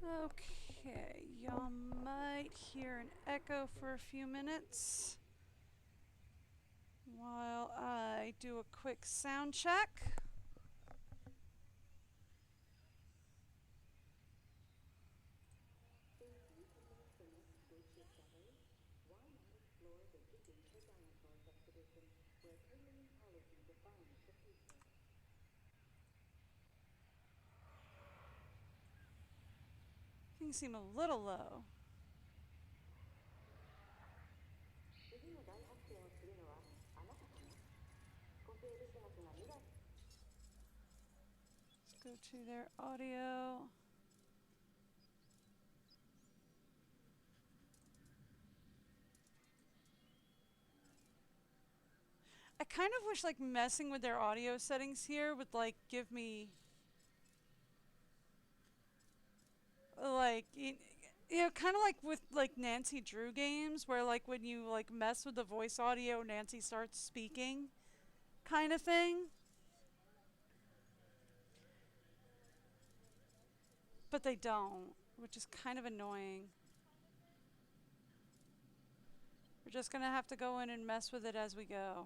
Okay, y'all might hear an echo for a few minutes while I do a quick sound check. Things seem a little low. Let's go to their audio. I kind of wish like messing with their audio settings here would like give me like kind of like with like Nancy Drew games where like when you like mess with the voice audio, Nancy starts speaking kind of thing. But they don't, which is kind of annoying. We're just gonna have to go in and mess with it as we go.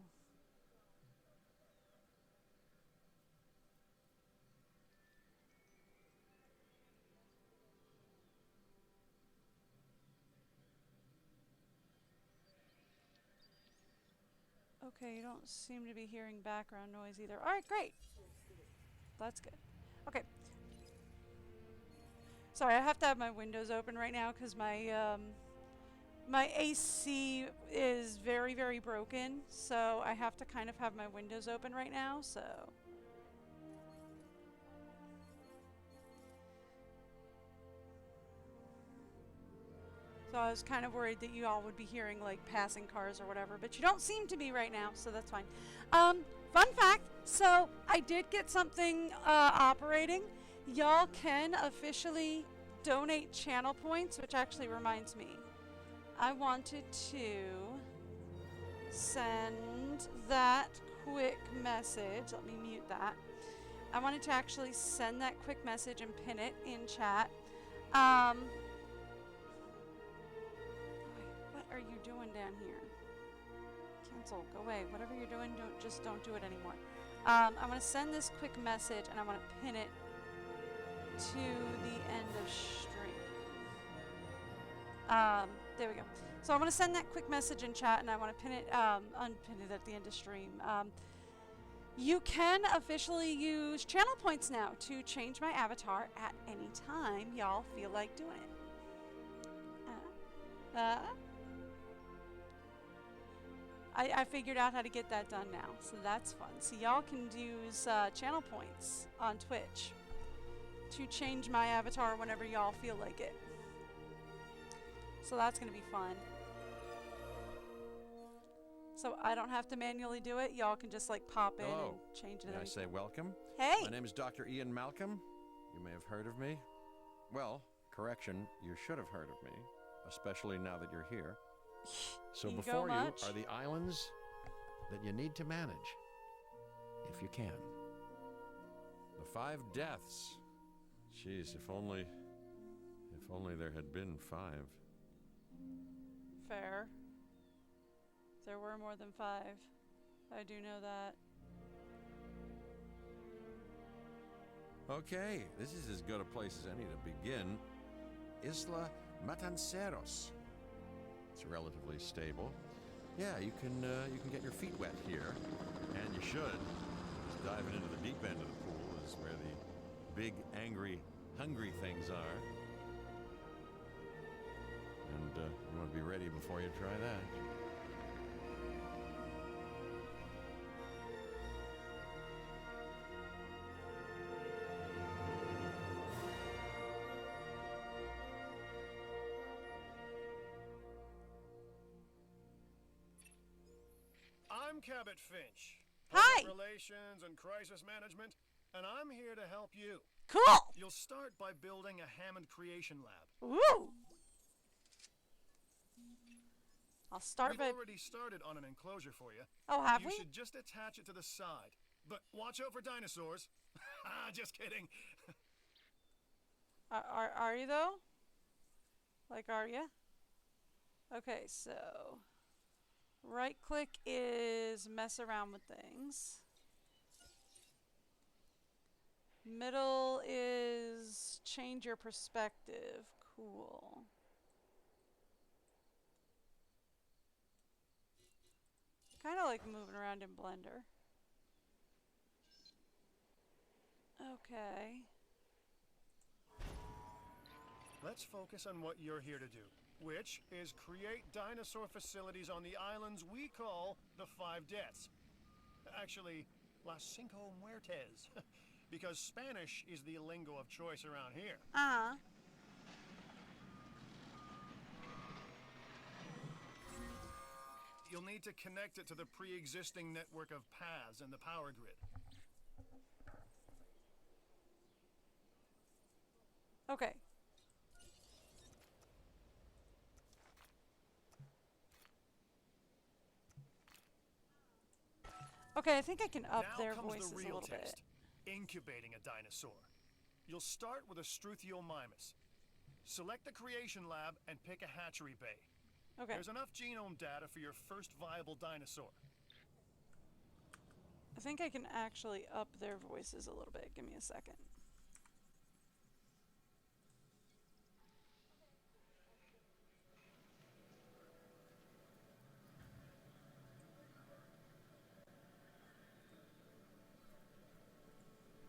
Okay, you don't seem to be hearing background noise either. Alright, great. That's good. Okay. Sorry, I have to have my windows open right now because my AC is very, very broken. So I have to kind of have my windows open right now, so. So I was kind of worried that you all would be hearing like passing cars or whatever, but you don't seem to be right now, so that's fine. Fun fact, so I did get something operating. Y'all can officially donate channel points, which actually reminds me. I wanted to send that quick message. Let me mute that. I wanted to actually send that quick message and pin it in chat. What are you doing down here? Cancel. Go away. Whatever you're doing, don't do it anymore. I'm going to send this quick message and I want to pin it to the end of stream. There we go. So I want to send that quick message in chat and I want to pin it, unpin it at the end of stream. You can officially use channel points now to change my avatar at any time y'all feel like doing it. I figured out how to get that done now, so that's fun. So y'all can use channel points on Twitch to change my avatar whenever y'all feel like it. So that's going to be fun. So I don't have to manually do it. Y'all can just like pop in and change it. May I say welcome? Hey! My name is Dr. Ian Malcolm. You may have heard of me. Well, correction, you should have heard of me, especially now that you're here. So before you are the islands that you need to manage, if you can. The 5 deaths. Jeez, if only there had been 5. Fair. There were more than 5. I do know that. Okay, this is as good a place as any to begin. Isla Matanceros. It's relatively stable. Yeah, you can get your feet wet here, and you should. Just diving into the deep end of the pool is where the big, angry, hungry things are. And you want to be ready before you try that. I'm Cabot Finch. Hi! Public Relations and Crisis Management, and I'm here to help you. Cool! You'll start by building a Hammond Creation Lab. Woo! I'll start We've already started on an enclosure for you. Oh, have we? You should just attach it to the side. But watch out for dinosaurs. Just kidding. Are you though? Like, are you? Okay, so right click is mess around with things. Middle is change your perspective. Cool. Kind of like moving around in Blender. Okay. Let's focus on what you're here to do, which is create dinosaur facilities on the islands we call the Five Deaths. Actually, Las Cinco Muertes, because Spanish is the lingo of choice around here. You'll need to connect it to the pre-existing network of paths and the power grid. Okay. Okay, I think I can up their voices a little bit. Incubating a dinosaur. You'll start with a Struthiomimus. Select the creation lab and pick a hatchery bay. Okay. There's enough genome data for your first viable dinosaur. I think I can actually up their voices a little bit. Give me a second.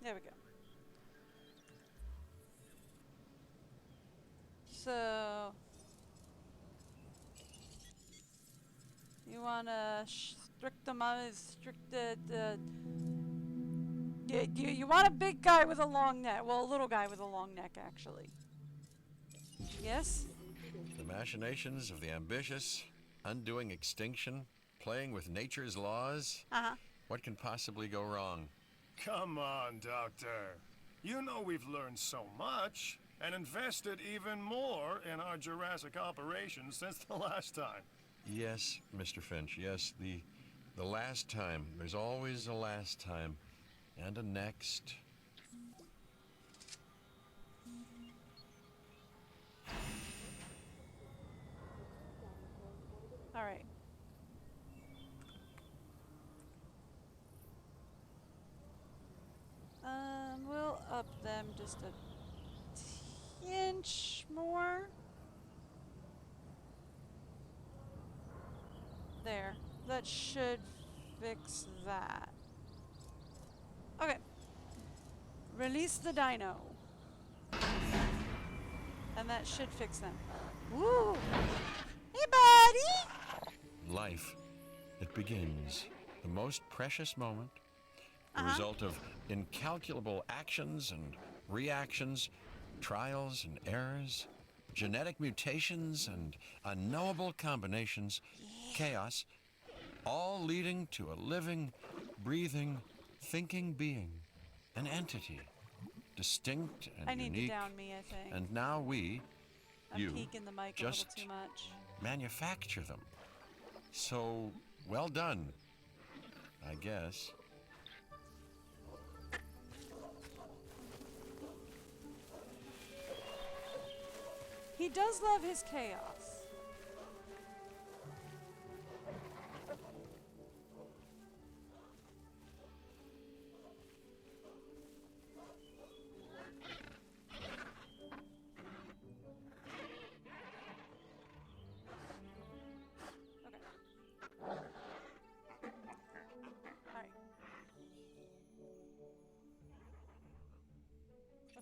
There we go. So you want to you want a big guy with a long neck. Well, a little guy with a long neck, actually. Yes? The machinations of the ambitious, undoing extinction, playing with nature's laws. What can possibly go wrong? Come on, Doctor. You know we've learned so much and invested even more in our Jurassic operations since the last time. Yes, Mr. Finch, yes, the last time. There's always a last time. And a next. All right. We'll up them just a tinge more. There. That should fix that. Okay. Release the dino. And that should fix them. Woo! Hey, buddy! Life. It begins. The most precious moment. The result of incalculable actions and reactions, trials and errors, genetic mutations and unknowable combinations, chaos, all leading to a living, breathing, thinking being, an entity, distinct and I need unique. to down me, I think. And now we, I'm peeking the mic a little just too much. manufacture them. So, well done, I guess. He does love his chaos.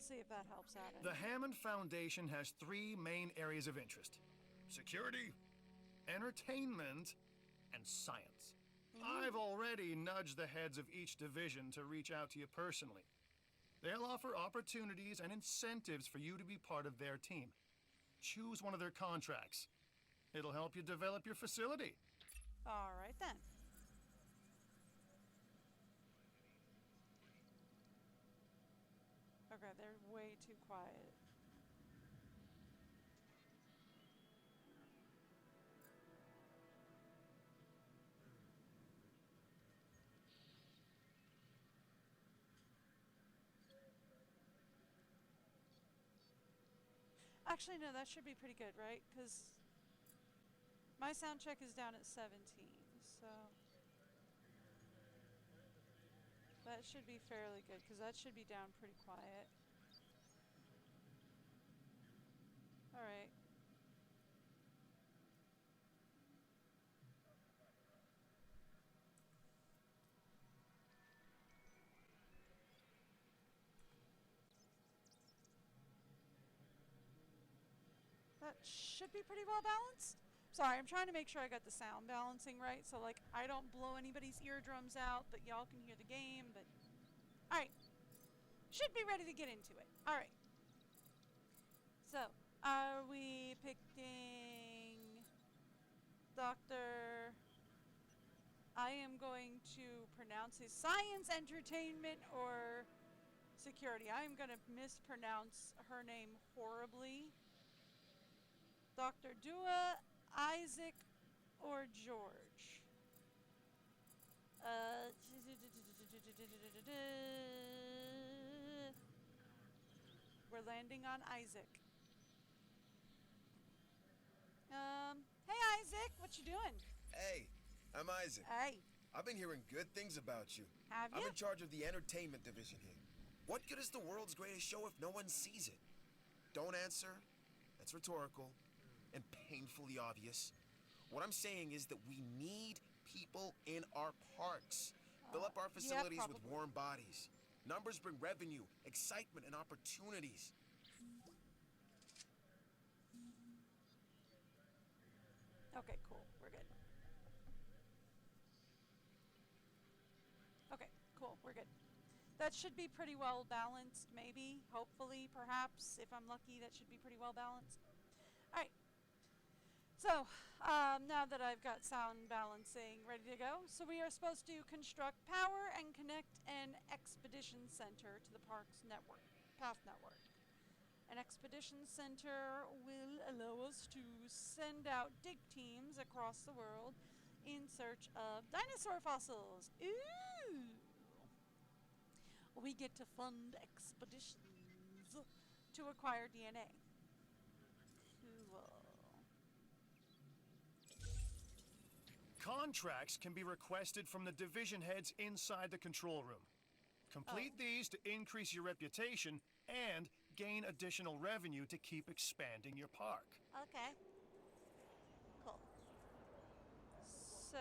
See if that helps out. The Hammond Foundation has three main areas of interest: security, entertainment, and science. I've already nudged the heads of each division to reach out to you personally. They'll offer opportunities and incentives for you to be part of their team. Choose one of their contracts. It'll help you develop your facility. All right then. Okay, they're way too quiet. Actually, no, that should be pretty good, right? Because my sound check is down at 17, so that should be fairly good, because that should be down pretty quiet. Alright. That should be pretty well balanced. Sorry, I'm trying to make sure I got the sound balancing right, so like I don't blow anybody's eardrums out, but y'all can hear the game, but alright. Should be ready to get into it. Alright. So, are we picking Dr. I am going to pronounce his science, entertainment, or security. I am going to mispronounce her name horribly. Dr. Dua, Isaac, or George? We're landing on Isaac. Hey Isaac, what you doing? Hey, I'm Isaac. Hey. I've been hearing good things about you. Have you? I'm in charge of the entertainment division here. What good is the world's greatest show if no one sees it? Don't answer. That's rhetorical and painfully obvious. What I'm saying is that we need people in our parks. Fill up our facilities with warm bodies. Numbers bring revenue, excitement, and opportunities. Okay, cool. We're good. Okay, cool. We're good. That should be pretty well balanced, maybe. Hopefully, perhaps. If I'm lucky, that should be pretty well balanced. Alright. So, now that I've got sound balancing ready to go, so we are supposed to construct power and connect an expedition center to the park's network, path network. An expedition center will allow us to send out dig teams across the world in search of dinosaur fossils. Ooh! We get to fund expeditions to acquire DNA. Cool. Contracts can be requested from the division heads inside the control room. Complete these to increase your reputation and gain additional revenue to keep expanding your park. Okay. Cool. So,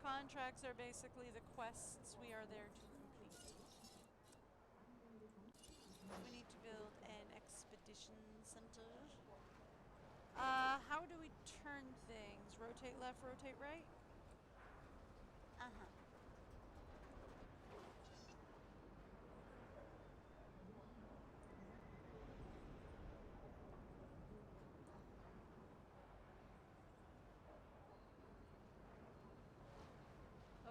contracts are basically the quests we are there to complete. We need to build an expedition center. How do we turn things? Rotate left, rotate right? Uh-huh.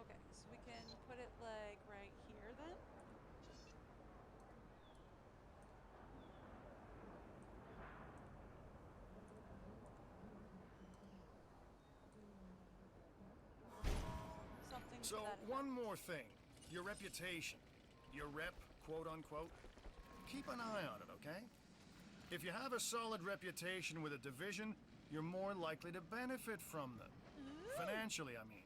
Okay, so we can put it like right here then? Something So, to that effect. one more thing. Your reputation. Your rep, quote unquote. Keep an eye on it, okay? If you have a solid reputation with a division, you're more likely to benefit from them. Financially, I mean.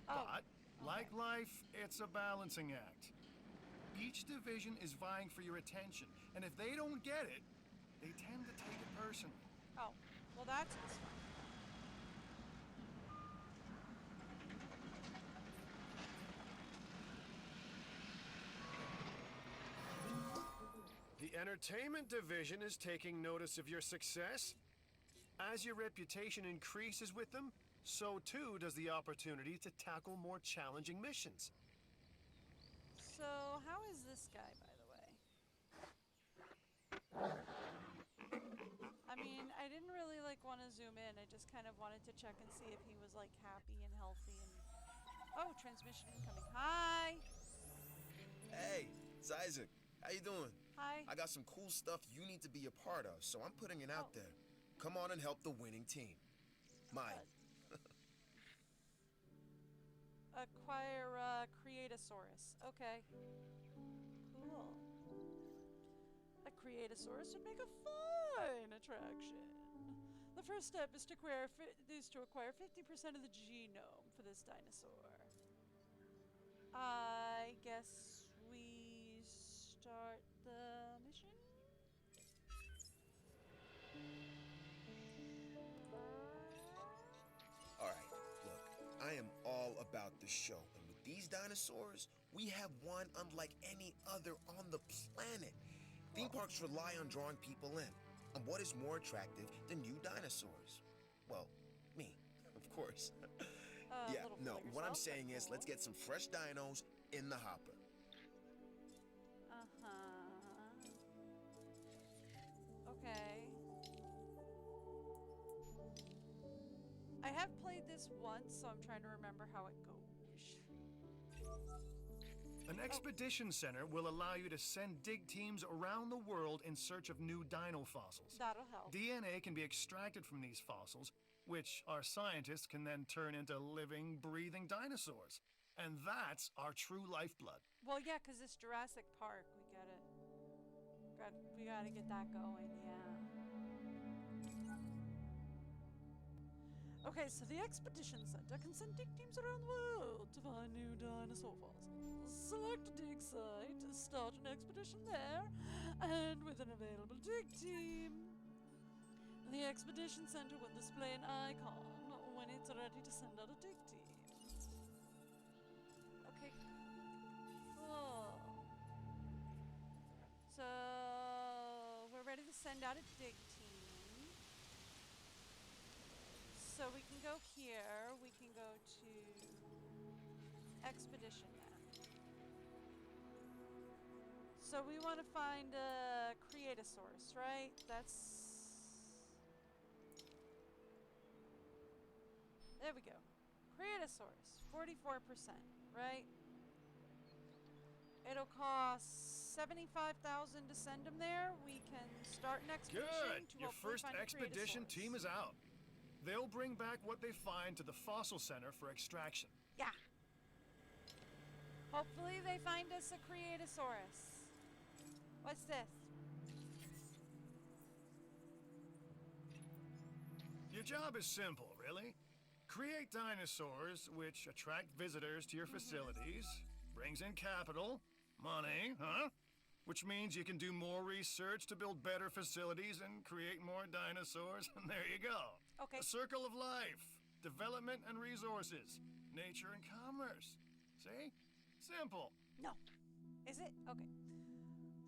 Oh, But, like life, it's a balancing act. Each division is vying for your attention, and if they don't get it, they tend to take it personally. Oh, well that's useful. The entertainment division is taking notice of your success. As your reputation increases with them, so too does the opportunity to tackle more challenging missions. So, how is this guy, by the way? I mean, I didn't really want to zoom in. I just kind of wanted to check and see if he was happy and healthy and oh, transmission incoming. Hi. Hey, it's Isaac. How you doing? Hi. I got some cool stuff you need to be a part of, so I'm putting it out there. Come on and help the winning team. Mine. Acquire Creatosaurus. Okay. Cool. Creatosaurus would make a fine attraction. The first step is to acquire 50% of the genome for this dinosaur. I guess we start the mission? Alright, look, I am all about the show, and with these dinosaurs, we have one unlike any other on the planet. Theme parks rely on drawing people in, and what is more attractive than new dinosaurs? Well, me, of course. Yeah, no, what I'm saying is, let's get some fresh dinos in the hopper. Okay. I have played this once, so I'm trying to remember how it goes. An expedition center will allow you to send dig teams around the world in search of new dino fossils. That'll help. DNA can be extracted from these fossils, which our scientists can then turn into living, breathing dinosaurs. And that's our true lifeblood. Well, yeah, because it's Jurassic Park. We gotta get that going, yeah. Okay, so the Expedition Center can send dig teams around the world to find new dinosaur fossils. Select a dig site, start an expedition there, and with an available dig team, the Expedition Center will display an icon when it's ready to send out a dig team. Okay, cool. So, we're ready to send out a dig team. So we can go here, we can go to Expedition Map. So we want to find a Creatosaurus, right? There we go. Creatosaurus, 44%, right? It'll cost $75,000 to send them there. We can start an expedition. Good! To Your hopefully first find a expedition Creatosaurus. team is out. They'll bring back what they find to the fossil center for extraction. Yeah. Hopefully they find us a Creatosaurus. What's this? Your job is simple, really. Create dinosaurs which attract visitors to your facilities, brings in capital, money, which means you can do more research to build better facilities and create more dinosaurs, and there you go. Okay. A circle of life, development and resources, nature and commerce. See? Simple. No. Is it? Okay.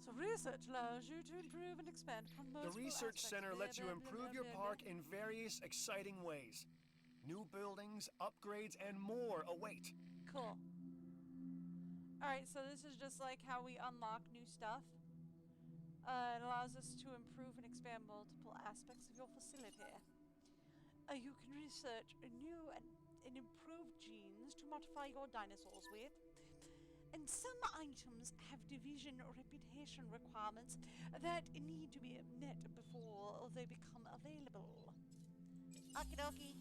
So research allows you to improve and expand upon The multiple research aspects. center lets you Blah, blah, improve blah, your blah, park blah. in various exciting ways. New buildings, upgrades, and more await. Cool. Alright, so this is just like how we unlock new stuff. It allows us to improve and expand multiple aspects of your facility. You can research new and improved genes to modify your dinosaurs with. And some items have division or reputation requirements that need to be met before they become available. Okie dokie.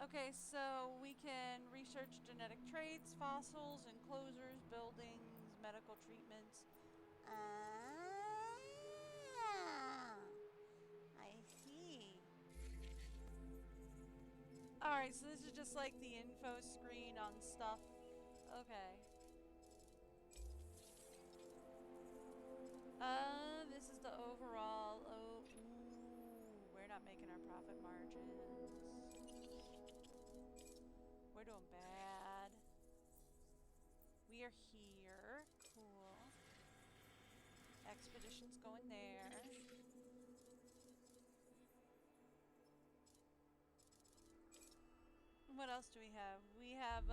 Okay, so we can research genetic traits, fossils, enclosures, buildings, medical treatments. I see. Alright, so this is just like the info screen on stuff. Okay. This is the overall. Oh, ooh, we're not making our profit margins. We're doing bad. We are here. Cool. Expedition's going there. What else do we have? We have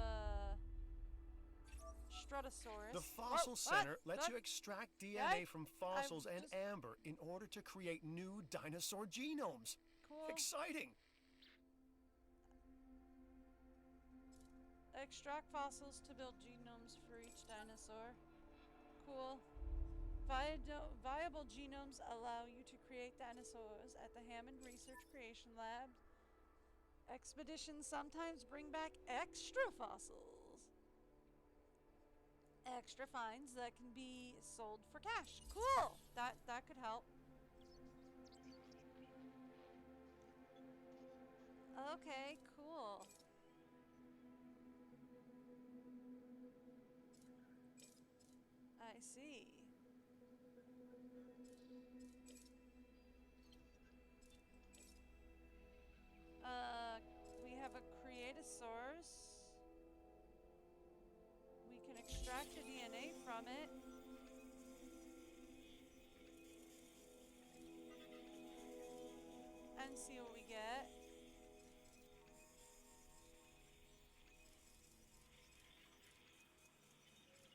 Strutosaurus. The Fossil Center lets you What? extract DNA What? from fossils and just- amber in order to create new dinosaur genomes. Cool. Exciting! Extract fossils to build genomes for each dinosaur. Cool. Viable genomes allow you to create dinosaurs at the Hammond Research Creation Lab. Expeditions sometimes bring back extra fossils. extra finds that can be sold for cash. Cool. That could help. Okay, cool. I see. We have a creatosaurus. We can extract the DNA from it. And see what we get.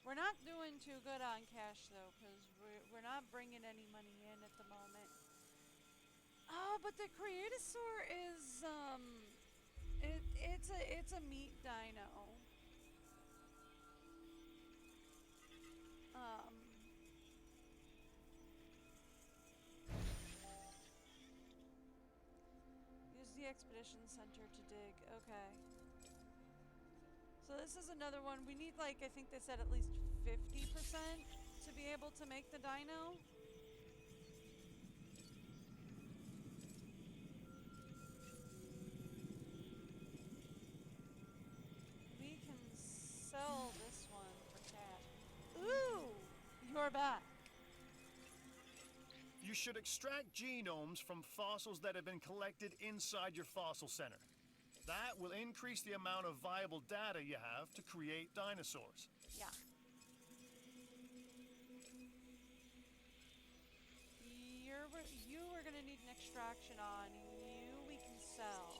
We're not doing too good on cash though, because we're not bringing any money in at the moment. Oh, but the creatosaur is it's a meat dino. Use the expedition center to dig. Okay. So this is another one. We need, like, I think they said at least 50% to be able to make the dino. We can sell this one for cash. Ooh! You're back. You should extract genomes from fossils that have been collected inside your fossil center. That will increase the amount of viable data you have to create dinosaurs. Yeah. You are gonna need an extraction on. You we can sell.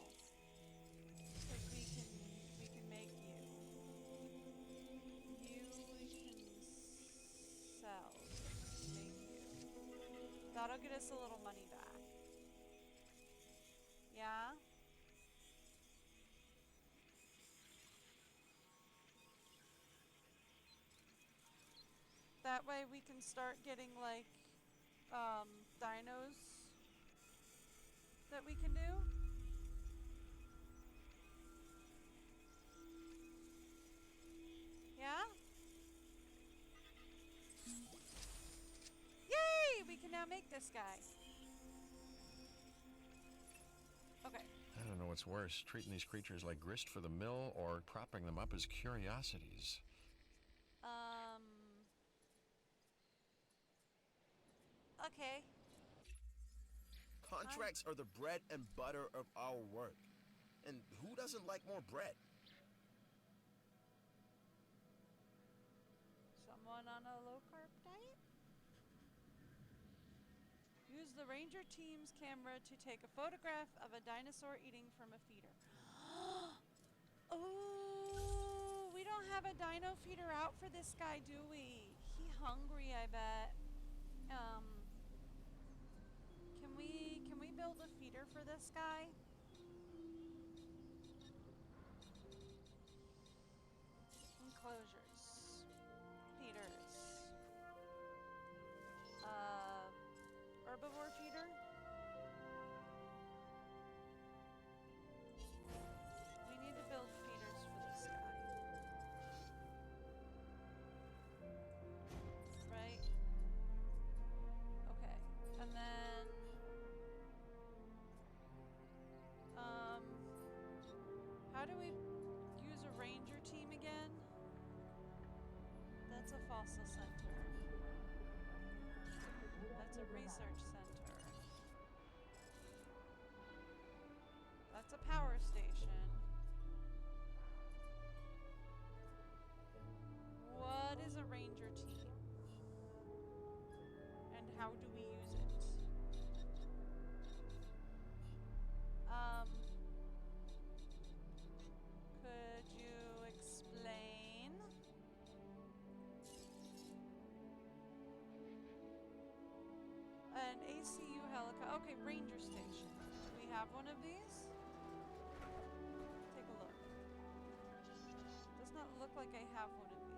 Because we can make you. You we can sell. Make you. That'll get us a little money back. Yeah? That way we can start getting, like, dinos that we can do. Yeah? Yay! We can now make this guy. Okay. I don't know what's worse, treating these creatures like grist for the mill or propping them up as curiosities. Okay. Contracts are the bread and butter of our work. And who doesn't like more bread? Someone on a low-carb diet? Use the ranger team's camera to take a photograph of a dinosaur eating from a feeder. Oh, we don't have a dino feeder out for this guy, do we? He hungry, I bet. Can we build a feeder for this guy? Enclosures. Feeders. Herbivore feeder? We need to build feeders for this guy. Right? Okay. And then how do we use a ranger team again? That's a fossil center. That's a research center. That's a power station. What is a ranger team? And how do we use it? Could you explain? An ACU helicopter. Okay, ranger station. Do we have one of these? Take a look. Does not look like I have one of these.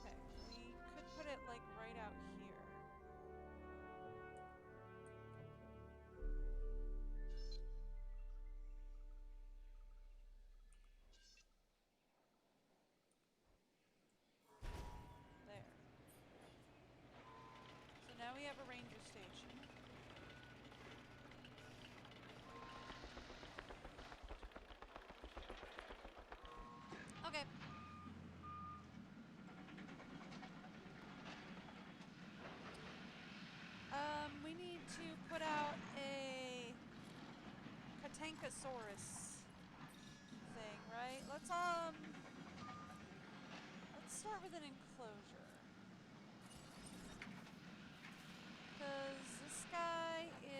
Okay, we could put it, like, right out here. Tankosaurus thing, right? Let's start with an enclosure. Because this guy is...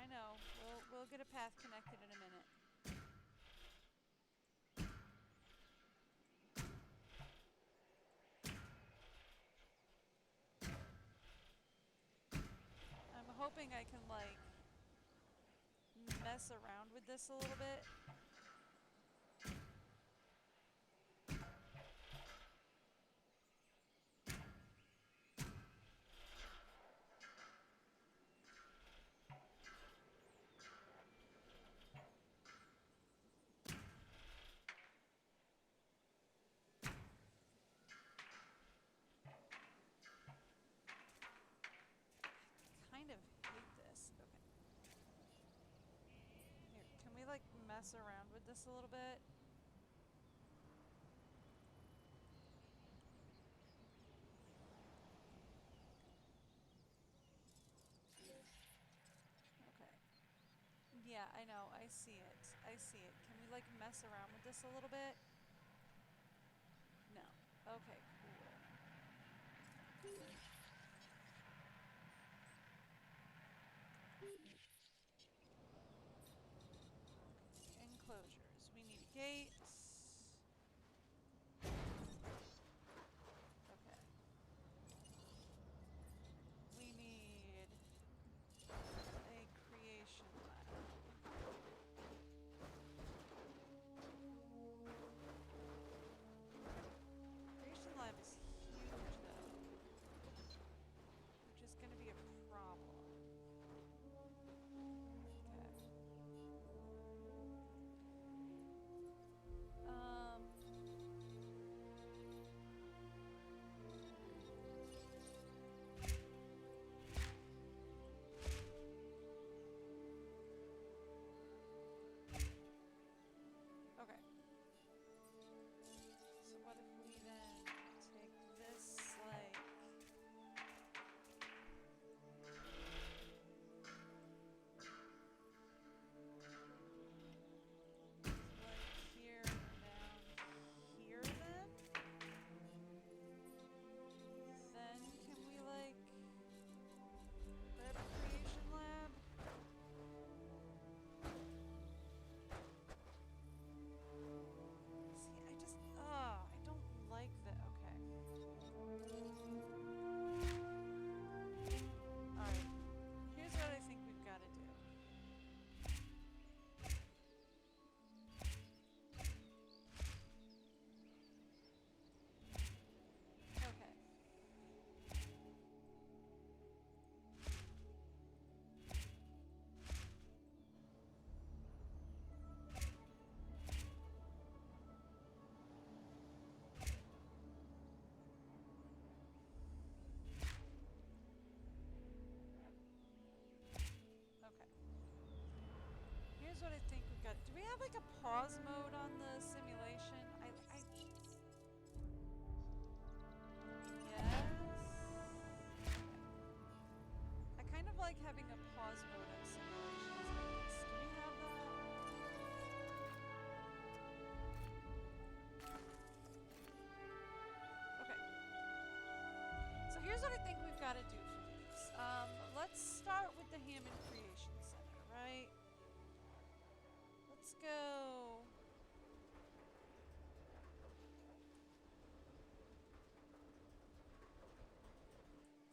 I know. We'll get a path connected in a minute. I'm hoping I can, like, mess around with this a little bit. Kind of hate this. Okay. Here, can we like mess around with this a little bit? Okay. Yeah, I know. I see it. I see it. Can we like mess around with this a little bit? No. Okay, cool. Enclosures. We need gates. Okay. We need a creation lab. Creation lab is huge though, which is going to be a problem. Okay. So what if we then take this like here and down here then? Then can we like grab a creation lab? See, I don't like that. Okay. Alright. Here's what I think we've got to do. Okay. Okay. Here's what I think we've got. Do we have like a pause mode on the simulation? Yes. I kind of like having a pause mode on simulations like this. Do we have that? Okay. So here's what I think we've got to do for these. Let's start with the Hammond Creation Center, right? Let's go.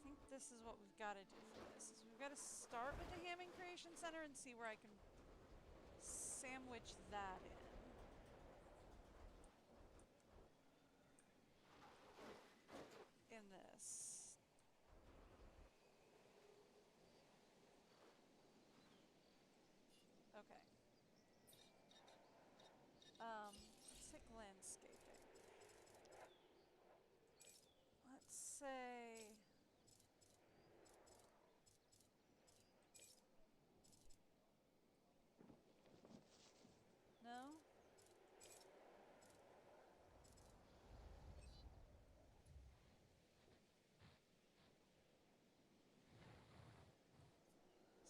I think this is what we've got to do for this. Is we've got to start with the Hammond Creation Center and see where I can sandwich that in. In this. Okay.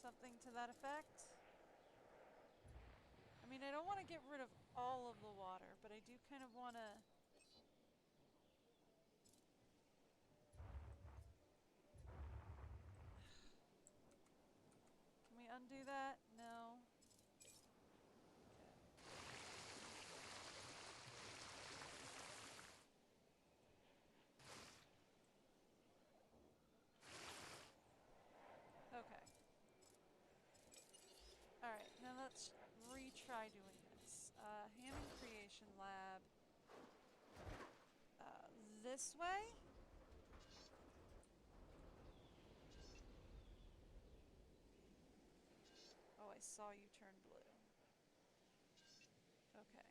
something to that effect. I mean, I don't want to get rid of all of the water, but I do kind of want to... Can we undo that? No. Okay. Alright, now let's retry doing this. Hammond Creation Lab. This way? Oh, I saw you turn blue. Okay.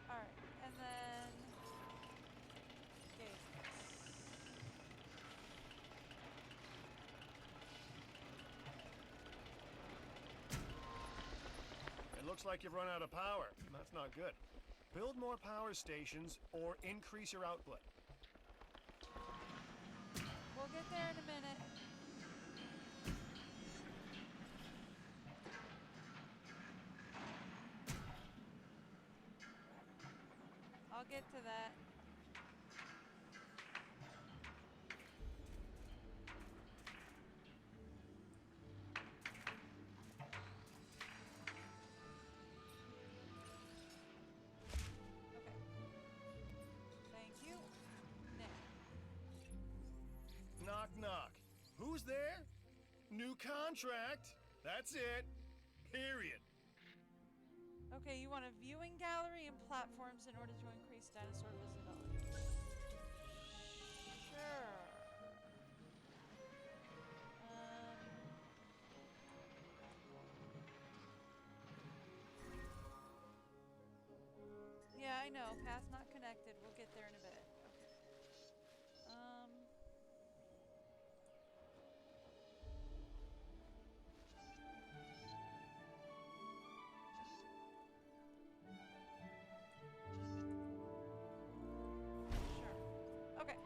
Alright, and then... Gates. It looks like you've run out of power. That's not good. Build more power stations or increase your output. We'll get there in a minute. I'll get to that. Okay. Thank you. Now. Knock, knock. Who's there? New contract. That's it. Period. Okay, you want a viewing gallery and platforms in order to increase dinosaur visibility. Sure. Yeah, I know. Path not connected. We'll get there in a bit. Sure. Okay.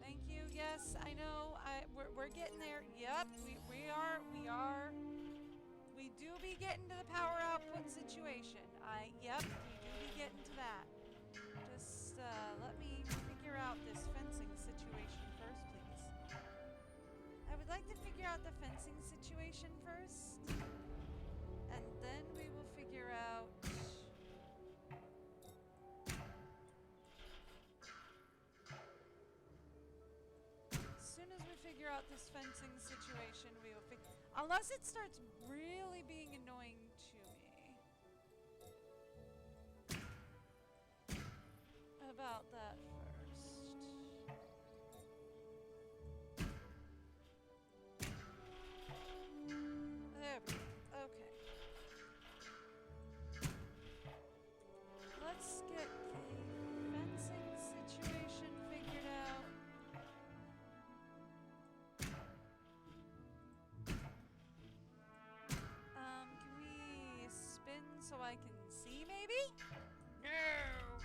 Thank you. Yes, I know. We're getting there. Yep, we are. We do be getting to the power output situation. Yep, we do be getting to that. Just let me figure out this fencing situation first, please. I would like to figure out the fencing situation first, and then we will figure out. As soon as we figure out this fencing situation, we will figure. Unless it starts really being annoying to me. About that first. There we go. Okay. Let's get the fencing situation figured out. Can we spin so I can see, maybe? No!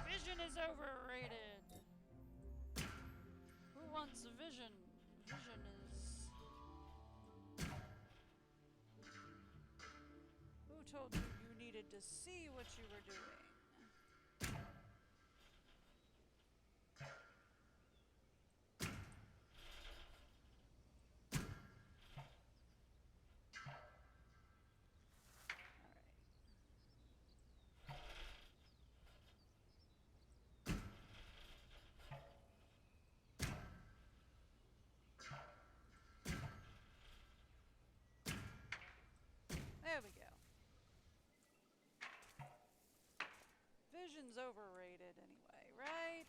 Vision is overrated! Who wants vision? Vision is... Who told you you needed to see what you were doing? vision's overrated anyway, right?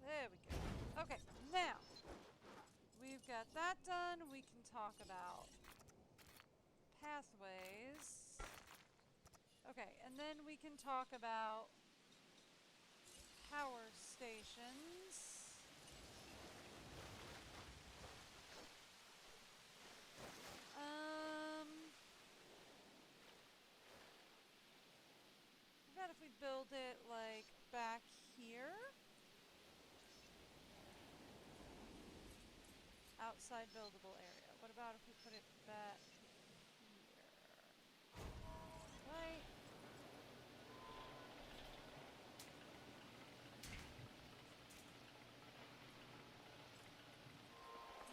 There we go. Okay, now we've got that done. We can talk about pathways. Okay, and then we can talk about power stations. What about if we build it like back here? Outside buildable area. What about if we put it back here? Right.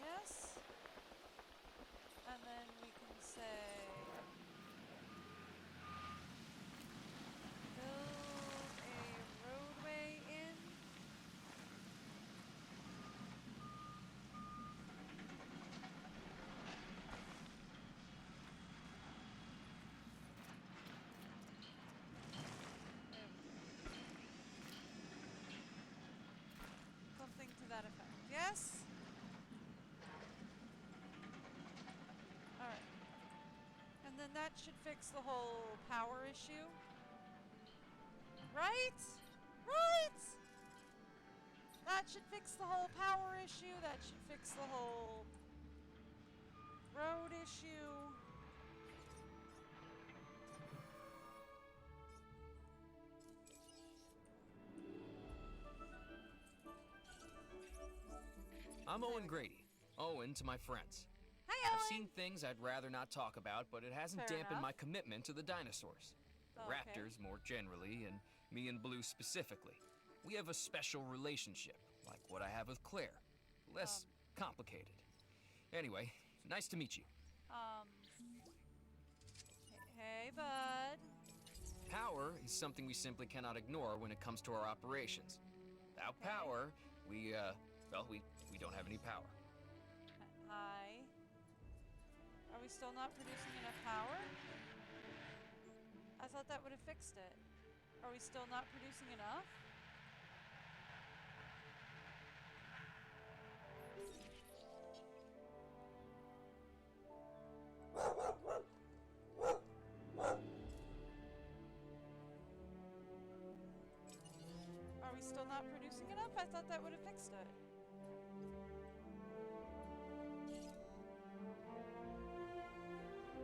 Yes. And then we can say build a roadway in. Something to that effect. Yes? Alright. And then that should fix the whole power issue. Right? Right? That should fix the whole power issue. That should fix the whole road issue. I'm Owen Grady. Owen to my friends. Hi, Owen. I've seen things I'd rather not talk about, but it hasn't Fair dampened enough. my commitment to the dinosaurs. The Okay. raptors more generally, and me and Blue specifically. We have a special relationship, like what I have with Claire. Less complicated. Anyway, nice to meet you. Hey, bud. Power is something we simply cannot ignore when it comes to our operations. Without Okay. power, we don't have any power. Hi. Are we still not producing enough power? I thought that would have fixed it. Are we still not producing enough? Are we still not producing enough? I thought that would have fixed it.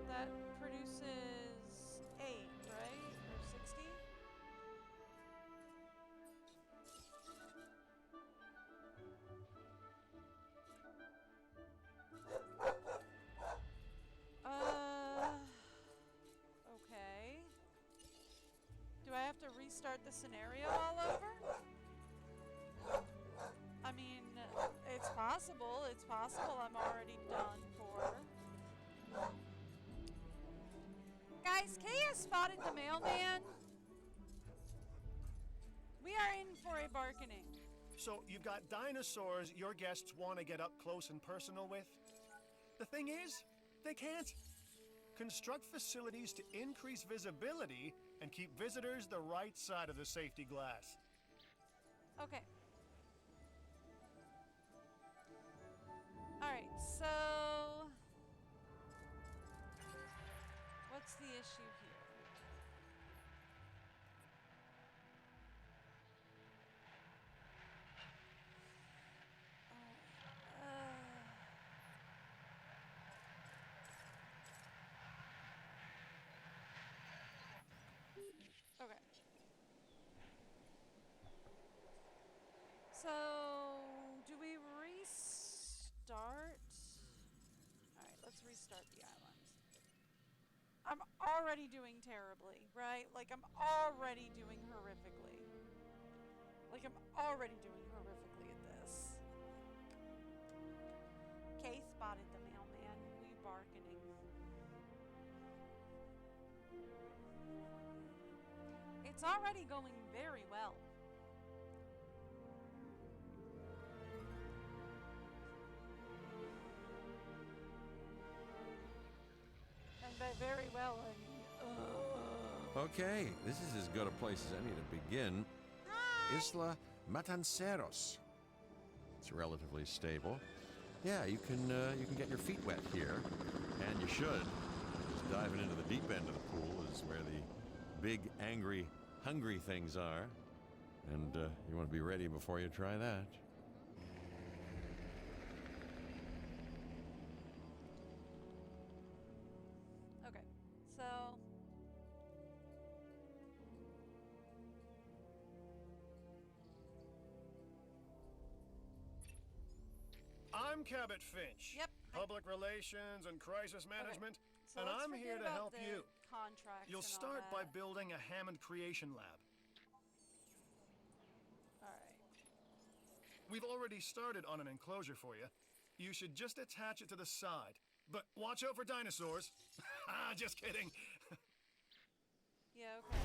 That produces 8, right? Or 60? Okay. Do I have to restart the scenario all over? I mean, it's possible. It's possible I'm already done for. Guys, Kaya spotted the mailman. We are in for a bargaining. So you've got dinosaurs your guests want to get up close and personal with? The thing is, they can't. Construct facilities to increase visibility and keep visitors the right side of the safety glass. Okay. Alright, so what's the issue here? Okay. So, do we restart? Alright, let's restart the island. I'm already doing terribly, right? Like, I'm already doing horrifically. Like, I'm already doing horrifically at this. Kay spotted the mailman. We bargaining. It's already going very well. very well. I mean, Okay, this is as good a place as any to begin. Hi. Isla Matanceros. It's relatively stable. Yeah, you can get your feet wet here, and you should. Just diving into the deep end of the pool is where the big, angry, hungry things are, and you want to be ready before you try that. Okay, so I'm Cabot Finch. Yep. Public Relations and Crisis Management, so and let's I'm forget here to about help the you. Contracts You'll and all start by that. building a Hammond Creation Lab. All right. We've already started on an enclosure for you. You should just attach it to the side. But watch out for dinosaurs. Just kidding. Yeah. Okay.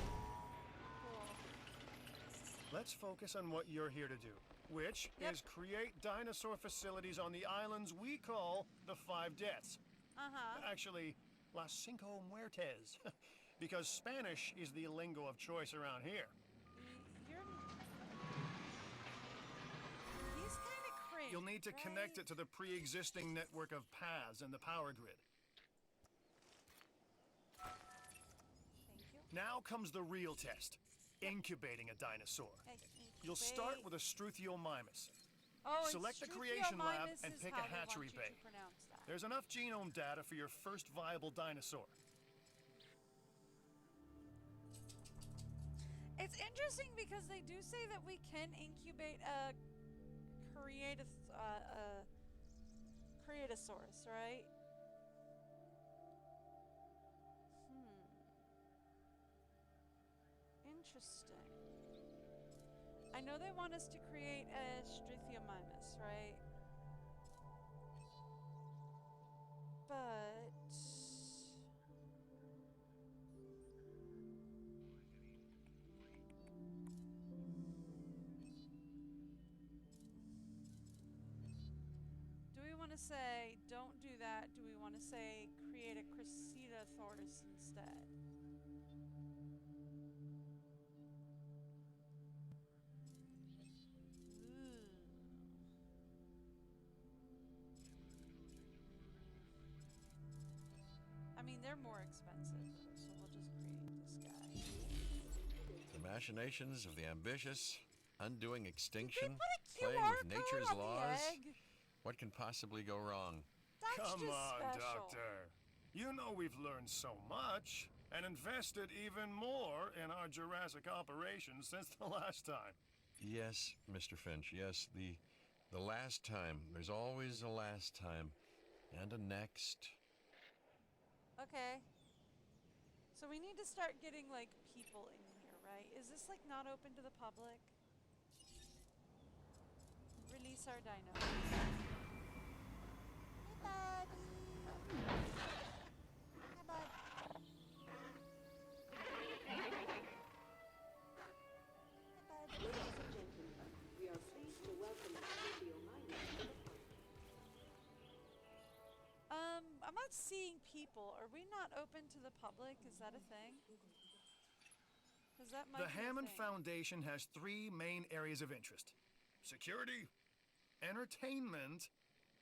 Cool. Let's focus on what you're here to do, which Yep. is create dinosaur facilities on the islands we call the Five Deaths. Actually, Las Cinco Muertes, because Spanish is the lingo of choice around here. He's kind of crazy. You'll need to connect it to the pre-existing network of paths in the power grid. Thank you. Now comes the real test, incubating a dinosaur. Hey, You'll start wait. with a Struthiomimus. Oh, and select the creation lab Struthiomimus and is pick how a they want hatchery you bay. to pronounce that. There's enough genome data for your first viable dinosaur. It's interesting because they do say that we can incubate a Creatosaurus, right? Interesting. I know they want us to create a Struthiomimus, right? But do we want to say don't do that? Do we want to say create a Crocetosaurus instead? I mean, they're more expensive, so we'll just create this guy. The machinations of the ambitious, undoing extinction, Put a playing QR with nature's code on the laws. egg. What can possibly go wrong? That's Come just on, special. Doctor. You know we've learned so much and invested even more in our Jurassic operations since the last time. Yes, Mr. Finch, yes, the last time. There's always a last time. And a next. Okay. So we need to start getting, like, people in here, right? Is this, like, not open to the public? Release our dino. Hey, buddy. Hi, bud. Hi, bud. Ladies and gentlemen, we are pleased to welcome Studio Minus to the park. I'm not seeing people. Are we not open to the public? Is that a thing? 'Cause that might The be a Hammond thing. Foundation has three main areas of interest: security, entertainment,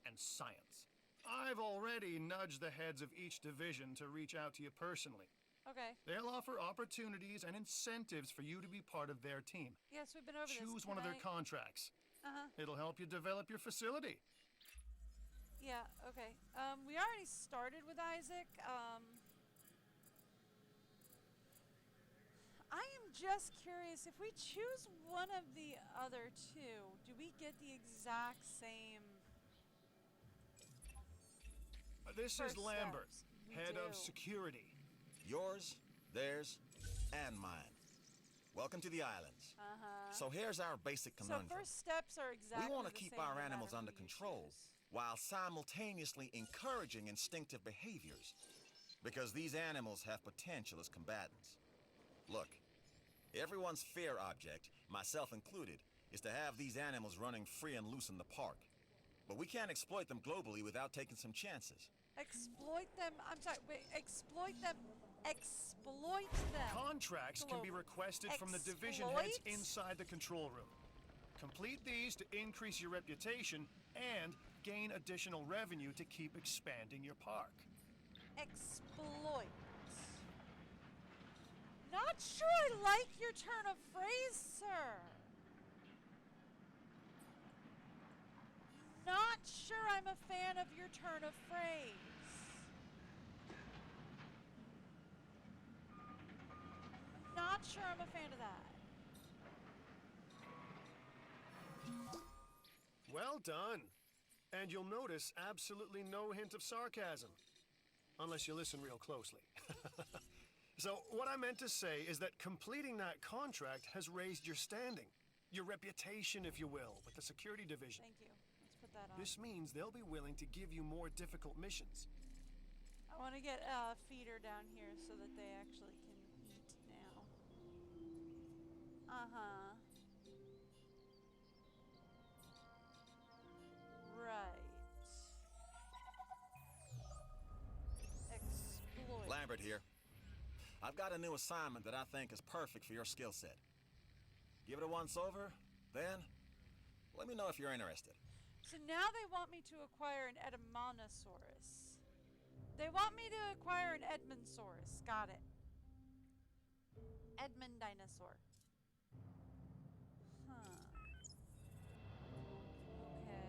and science. I've already nudged the heads of each division to reach out to you personally. Okay. They'll offer opportunities and incentives for you to be part of their team. Yes, we've been over this. Choose one of their contracts. Uh-huh. It'll help you develop your facility. Yeah, okay. We already started with Isaac. I am just curious, if we choose one of the other two, do we get the exact same This is first Lambert, steps? We head of do. security. Yours, theirs, and mine. Welcome to the islands. So here's our basic So conundrum. first steps are exactly We want to the keep same our no animals matter under who you control choose. while simultaneously encouraging instinctive behaviors. Because these animals have potential as combatants. Look, everyone's fear object, myself included, is to have these animals running free and loose in the park. But we can't exploit them globally without taking some chances. Exploit them. I'm sorry. Wait, exploit them. Exploit them. Contracts can be Global. requested from the division heads Exploit? inside the control room. Complete these to increase your reputation and gain additional revenue to keep expanding your park. Exploit. Not sure I like your turn of phrase, sir. Not sure I'm a fan of your turn of phrase. Not sure I'm a fan of that. Well done. And you'll notice absolutely no hint of sarcasm. Unless you listen real closely. So, what I meant to say is that completing that contract has raised your standing. Your reputation, if you will, with the security division. Thank you. Let's put that on. This means they'll be willing to give you more difficult missions. I want to get a feeder down here so that they actually can eat now. Uh-huh. Right. Exploit. Lambert here. I've got a new assignment that I think is perfect for your skill set. Give it a once over, then let me know if you're interested. So now they want me to acquire an Edmontosaurus. They want me to acquire an Edmondsaurus. Got it. Edmond dinosaur. Huh. Okay.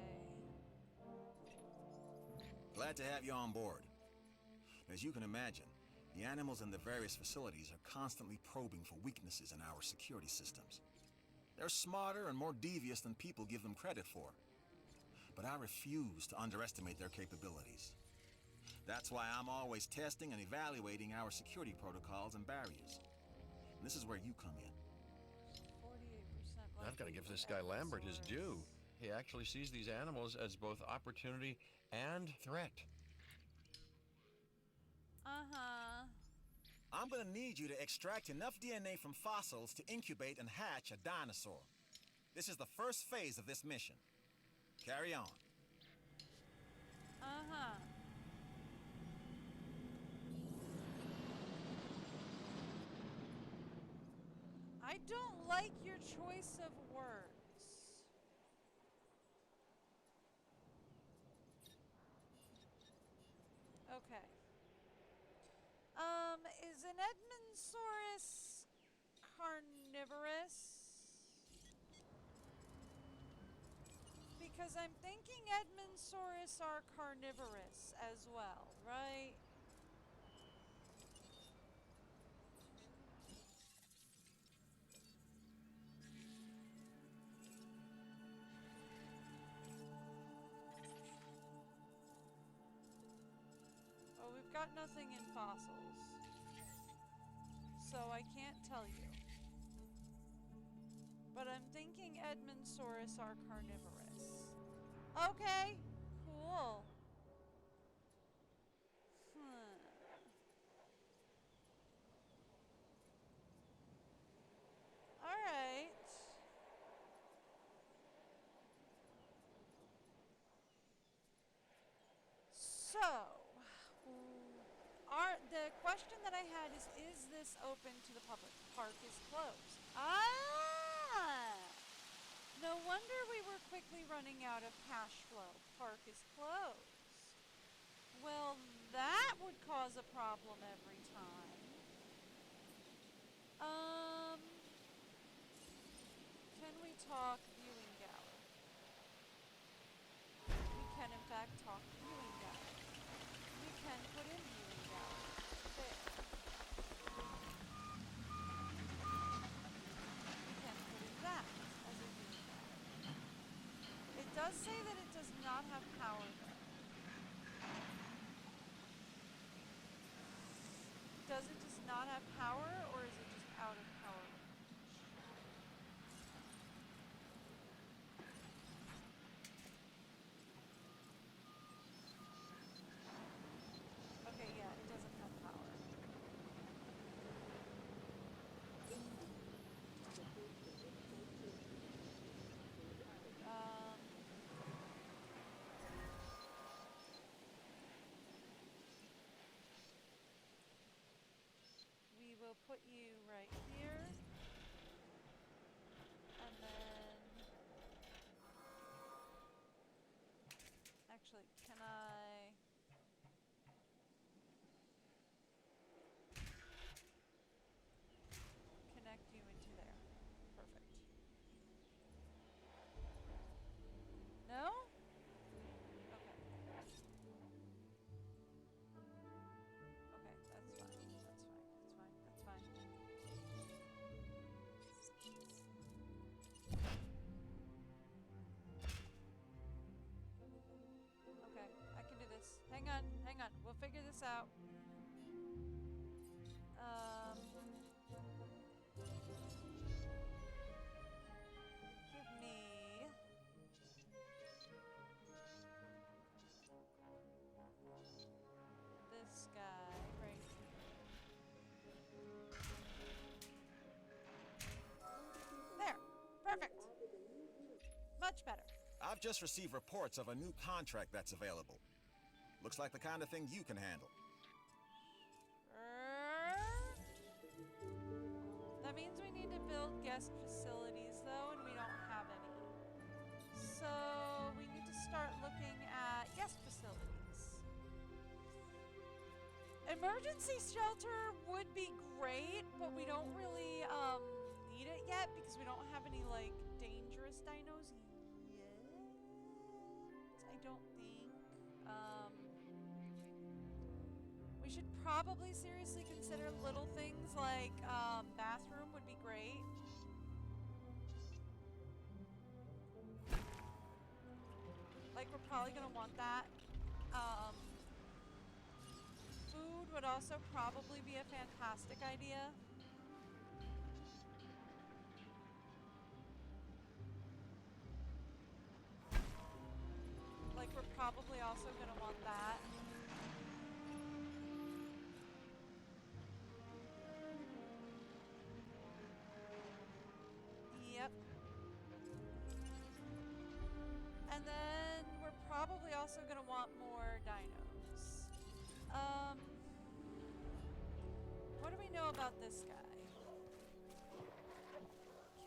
Glad to have you on board. As you can imagine, the animals in the various facilities are constantly probing for weaknesses in our security systems. They're smarter and more devious than people give them credit for. But I refuse to underestimate their capabilities. That's why I'm always testing and evaluating our security protocols and barriers. And this is where you come in. 48%. I've got to give this guy Lambert his due. He actually sees these animals as both opportunity and threat. Uh-huh. I'm gonna need you to extract enough DNA from fossils to incubate and hatch a dinosaur. This is the first phase of this mission. Carry on. Uh-huh. I don't like your choice of words. Okay. Is an Edmondsaurus carnivorous? Because I'm thinking Edmondsaurus are carnivorous as well, right? Oh, we've got nothing in fossils, so I can't tell you. But I'm thinking Edmondsaurus are carnivorous. Okay, cool. All right. So, the question that I had is this open to the public? Park is closed. Ah! No wonder we were quickly running out of cash flow. Park is closed. Well, that would cause a problem every time. Can we talk viewing gallery? We can in fact talk viewing gallery. We can put in viewing gallery. There. We can put in that as a viewing gallery. It does say that it does not have power though. Does it just not have power, or is it just out of power range? Okay, yeah, it doesn't have power. we'll put you right here. And then... Actually, can I... connect you into there? Perfect. No? Okay. Okay, that's fine. That's fine. Okay, I can do this. Hang on. We'll figure this out. Give me... this guy right here. There! Perfect! Much better. I've just received reports of a new contract that's available. Looks like the kind of thing you can handle. That means we need to build guest facilities, though, and we don't have any. So we need to start looking at guest facilities. Emergency shelter would be great, but we don't really need it yet because we don't have any like dangerous dinos yet. I don't think. We should probably seriously consider little things like bathroom would be great. Like we're probably gonna want that. Food would also probably be a fantastic idea. Like we're probably also gonna want that. Yep. And then we're probably also gonna want more dinos. What do we know about this guy?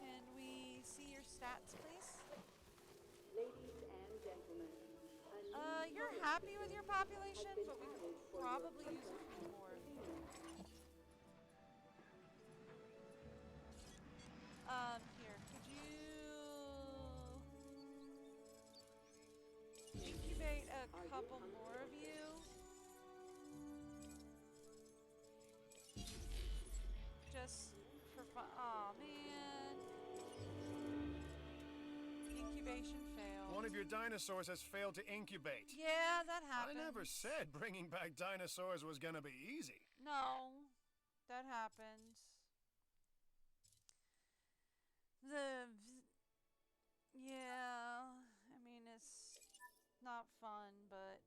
Can we see your stats, please? Ladies and gentlemen, You're happy with your population, but we could probably use a few more of you. Here, could you incubate a couple more of you? Just for fun. Aw, man. Incubation failed. One of your dinosaurs has failed to incubate. Yeah, that I happened. never said bringing back dinosaurs was gonna be easy. No, that happens. Yeah, I mean, it's not fun, but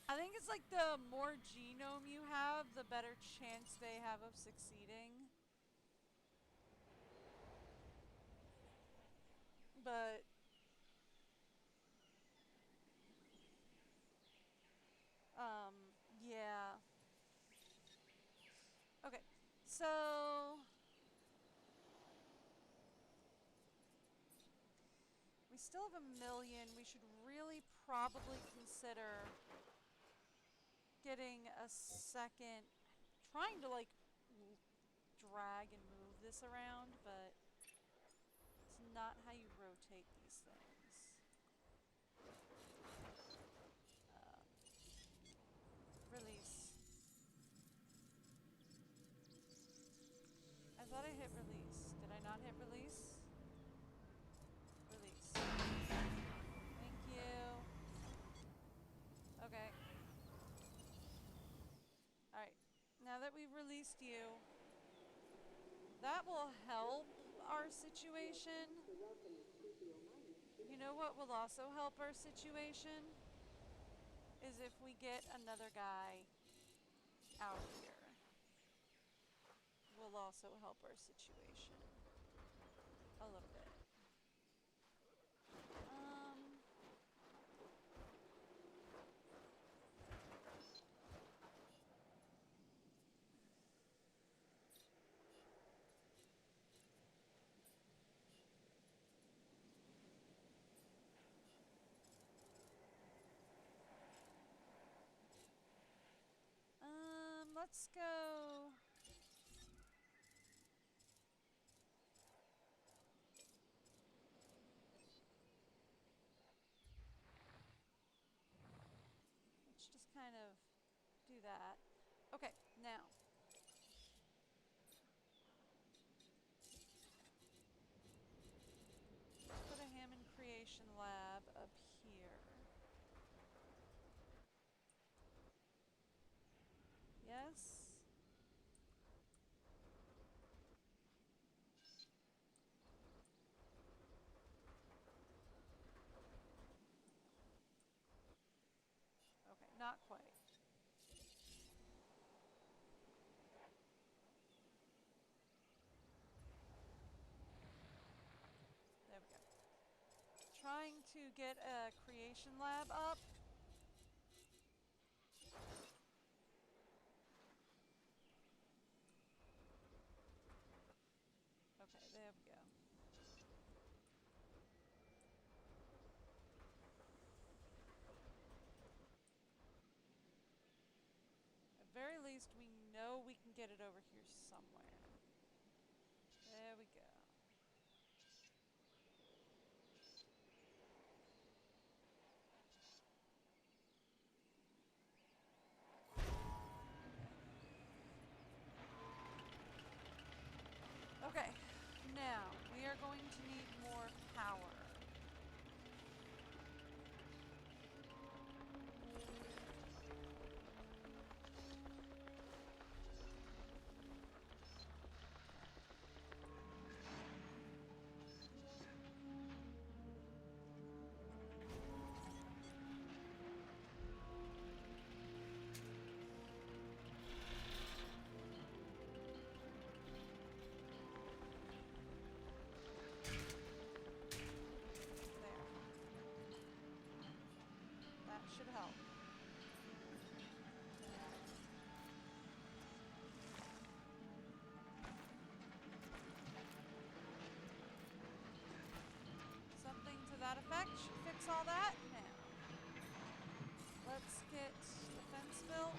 I think it's like the more genome you have, the better chance they have of succeeding. But yeah. Okay, so we still have 1,000,000. We should really probably consider getting a second, trying to like drag and move this around, but it's not how you rotate these things. Release. I thought I hit release. Did I not hit release? Release. Thank you. Okay. Alright. Now that we've released you, that will help our situation. You know what will also help our situation? Is if we get another guy out here. Will also help our situation a little bit. let's go. Let's just kind of do that. Okay, now. Let's put a Hammond Creation Lab up here. Yes. Okay, not quite. There we go. Trying to get a creation lab up. Okay, there we go. At very least, we know we can get it over here somewhere. There we go. Okay, now we are going to need more power. That should help. Something to that effect should fix all that. Now, let's get the fence built.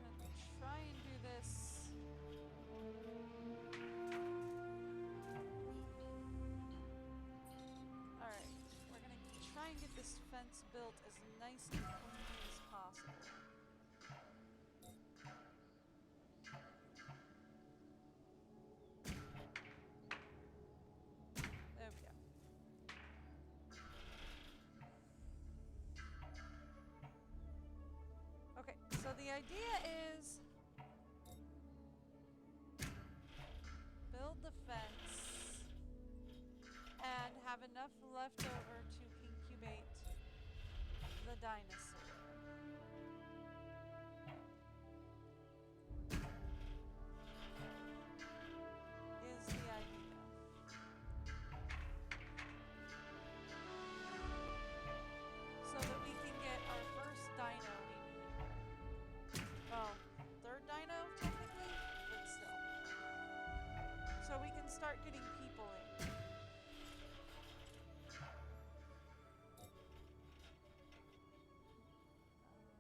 I'm gonna try and do this. Alright, we're gonna try and get this fence built as nice and clean as possible. There we go. Okay, so the idea is build the fence and have enough left over to incubate the dinosaur. Is the idea. So that we can get our first dino we need. Well, third dino technically, but still. So we can start getting people in.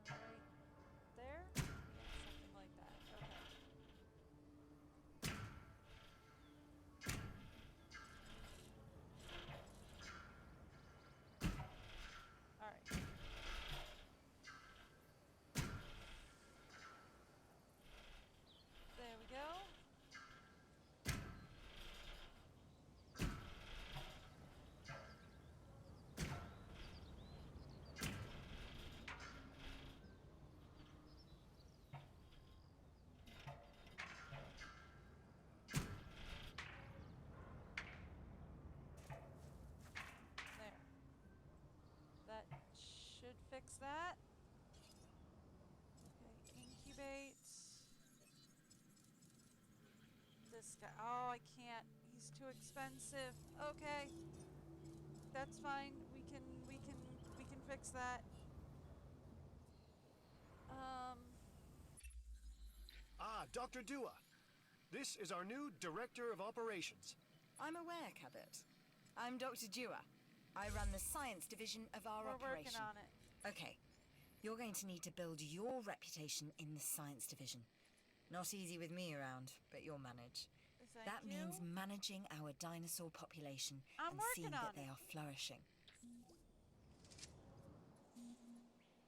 Right there? Yeah, something like that. Okay. Alright. There we go. There. That should fix that. Okay, incubate. This guy. Oh, I can't. He's too expensive. Okay. That's fine. We can fix that. Ah, Dr. Dua. This is our new Director of Operations. I'm aware, Cabot. I'm Dr. Dua. I run the science division of our We're operation. working on it. Okay. You're going to need to build your reputation in the science division. Not easy with me around, but you'll manage. That means managing our dinosaur population and seeing that they are flourishing.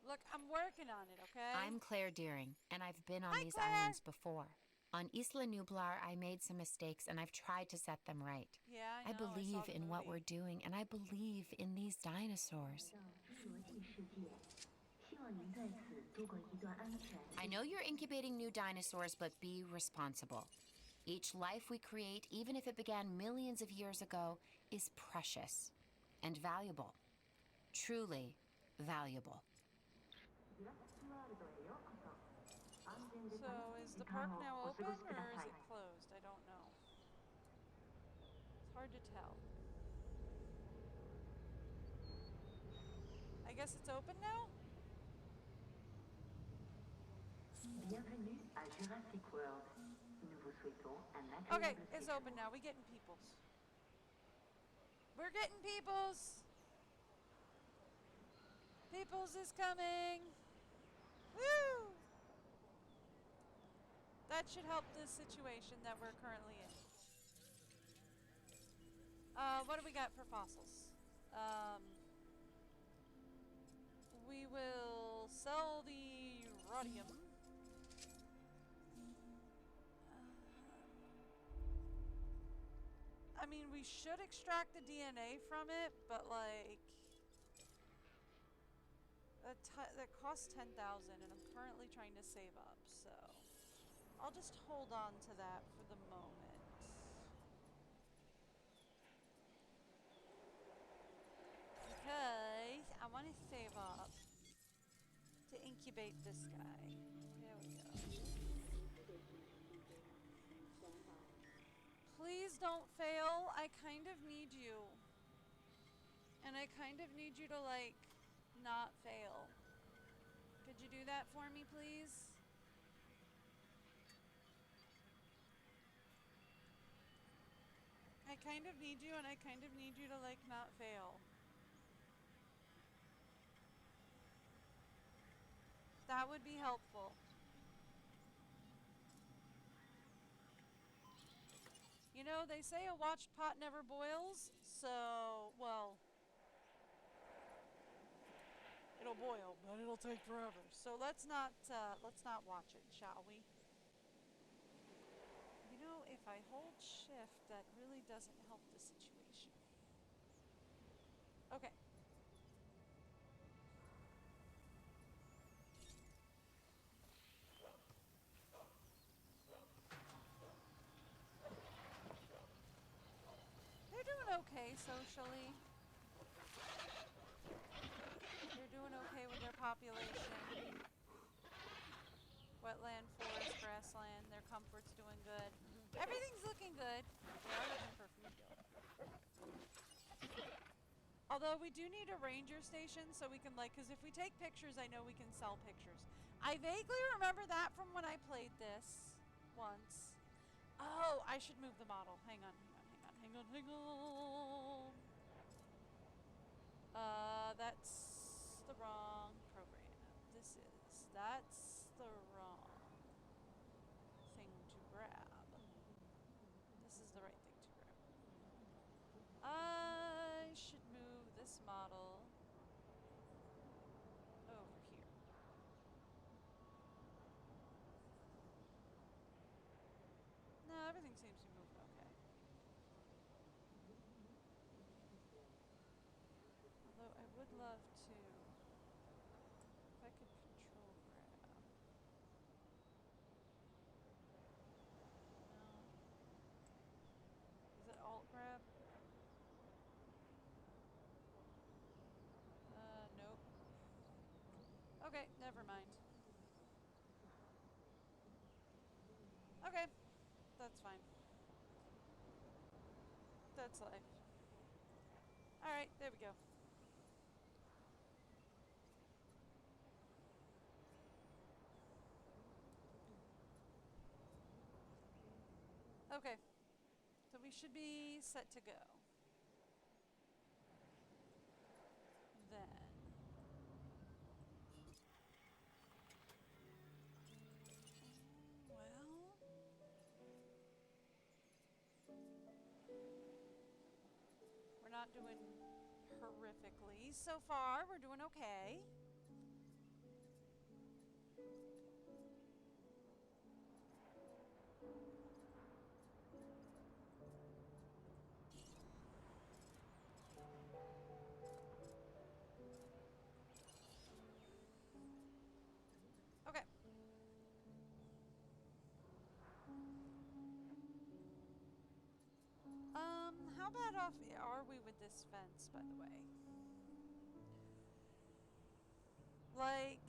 Look, I'm working on it, okay? I'm Claire Deering, and I've been on these Claire. islands before. On Isla Nublar, I made some mistakes, and I've tried to set them right. Yeah, I know, believe saw the in what movie. we're doing, and I believe in these dinosaurs. I know you're incubating new dinosaurs, but be responsible. Each life we create, even if it began millions of years ago, is precious and valuable. Truly valuable. So, is the park now open, or is it closed? I don't know. It's hard to tell. I guess it's open now? Bienvenue à Jurassic World. Nous vous souhaitons un Okay, agréable it's séjour. open now. We getting peoples. We're getting peoples. Peoples is coming. Woo! That should help this situation that we're currently in. What do we got for fossils? We will sell the rhodium. I mean, we should extract the DNA from it, but like that costs 10,000, and I'm currently trying to save up, so I'll just hold on to that for the moment. Because I want to save up to incubate this guy. There we go. Please don't fail. I kind of need you. And I kind of need you to, like, not fail. Could you do that for me, please? I kind of need you, and I kind of need you to, like, not fail. That would be helpful. You know, they say a watched pot never boils, so, well, it'll boil, but it'll take forever. So let's not watch it, shall we? You know, if I hold shift, that really doesn't help the situation. Okay. They're doing okay socially. They're doing okay with their population. Wetland, forest, grassland, their comfort's doing good. Everything's looking good. They are looking for food though. Although we do need a ranger station so we can, like, because if we take pictures, I know we can sell pictures. I vaguely remember that from when I played this once. Oh, I should move the model. Hang on. That's the wrong program. That's the wrong thing to grab. This is the right thing to grab. I should move this model over here. No, everything seems to be moving okay. Although I would love to, if I could control grab. No. Is it alt grab? Nope. Okay, never mind. Okay, that's fine. That's life. Alright, there we go. Okay. So we should be set to go. Then. Well. We're not doing horrifically so far. We're doing okay. Okay. How bad off are we with this fence, by the way? Like,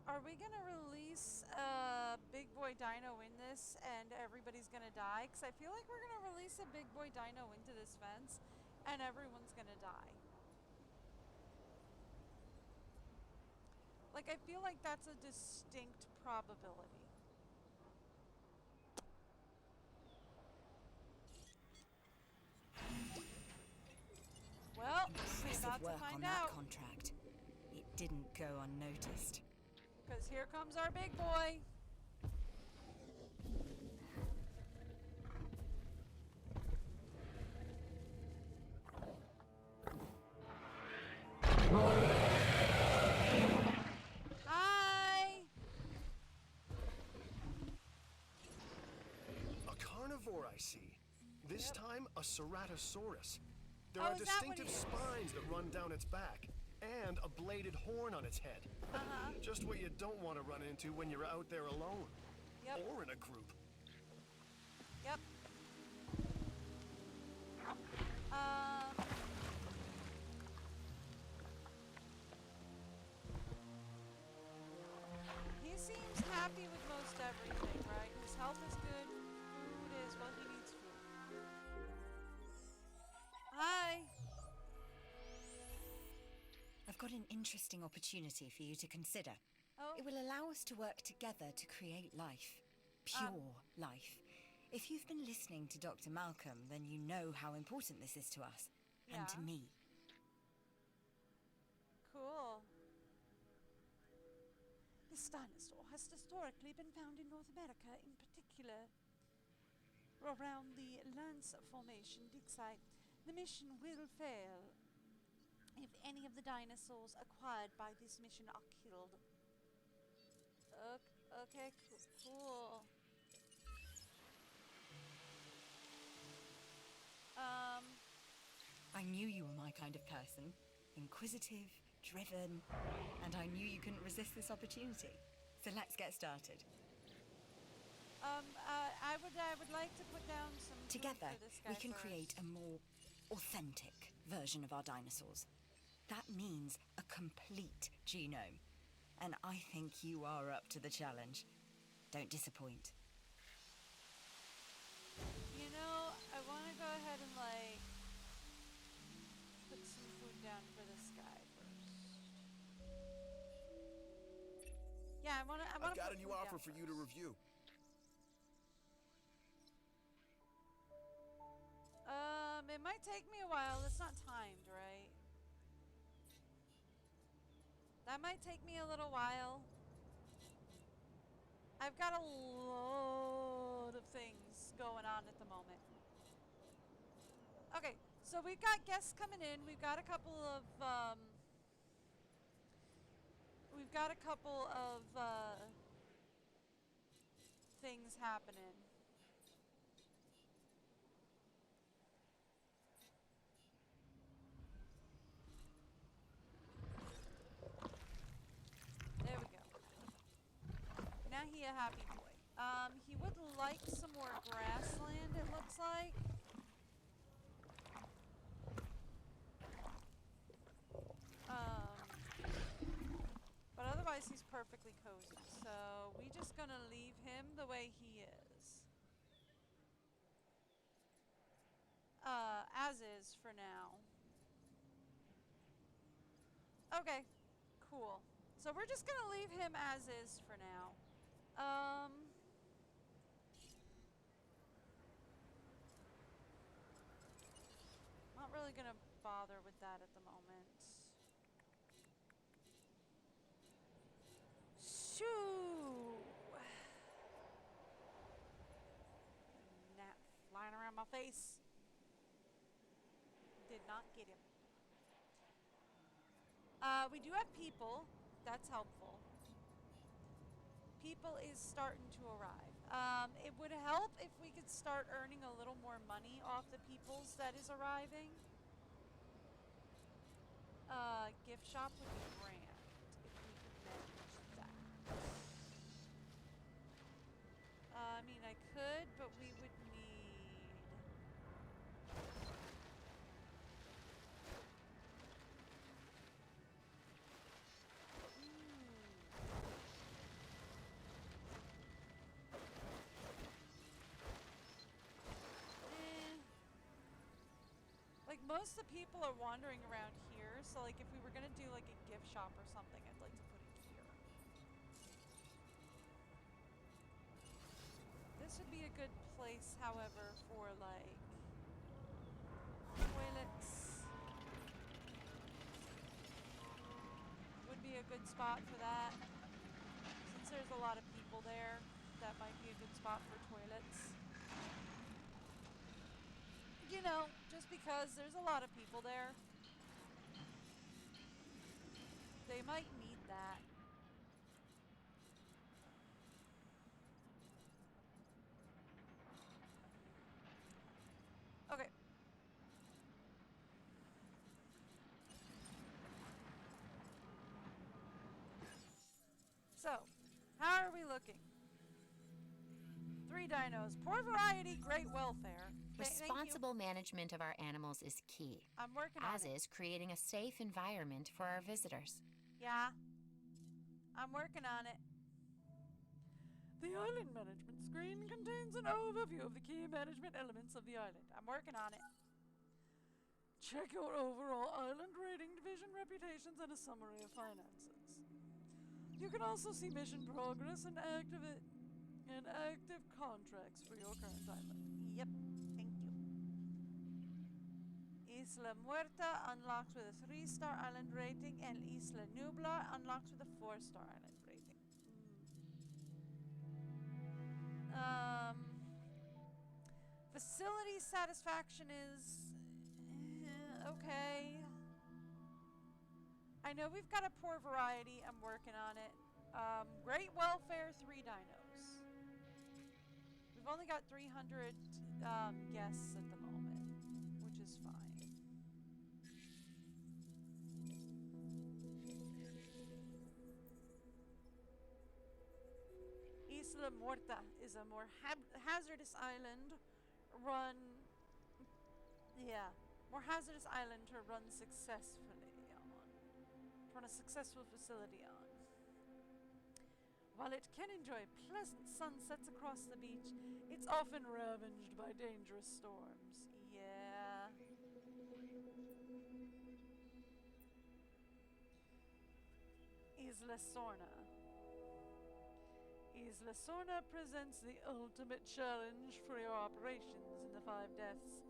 are we gonna release a big boy dino in this and everybody's gonna die? Because I feel like we're gonna release a big boy dino into this fence and everyone's gonna die. Like, I feel like that's a distinct probability. Well, we're Impressive about to work on find that out. contract. It didn't go unnoticed. Because here comes our big boy. Hi. A carnivore, I see. This Yep. time, a ceratosaurus. There Oh, are is that what distinctive he is? spines that run down its back, and a bladed horn on its head. Just what you don't want to run into when you're out there alone. Yep. Or in a group. Yep. He seems happy with most everything, right? His health is good. Food is, well, he needs food. Hi. I've got an interesting opportunity for you to consider. Oh. It will allow us to work together to create life. Pure life. If you've been listening to Dr. Malcolm, then you know how important this is to us. And to Yeah. me. Cool. This dinosaur has historically been found in North America, in particular around the Lance Formation dig site. The mission will fail if any of the dinosaurs acquired by this mission are killed. Okay, cool. I knew you were my kind of person. Inquisitive, driven, and I knew you couldn't resist this opportunity. So let's get started. I would like to put down some food Together, for this guy we can first. create a more authentic version of our dinosaurs. That means a complete genome. And I think you are up to the challenge. Don't disappoint. You know, I want to go ahead and, like, put some food down for this guy first. Yeah, I want to I've got put a new food offer down for you to first. review. It might take me a while. It's not timed, right? That might take me a little while. I've got a load of things going on at the moment. Okay, so we've got guests coming in. We've got a couple of things happening. There we go. Now he a happy boy. He would like some more grassland, it looks like. But otherwise he's perfectly cozy. So we just gonna leave him the way he is. As is for now. Okay, cool. So we're just gonna leave him as is for now. really gonna bother with that at the moment. Shoo! Gnat flying around my face. Did not get him. We do have people. That's helpful. People is starting to arrive. It would help if we could start earning a little more money off the peoples that is arriving. Gift shop would be grand if we could manage that. I mean, I could, but we would need... Like, most of the people are wandering around here, so like if we were gonna do like a gift shop or something, I'd like to put it here. This would be a good place, however, for like toilets. Would be a good spot for that. Since there's a lot of people there, that might be a good spot for toilets. You know, just because there's a lot of people there, they might need that. Okay. So, how are we looking? 3 dinos, poor variety, great welfare. Responsible management of our animals is key, I'm working on as it. is creating a safe environment for our visitors. Yeah, I'm working on it. The island management screen contains an overview of the key management elements of the island. I'm working on it. Check your overall island rating, division reputations, and a summary of finances. You can also see mission progress and active contracts for your current island. Yep, thank you. Isla Muerta unlocks with a 3-star island rating, and Isla Nublar unlocks with a 4-star island rating. Facility satisfaction is okay. I know we've got a poor variety. I'm working on it. Great welfare, 3 dinos. We've only got 300 guests at the moment, which is fine. Isla Muerta is a more hazardous island more hazardous island to run successfully on. Run a successful facility on. While it can enjoy pleasant sunsets across the beach, it's often ravaged by dangerous storms. Yeah. Isla Sorna. Isla Sorna presents the ultimate challenge for your operations in the 5 deaths.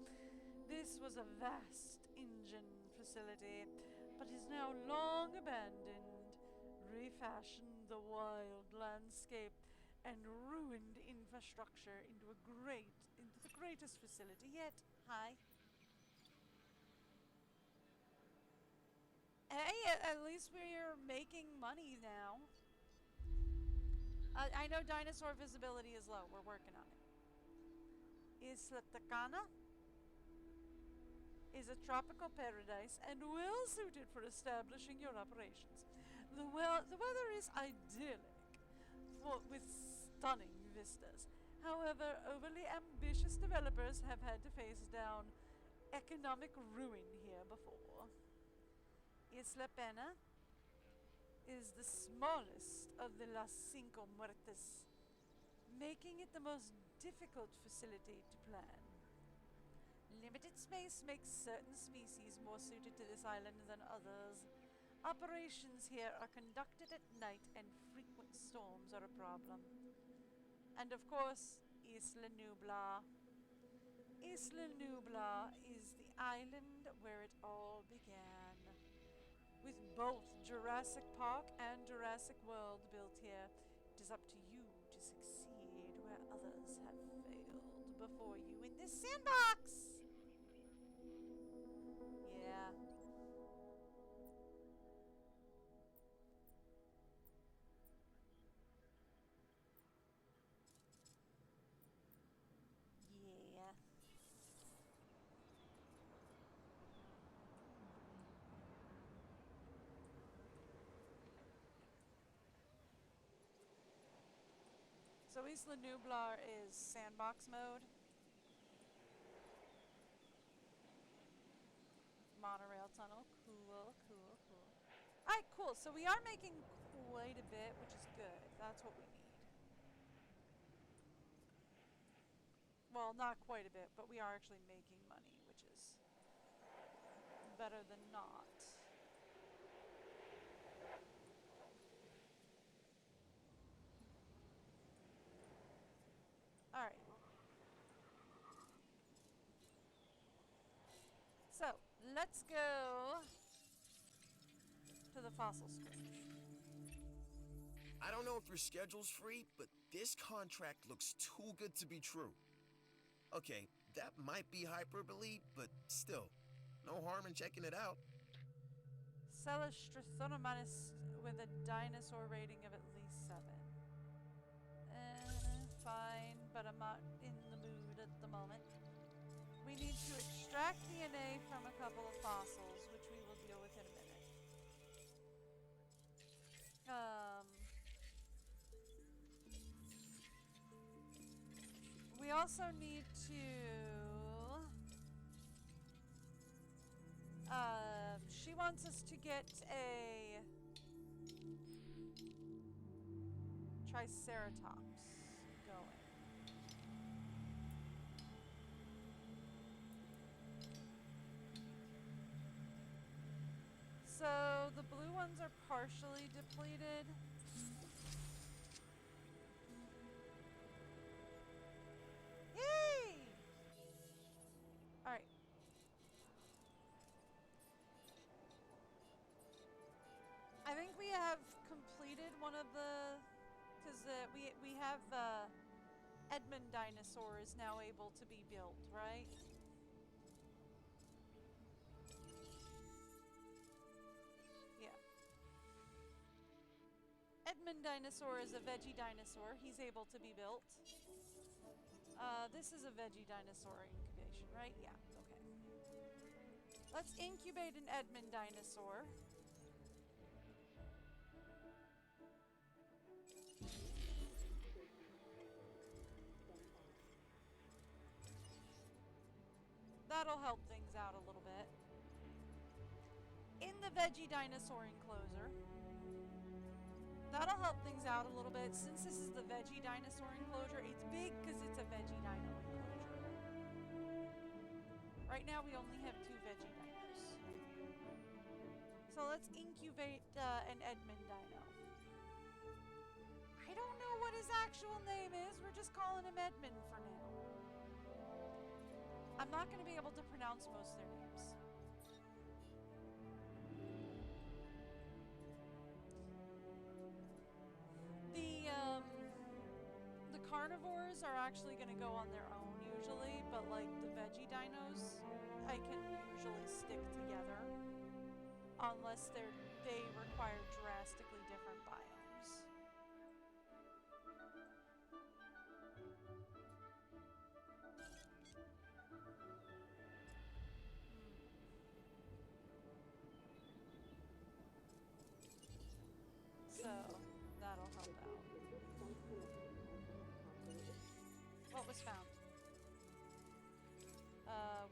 This was a vast engine facility, but is now long abandoned, refashioned the wild landscape and ruined infrastructure into the greatest facility yet. Hi. Hey, at least we're making money now. I know dinosaur visibility is low. We're working on it. Isla Tacana is a tropical paradise and well suited for establishing your operations. The weather is idyllic with stunning vistas. However, overly ambitious developers have had to face down economic ruin here before. Isla Pena is the smallest of the Las Cinco Muertes, making it the most difficult facility to plan. Limited space makes certain species more suited to this island than others. Operations here are conducted at night and frequent storms are a problem. And of course, Isla Nublar Isla Nublar is the island where it all began. With both Jurassic Park and Jurassic World built here, it is up to you to succeed where others have failed before you in this sandbox! Yeah. Yeah. So Isla Nublar is sandbox mode. Monorail tunnel. Cool, cool, cool. Alright, cool. So we are making quite a bit, which is good. That's what we need. Well, not quite a bit, but we are actually making money, which is better than not. Alright. So, let's go to the fossil scratch. I don't know if your schedule's free, but this contract looks too good to be true. Okay, that might be hyperbole, but still, no harm in checking it out. Celestrithonomanus with a dinosaur rating of at least 7. Fine, but I'm not in the mood at the moment. We need to extract DNA from a couple of fossils, which we will deal with in a minute. We also need to... she wants us to get a Triceratops going. So the blue ones are partially depleted. Yay! Alright. I think we have completed one of the... Because we have Edmund dinosaur is now able to be built, right? Yeah. Edmund dinosaur is a veggie dinosaur. He's able to be built. This is a veggie dinosaur incubation, right? Yeah, okay. Let's incubate an Edmund dinosaur. That'll help things out a little bit. In the veggie dinosaur enclosure. That'll help things out a little bit. Since this is the veggie dinosaur enclosure, it's big because it's a veggie dino enclosure. Right now we only have 2 veggie dinos. So let's incubate an Edmund dino. I don't know what his actual name is. We're just calling him Edmund for now. I'm not going to be able to pronounce most of their names. The carnivores are actually going to go on their own usually, but like the veggie dinos, I can usually stick together unless they require drastically different biomes. So that'll help out. What was found?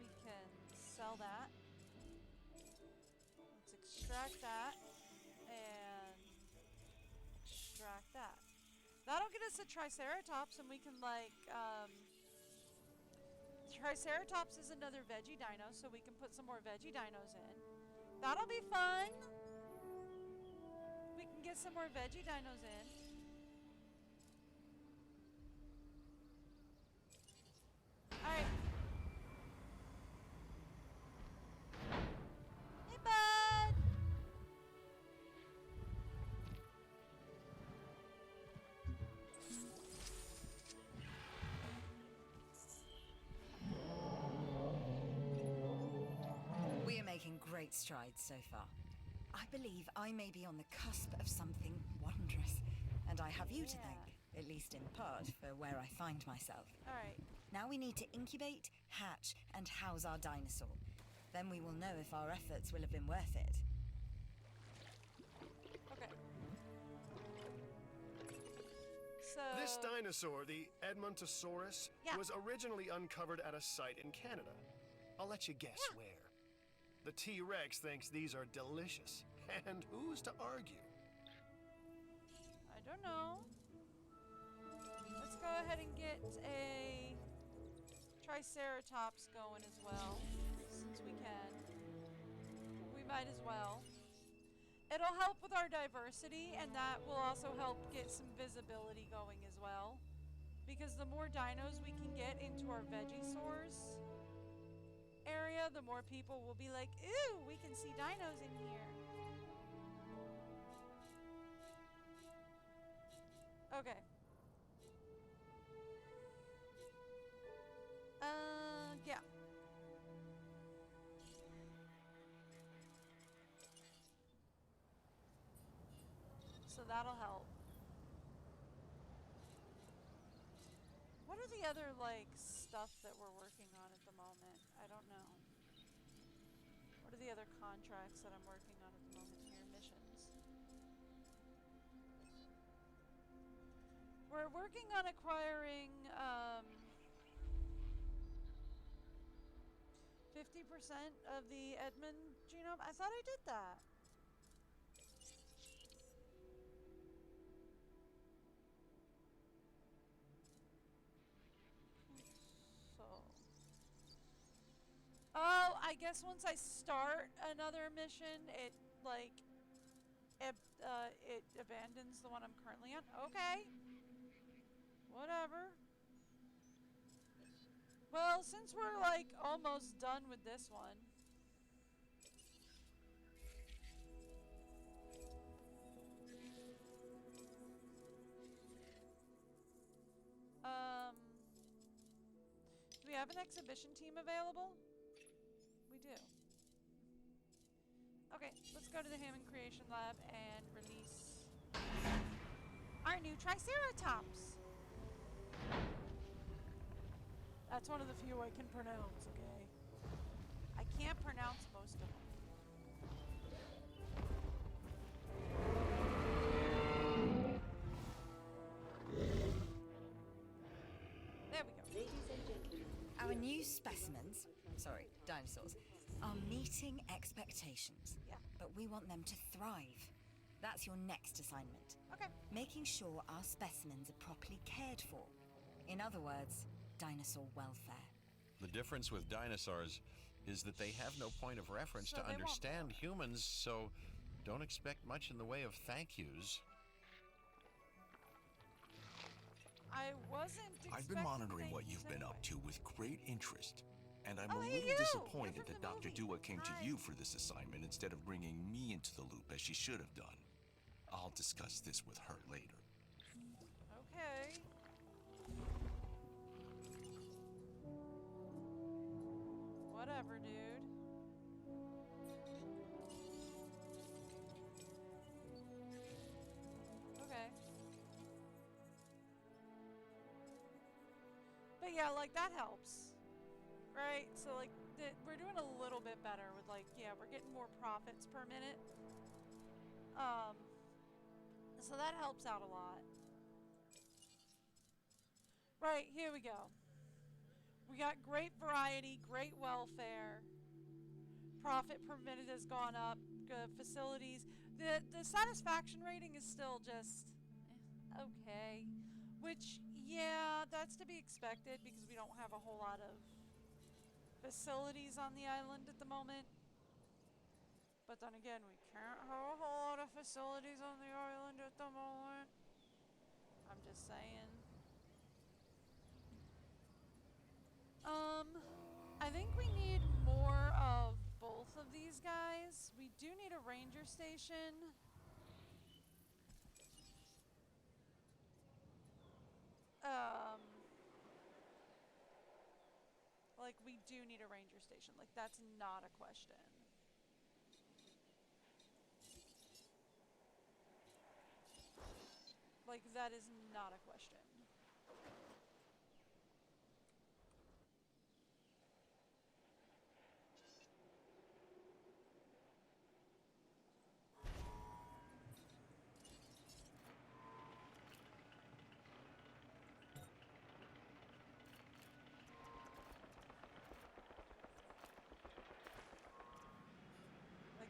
We can sell that. Let's extract that and extract that. That'll get us a Triceratops, and we can like Triceratops is another veggie dino, so we can put some more veggie dinos in. That'll be fun. We can get some more veggie dinos in. Alright. great strides so far. I believe I may be on the cusp of something wondrous, and I have you to thank, at least in part, for where I find myself. All right. Now we need to incubate, hatch, and house our dinosaur. Then we will know if our efforts will have been worth it. Okay. So... This dinosaur, the Edmontosaurus, was originally uncovered at a site in Canada. I'll let you guess where. The T-Rex thinks these are delicious. And who's to argue? I don't know. Let's go ahead and get a Triceratops going as well, since we can. We might as well. It'll help with our diversity, and that will also help get some visibility going as well. Because the more dinos we can get into our Vegisaurs area, the more people will be like, ooh, we can see dinos in here. Okay. Yeah. So that'll help. What are the other, like, stuff that we're working on at the moment? I don't know. What are the other contracts that I'm working on at the moment here? Missions. We're working on acquiring, 50% of the Edmund genome. I thought I did that. So. Oh, I guess once I start another mission, it, like, it abandons the one I'm currently on. Okay. Whatever. Well, since we're, like, almost done with this one. Do we have an exhibition team available? We do. Okay, let's go to the Hammond Creation Lab and release our new Triceratops. That's one of the few I can pronounce, okay? I can't pronounce most of them. There we go. Ladies and gentlemen. Our new specimens, sorry, dinosaurs, are meeting expectations. Yeah. But we want them to thrive. That's your next assignment. Okay. Making sure our specimens are properly cared for. In other words, dinosaur welfare. The difference with dinosaurs is that they have no point of reference So to they won't understand humans, so don't expect much in the way of thank yous. I wasn't I've been monitoring what you've been up to with great interest, and I'm a little disappointed that Dr. Dua came to you for this assignment instead of bringing me into the loop as she should have done. I'll discuss this with her later. Okay. Whatever, dude. Okay. But yeah, like, that helps. Right? So, like, we're doing a little bit better with, like, yeah, we're getting more profits per minute. So that helps out a lot. Right, here we go. We got great variety, great welfare. Profit per minute has gone up. Good facilities. The satisfaction rating is still just okay. Which, yeah, that's to be expected because we don't have a whole lot of facilities on the island at the moment. But then again, we can't have a whole lot of facilities on the island at the moment. I'm just saying. I think we need more of both of these guys. We do need a ranger station. Like, we do need a ranger station. Like, that's not a question. Like, that is not a question.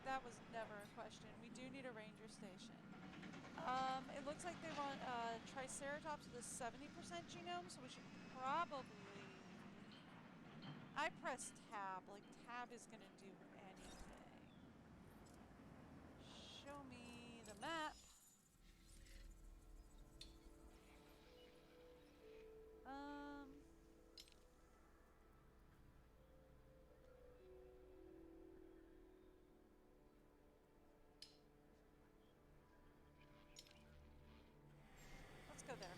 That was never a question. We do need a ranger station. It looks like they want Triceratops with a 70% genome, so we should probably... I pressed tab. Like, tab is going to do anything. Show me the map. Let's go there.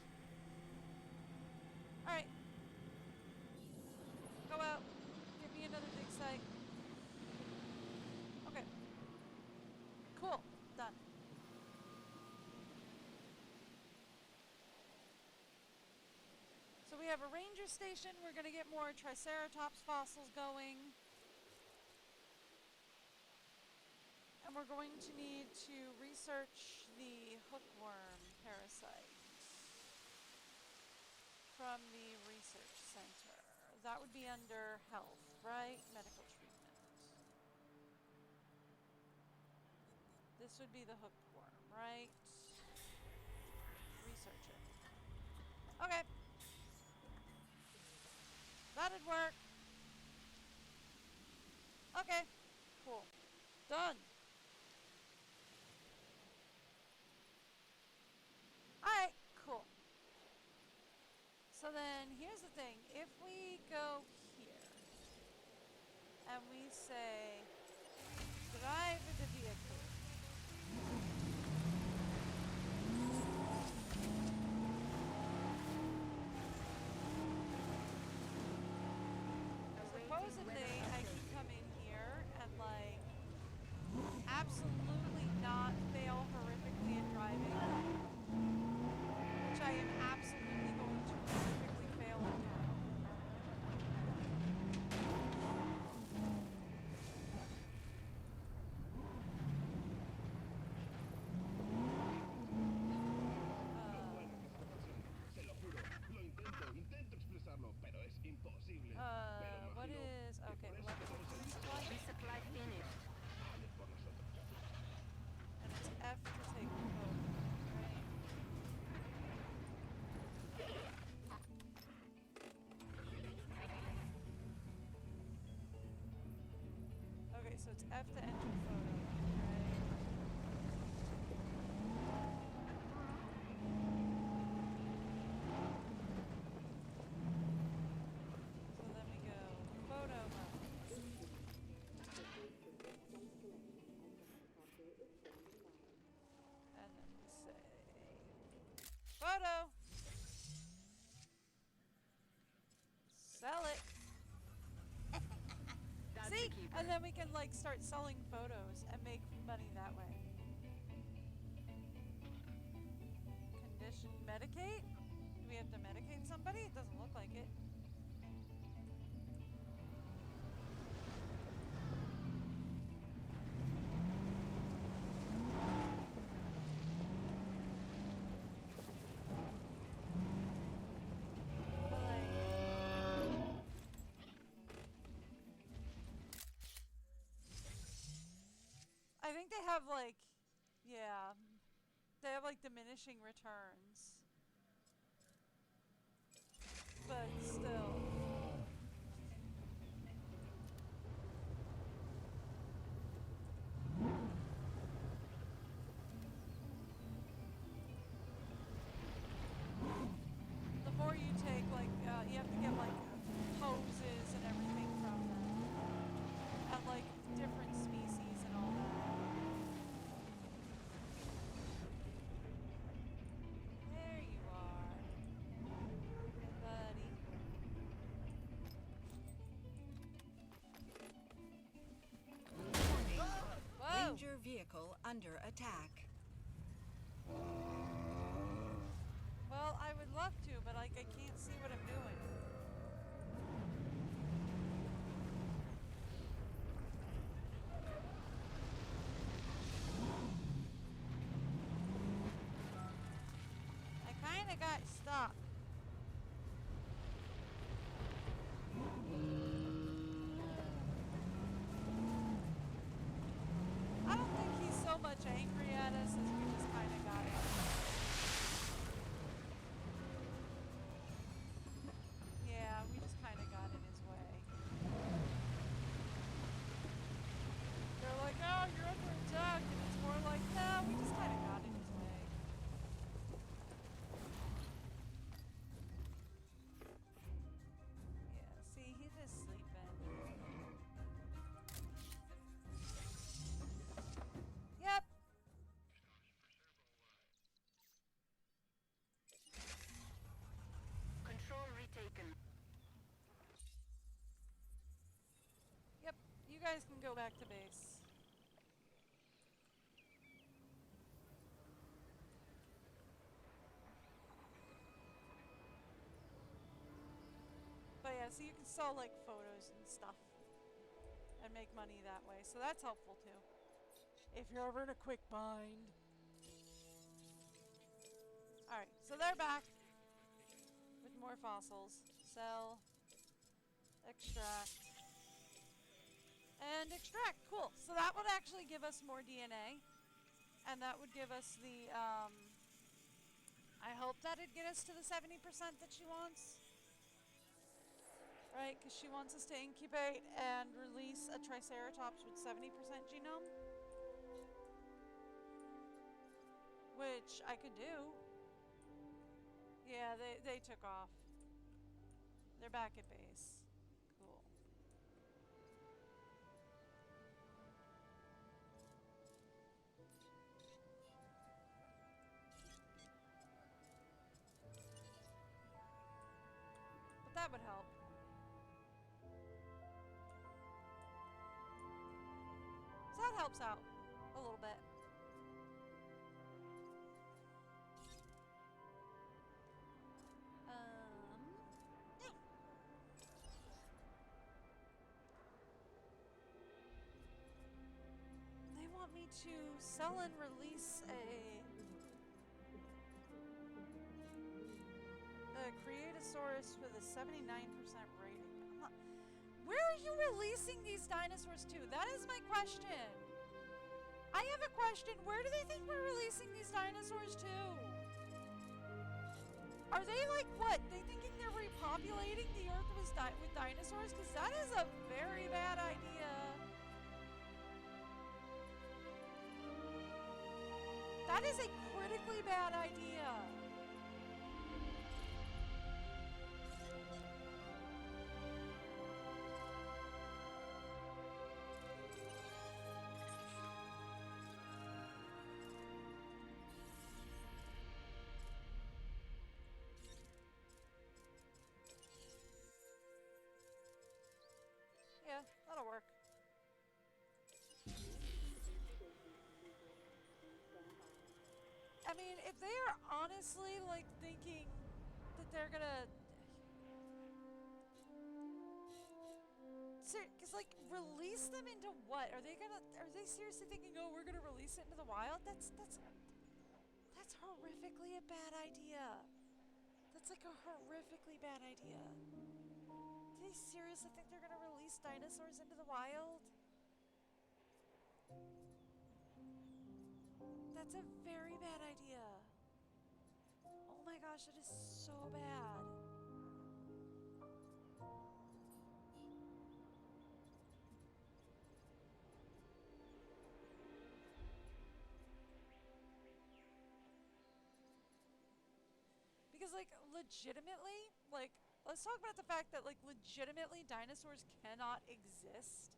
Alright. Go out. Give me another dig site. Okay. Cool. Done. So we have a ranger station. We're going to get more Triceratops fossils going. And we're going to need to research the hookworm parasite from the research center. That would be under health, right? Medical treatment. This would be the hookworm, right? Research it. Okay. That'd work. Okay. Cool. Done. Alright, cool. So then, here's the thing. If we go here, and we say, drive the vehicle. Supposedly, I can come in here and, like, absolutely not fail horrifically at driving. Which I am absolutely going to horrifically fail at doing. What is... Okay, Resupply finished. And it's F to take the photo, right? Okay, so it's F to enter photo, right? So then we go photo mode. And then we say photo. Sell it. See? And then we can like start selling photos and make money that way. Condition medicate? Do we have to medicate somebody? It doesn't look like it. I think they have like, yeah, they have like diminishing returns, but still. The more you take, like, you have to get like hoses and everything from them, and like different species and all that. There you are, buddy. Whoa! Ranger vehicle under attack. like, I can't see what I'm doing. I kinda got stuck. I don't think he's so much angry at us as we just kinda got it. Yeah, we just kind of got in his way. They're like, oh, you're under attack, and it's more like, no, we just kind of got in his way. Yeah, see, he's just sleeping. Yep. Control retaken. Yep, you guys can go back to base. But yeah, so you can sell like photos and stuff and make money that way. So that's helpful too. If you're ever in a quick bind. Alright, so they're back with more fossils. Sell, extract, and extract. Cool. So that would actually give us more DNA. And that would give us the, I hope that'd get us to the 70% that she wants. Right, because she wants us to incubate and release a Triceratops with 70% genome. Which I could do. Yeah, they took off. They're back at base. Cool. But that would help. So that helps out a little bit. Yeah. They want me to sell and release a Creatosaurus with a 79% rating. Where are you releasing these dinosaurs to? That is my question. I have a question. Where do they think we're releasing these dinosaurs to? Are they like what? They thinking they're repopulating the Earth with dinosaurs? Because that is a very bad idea. That is a critically bad idea. Yeah, that'll work. I mean, if they are honestly like thinking that they're gonna, because like release them into what? Are they seriously thinking, oh, we're gonna release it into the wild? That's horrifically a bad idea. That's like a horrifically bad idea. Do they seriously think they're gonna release dinosaurs into the wild? That's a very bad idea. Oh my gosh, that is so bad. Because like legitimately, like let's talk about the fact that like legitimately dinosaurs cannot exist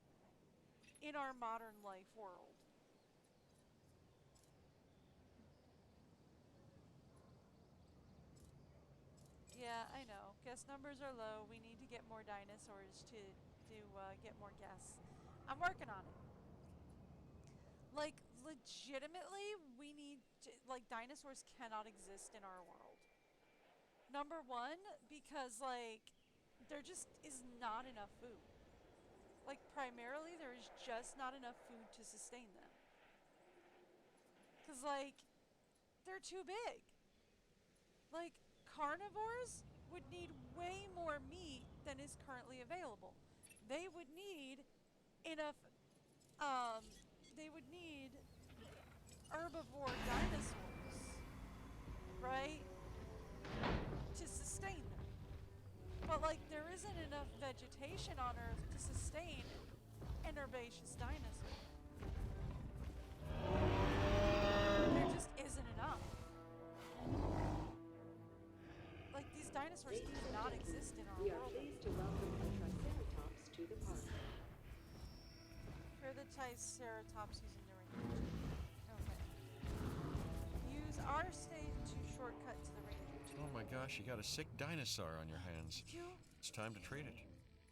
in our modern life world. Yeah, I know. Guest numbers are low. We need to get more dinosaurs to get more guests. I'm working on it. Like, legitimately, we need to, like, dinosaurs cannot exist in our world. Number one, because like there just is not enough food. Like primarily there is just not enough food to sustain them. Cause like they're too big. Like carnivores would need way more meat than is currently available. They would need enough they would need herbivore dinosaurs, right? To sustain them. But like there isn't enough vegetation on Earth to sustain an herbaceous dinosaur. There just isn't enough. Like these dinosaurs do not exist in our We are world. pleased to welcome a Triceratops to the park. For the Triceratops using the range. Okay. Use our stage to shortcut to the ranger. Oh my gosh, you got a sick dinosaur on your hands. Did you? It's time to treat it.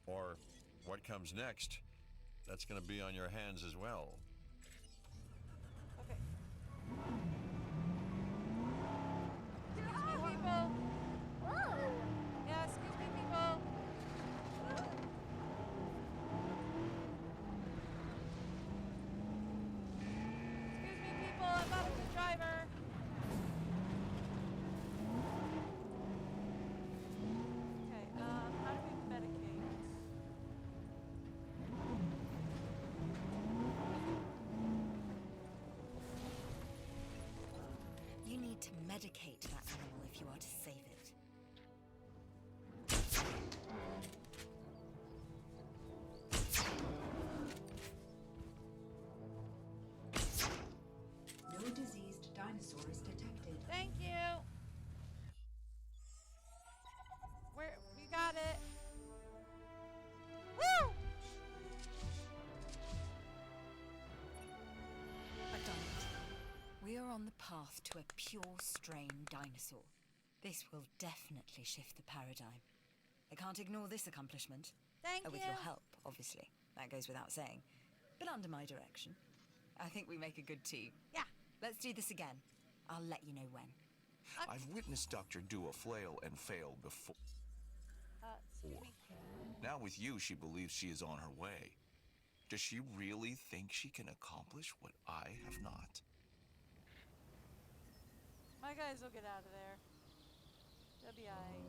Or what comes next, that's going to be on your hands as well. Okay. Excuse me, people. Yeah, excuse me, people. Excuse me, people. I'm not a good driver. Okay, how do we medicate? You need to medicate that animal if you are to save it. No diseased dinosaurs detected. Thank you. We got it. Woo! I've done it. We are on the path to a pure strain dinosaur. This will definitely shift the paradigm. I can't ignore this accomplishment. Thank With you. your help, obviously. That goes without saying. But under my direction. I think we make a good team. Yeah. Let's do this again. I'll let you know when. I've witnessed Dr. Dua flail and fail before. Excuse me. Now with you, she believes she is on her way. Does she really think she can accomplish what I have not? My guys will get out of there. They'll be alright.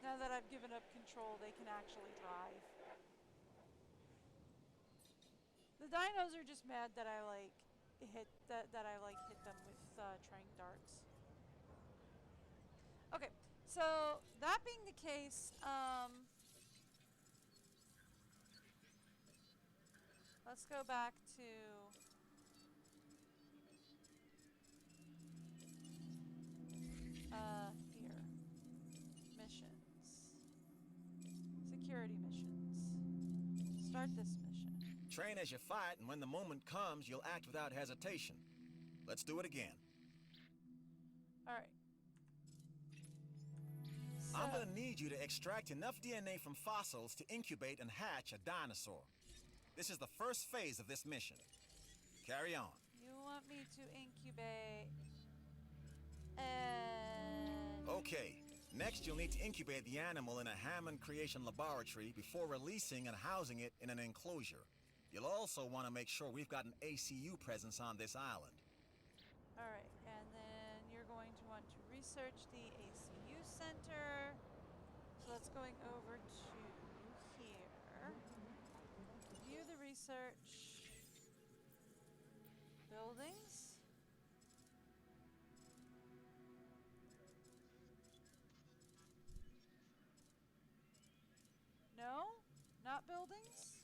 Now that I've given up control, they can actually drive. The dinos are just mad that I hit them with trained darts. Okay, so that being the case, let's go back to here. Missions. Security missions. Start this mission. Train as you fight, and when the moment comes, you'll act without hesitation. Let's do it again. Alright. So, I'm gonna need you to extract enough DNA from fossils to incubate and hatch a dinosaur. This is the first phase of this mission. Carry on. you want me to incubate and... Okay. Next, you'll need to incubate the animal in a Hammond Creation Laboratory before releasing and housing it in an enclosure. You'll also want to make sure we've got an ACU presence on this island. Alright, and then you're going to want to research the ACU Center. So that's going over to here. View the research buildings. No? Not buildings?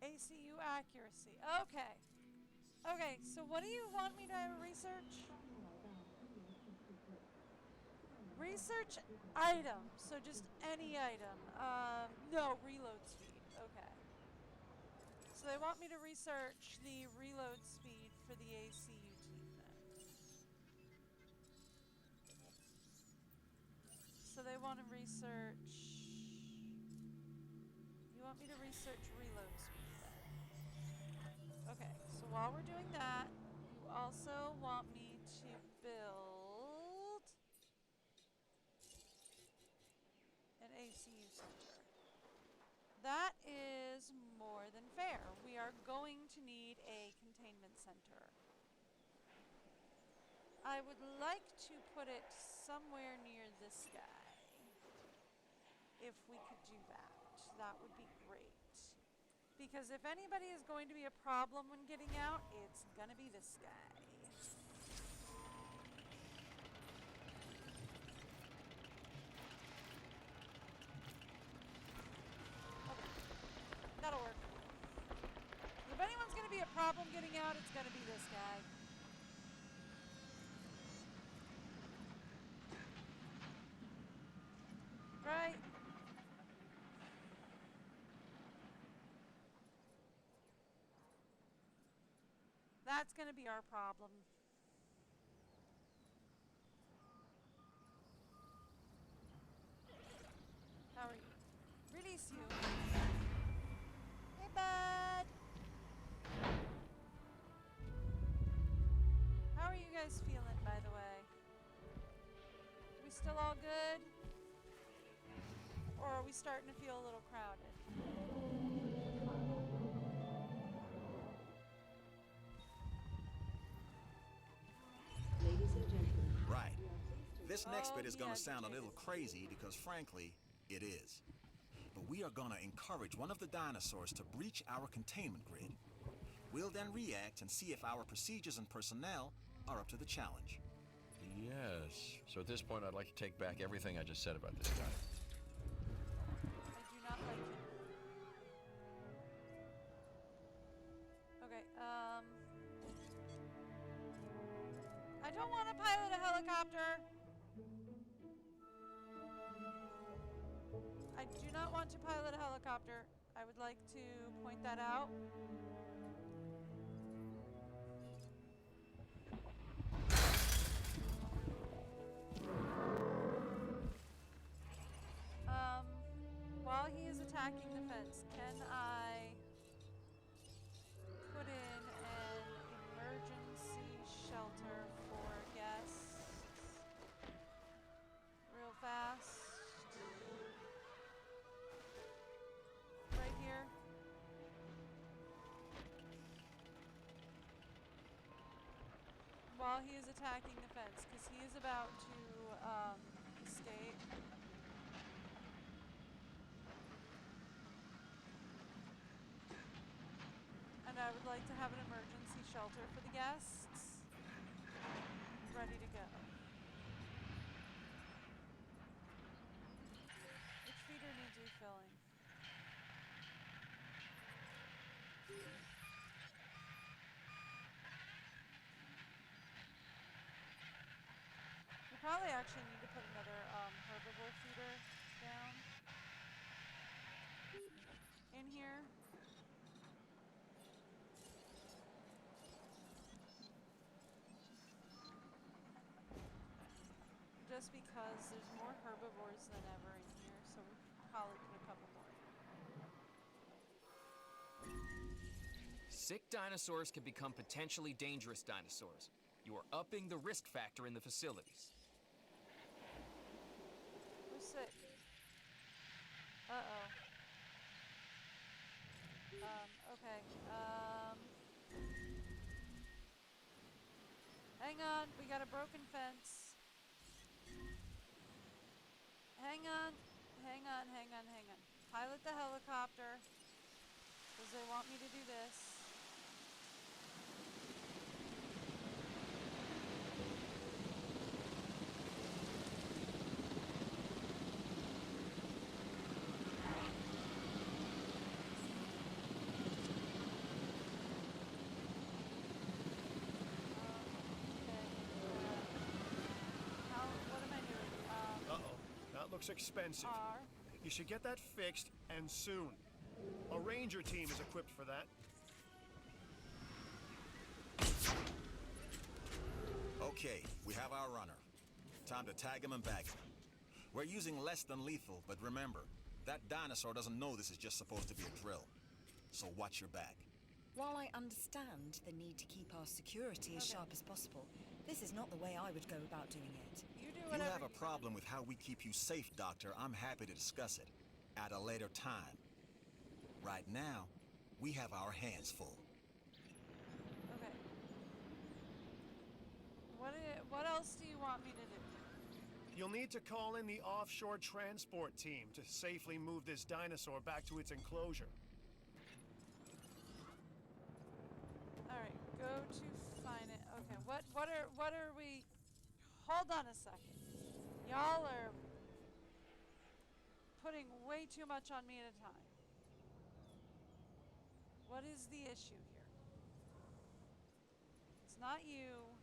ACU accuracy. Okay. Okay, so what do you want me to research? Research item. So just any item. No, reload speed. Okay. So they want me to research the reload speed for the ACU team then. so they want to research. You want me to research reload speed then? Okay, so while we're doing that, you also want me to build an ACU center. That is more than fair. We are going to need a containment center. I would like to put it somewhere near this guy. If we could do that, that would be great. Because if anybody is going to be a problem when getting out, it's gonna be this guy. Okay, that'll work. If anyone's gonna be a problem getting out, it's gonna be this guy. Right? That's going to be our problem. How are you? Release you. Hey, bud. How are you guys feeling, by the way? We still all good? Or are we starting to feel a little crowded? Ladies and gentlemen. Right. This next bit is gonna sound a little crazy because, frankly, it is. But we are gonna encourage one of the dinosaurs to breach our containment grid. We'll then react and see if our procedures and personnel are up to the challenge. Yes. So at this point, I'd like to take back everything I just said about this guy. I do not like him. Okay, I don't want to pilot a helicopter. I do not want to pilot a helicopter. I would like to point that out. While he is attacking the fence, can I put in an emergency shelter for guests real fast? Right here. While he is attacking the fence, because he is about to escape. And I would like to have an emergency shelter for the guests ready to go. Which feeder needs refilling? We probably actually need to put another herbivore feeder down in here. Just because there's more herbivores than ever in here, so we probably put a couple more in. Sick dinosaurs can become potentially dangerous dinosaurs. You are upping the risk factor in the facilities. Who's sick? Uh-oh. Okay. Hang on, we got a broken fence. Hang on. Pilot the helicopter, because they want me to do this. What am I doing? Uh-oh. That looks expensive. You should get that fixed, and soon. A ranger team is equipped for that. Okay, we have our runner. Time to tag him and bag him. We're using less than lethal, but remember, that dinosaur doesn't know this is just supposed to be a drill. So watch your back. While I understand the need to keep our security as sharp as possible, this is not the way I would go about doing it. You do If you whatever have a problem with how we keep you safe, Doctor, I'm happy to discuss it at a later time. Right now, we have our hands full. Okay. What else do you want me to do? You'll need to call in the offshore transport team to safely move this dinosaur back to its enclosure. Alright, go to find it. Okay, what are we... Hold on a second. Y'all are putting way too much on me at a time. What is the issue here? It's not you.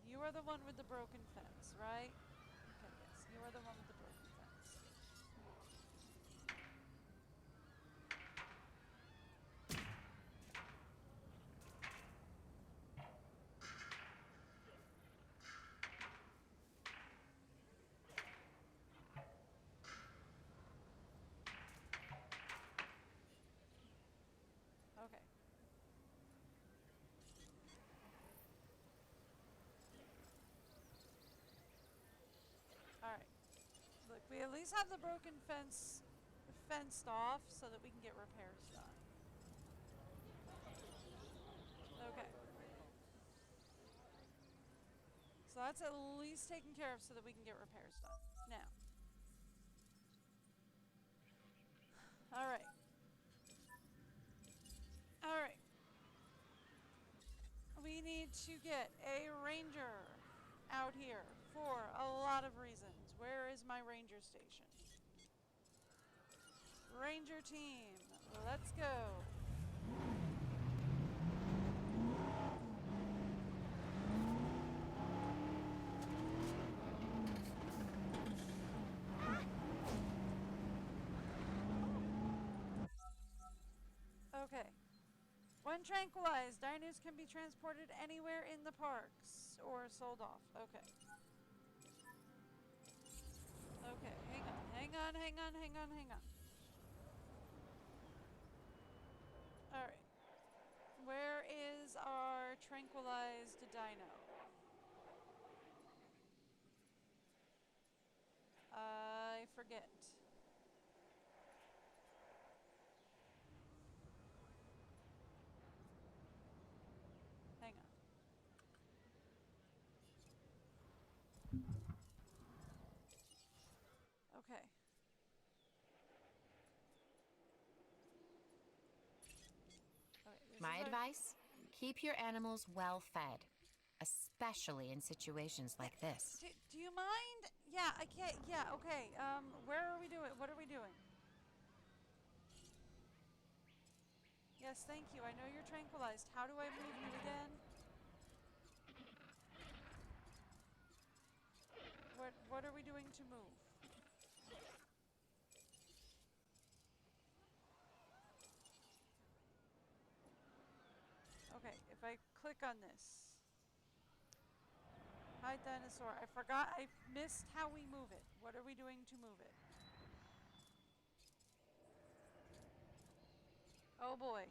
You are the one with the broken fence, right? Okay, yes, you are the one with the broken fence. Okay. Alright. Look, we at least have the broken fence fenced off so that we can get repairs done. Okay. So that's at least taken care of so that we can get repairs done. Now. Alright. Alright. We need to get a ranger out here for a lot of reasons. Where is my ranger station? Ranger team, let's go. Okay. When tranquilized, dinos can be transported anywhere in the parks or sold off. Okay. Okay, hang on. Alright. Where is our tranquilized dino? I forget. Hang on. Okay. My advice? Keep your animals well fed, especially in situations like this. Do you mind? Yeah, I can't. Yeah, okay. Where are we doing? What are we doing? Yes, thank you. I know you're tranquilized. How do I move you again? What are we doing to move? Okay, if I click on this. Hi, dinosaur. I forgot. I missed how we move it. What are we doing to move it? Oh boy.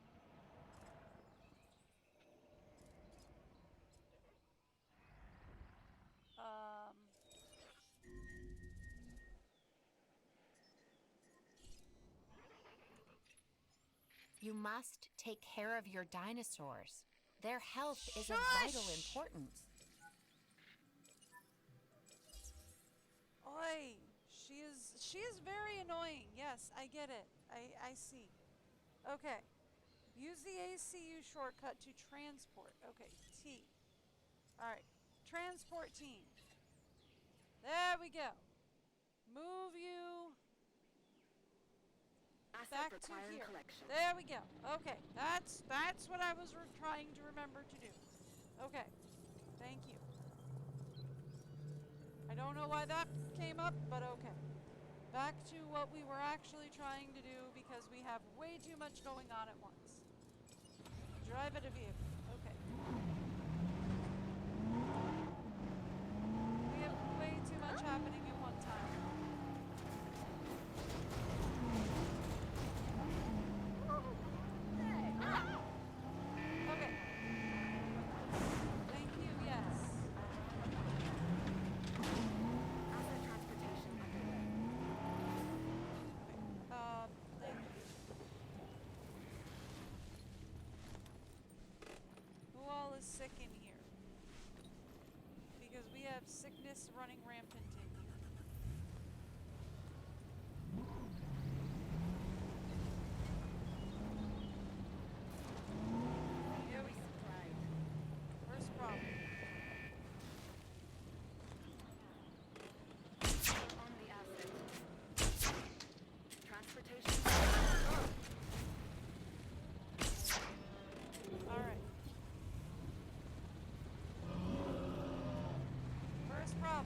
You must take care of your dinosaurs. Their health is of vital importance. Oi, she is very annoying. Yes, I get it. I see. Okay. Use the ACU shortcut to transport. Okay, T. Alright. Transport team. There we go. Move you back to here. There we go. Okay, that's what I was trying to remember to do. Okay, thank you. I don't know why that came up, but okay. Back to what we were actually trying to do because we have way too much going on at once. Drive at a vehicle. Okay. We have way too much happening at one time. Okay. Thank you, yes. Asset transportation underway. Thank you. Who all is sick in here? Because we have sickness running rampant in here. Here we go. First problem. On the asset. Transportation. All right. First problem.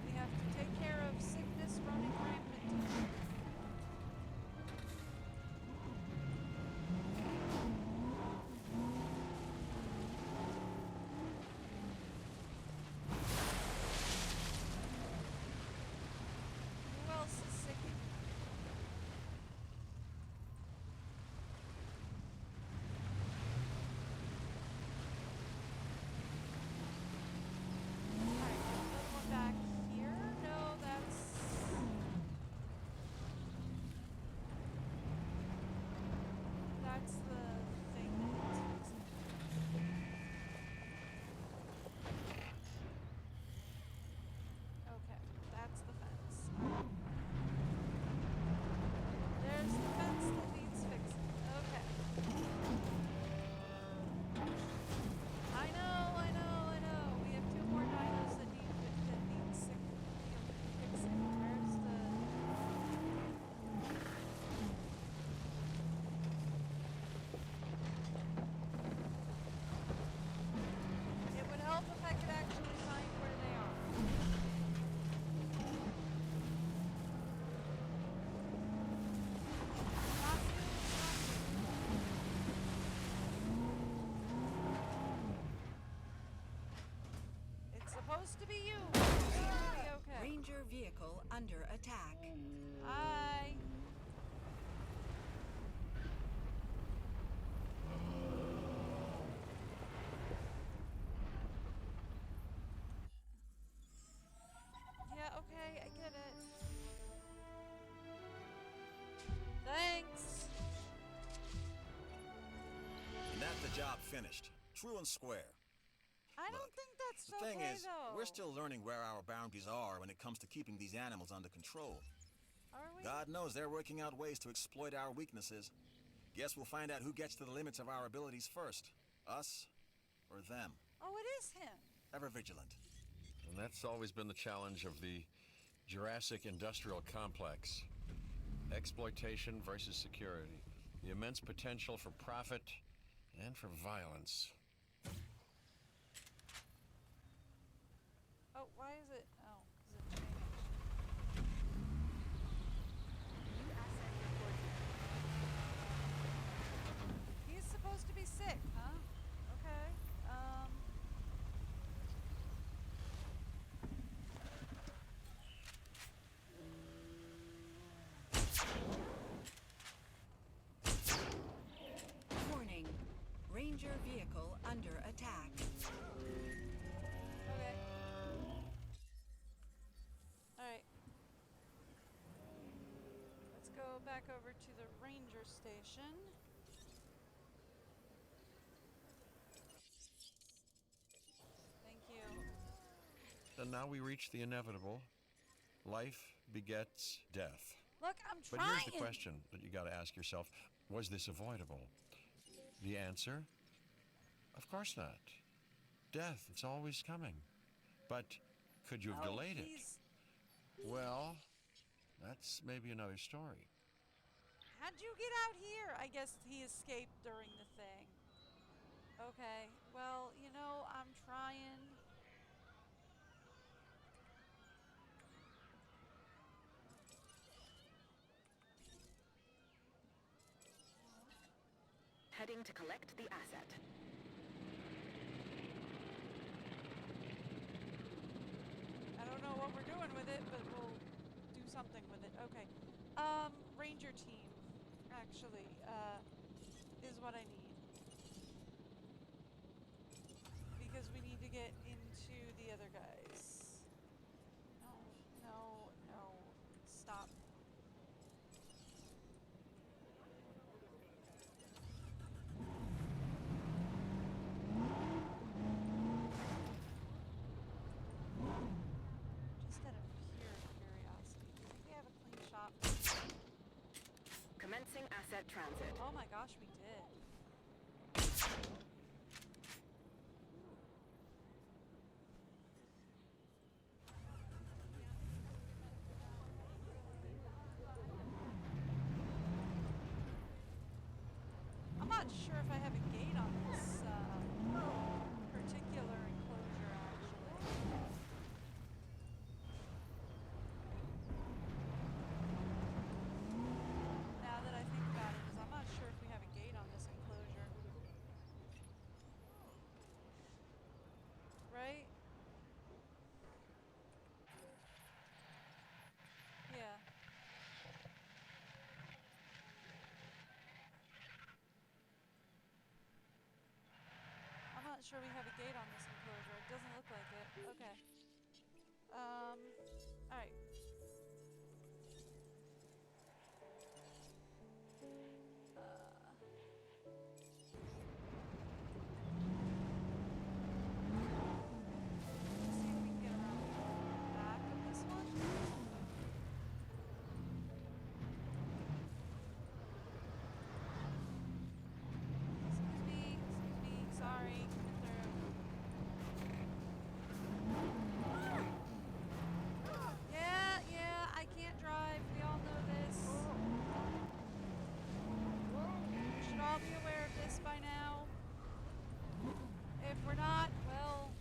We have to take care of sickness running rampant. Who else is sick in here? Alright, another one back here. No, that's the thing that okay, that's the fence. There's the fence that needs fixing. Okay. I know. We have two more dinos that need fixing. Where's the It would help if I could actually find where they are. Not you. It's supposed to be you. It's gonna be okay. Ranger vehicle under attack. Hi. Yeah, okay, I get it. Thanks. And that's the job finished. True and square. I don't Look, think that's The okay thing is, though. we're still learning where our boundaries are when it comes to keeping these animals under control. Are we? God knows they're working out ways to exploit our weaknesses. Guess we'll find out who gets to the limits of our abilities first. Us or them. Oh, it is him. Ever vigilant. And that's always been the challenge of the Jurassic industrial complex. Exploitation versus security. The immense potential for profit and for violence. Oh, why is it? Oh, 'cause it changed. New asset reported. He's supposed to be sick, huh? Okay. Warning. Ranger vehicle under attack. Okay. Alright. Let's go back over to the ranger station. Thank you. And now we reach the inevitable. Life begets death. Look, I'm But trying. here's the question that you got to ask yourself. Was this avoidable? The answer? Of course not. Death, it's always coming. But could you have Oh, delayed it? he's- Well, that's maybe another story. How'd you get out here? I guess he escaped during the thing. Okay. Well, you know, I'm trying. Heading to collect the asset. what we're doing with it, but we'll do something with it. Okay. Ranger team, actually, is what I need. Because we need to get into the other guys. No, no, no. Stop. Just out of pure curiosity, do you think they have a clean shop? Commencing asset transit. Oh my gosh, we did. I'm not sure if I have a gate on this particular enclosure, actually. Now that I think about it, is I'm not sure if we have a gate on this enclosure. Right? Yeah. I'm not sure we have a gate on this enclosure. It doesn't look like it. Okay. Alright. Let's see if we can get around the back of this one. Excuse me, sorry, coming through. Yeah, I can't drive. We all know this. We should all be aware of this by now. If we're not, well,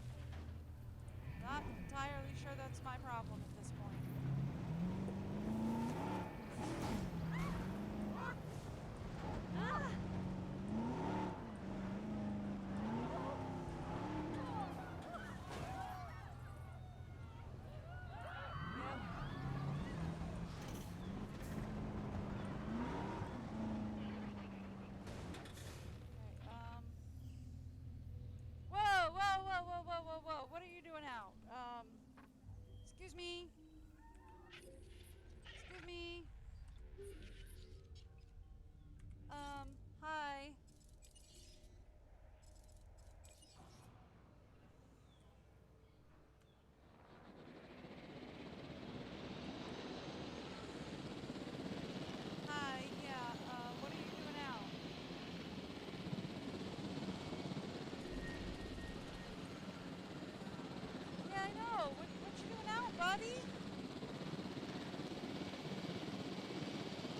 not entirely sure that's my problem at this point. Ah! Whoa, what are you doing out? Excuse me. Excuse me. Hi. Hi, yeah, what are you doing out? Yeah, I know. What you doing out, buddy?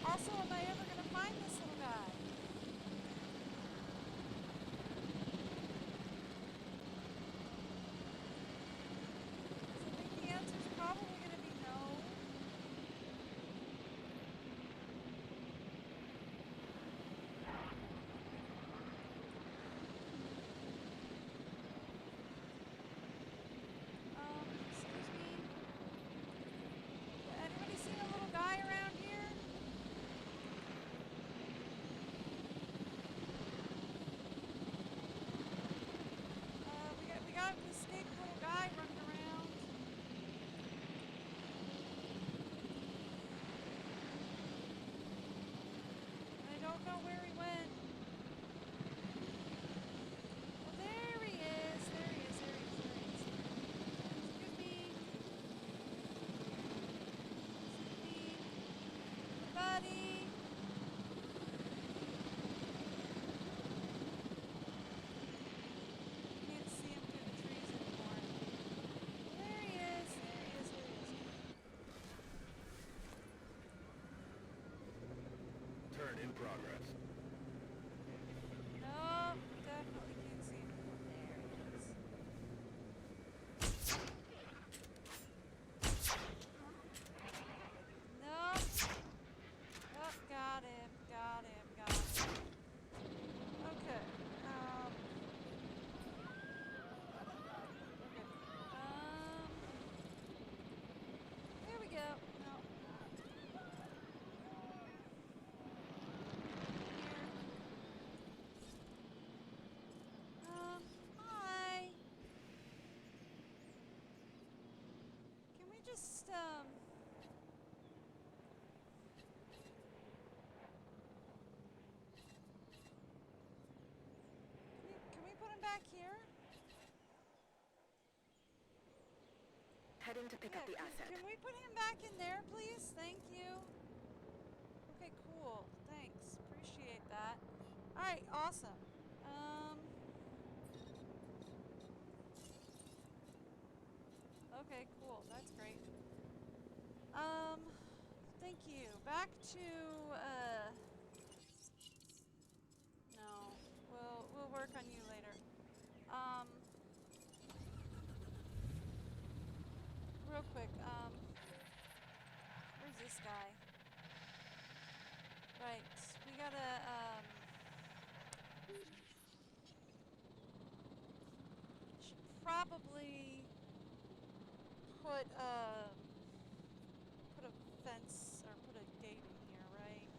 Also, am I ever gonna find this little guy? So I think the answer's probably gonna be no. Excuse me. Anybody seen a little guy around here? We got an escaped little guy running around. I don't know where he went. Oh, there he is. There he is. Excuse me. Buddy. Can't see him through the trees anymore. There he is. Turn in progress. No, definitely can't see him. There he is. Nope. Oh, got him. Okay. Okay. Can we put him back here? Heading to pick up the asset. Can we put him back in there, please? Thank you. Okay, cool. Thanks. Appreciate that. Alright, awesome. Okay, cool. That's great. Thank you. Back to, no. We'll work on you later. Real quick, where's this guy? Right, we gotta, should probably put a fence or put a gate in here, right?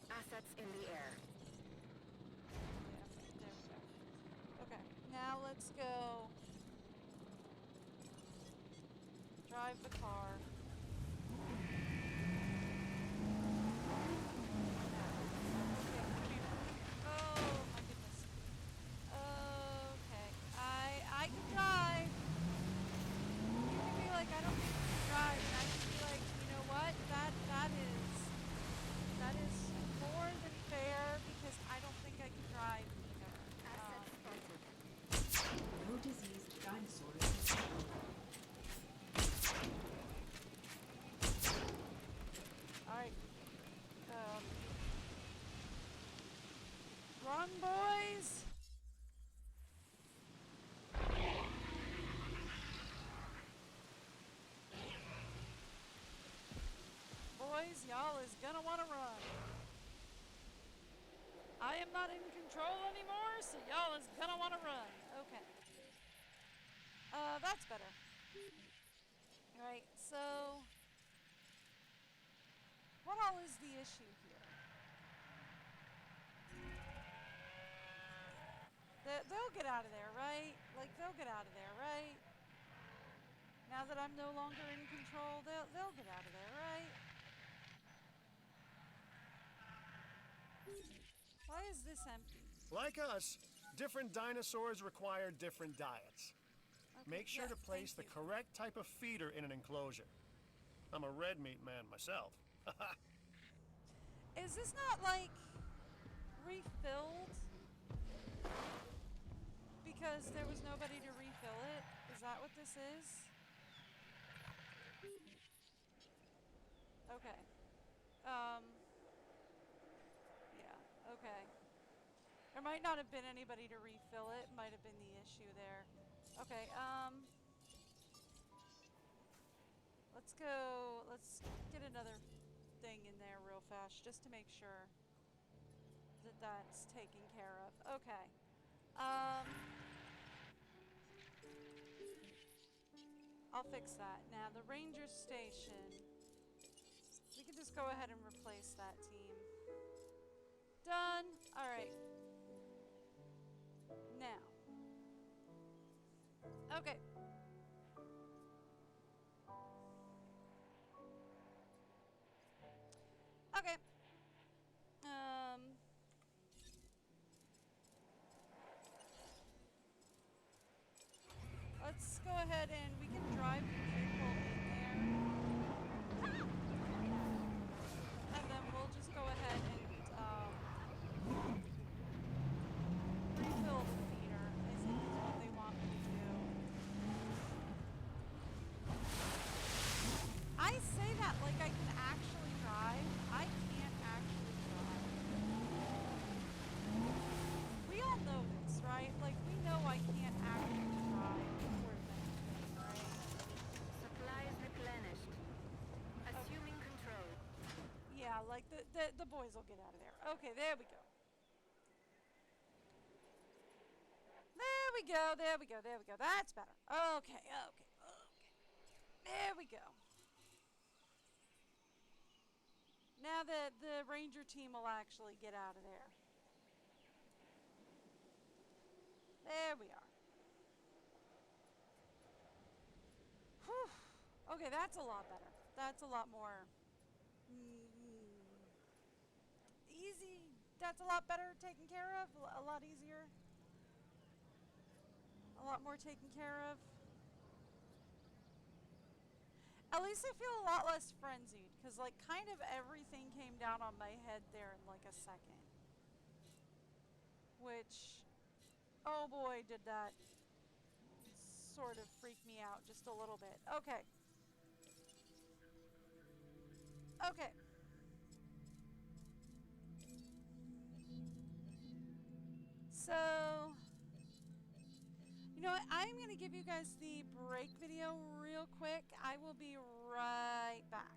Assets in the air. Yeah, there we go. Okay, now let's go drive the car. Run, boys! Boys, y'all is gonna want to run. I am not in control anymore, so y'all is gonna want to run. Okay. That's better. Alright, so... what all is the issue here? They'll get out of there, right? Like, they'll get out of there, right? Now that I'm no longer in control, they'll get out of there, right? Why is this empty? Like us, different dinosaurs require different diets. Okay, Make sure to place the correct type of feeder in an enclosure. I'm a red meat man myself. Is this not, like, refilled? Because there was nobody to refill it? Is that what this is? Okay. Yeah, okay. There might not have been anybody to refill it. Might have been the issue there. Okay, let's get another thing in there real fast just to make sure that that's taken care of. Okay. I'll fix that. Now, the ranger station, we can just go ahead and replace that team. Done. All right. Now. Okay. Okay. Let's go ahead and we can drive the vehicle in there. And then we'll just go ahead and refill the feeder, I think is what they want me to do. I say that like I can actually drive. I can't actually drive. We all know this, right? Like, we know I can't actually drive worth anything, right? Supplies replenished. Assuming control. Yeah, like the boys will get out of there. Okay, there we go. There we go, there we go, there we go. That's better. Okay, okay, okay. There we go. Now the ranger team will actually get out of there. There we are. Whew. Okay, that's a lot better. That's a lot more easy. That's a lot better taken care of. A lot easier. A lot more taken care of. At least I feel a lot less frenzied, because like kind of everything came down on my head there in like a second. Which, oh boy, did that sort of freak me out just a little bit. Okay. Okay. So, you know what? I'm going to give you guys the break video real quick. I will be right back.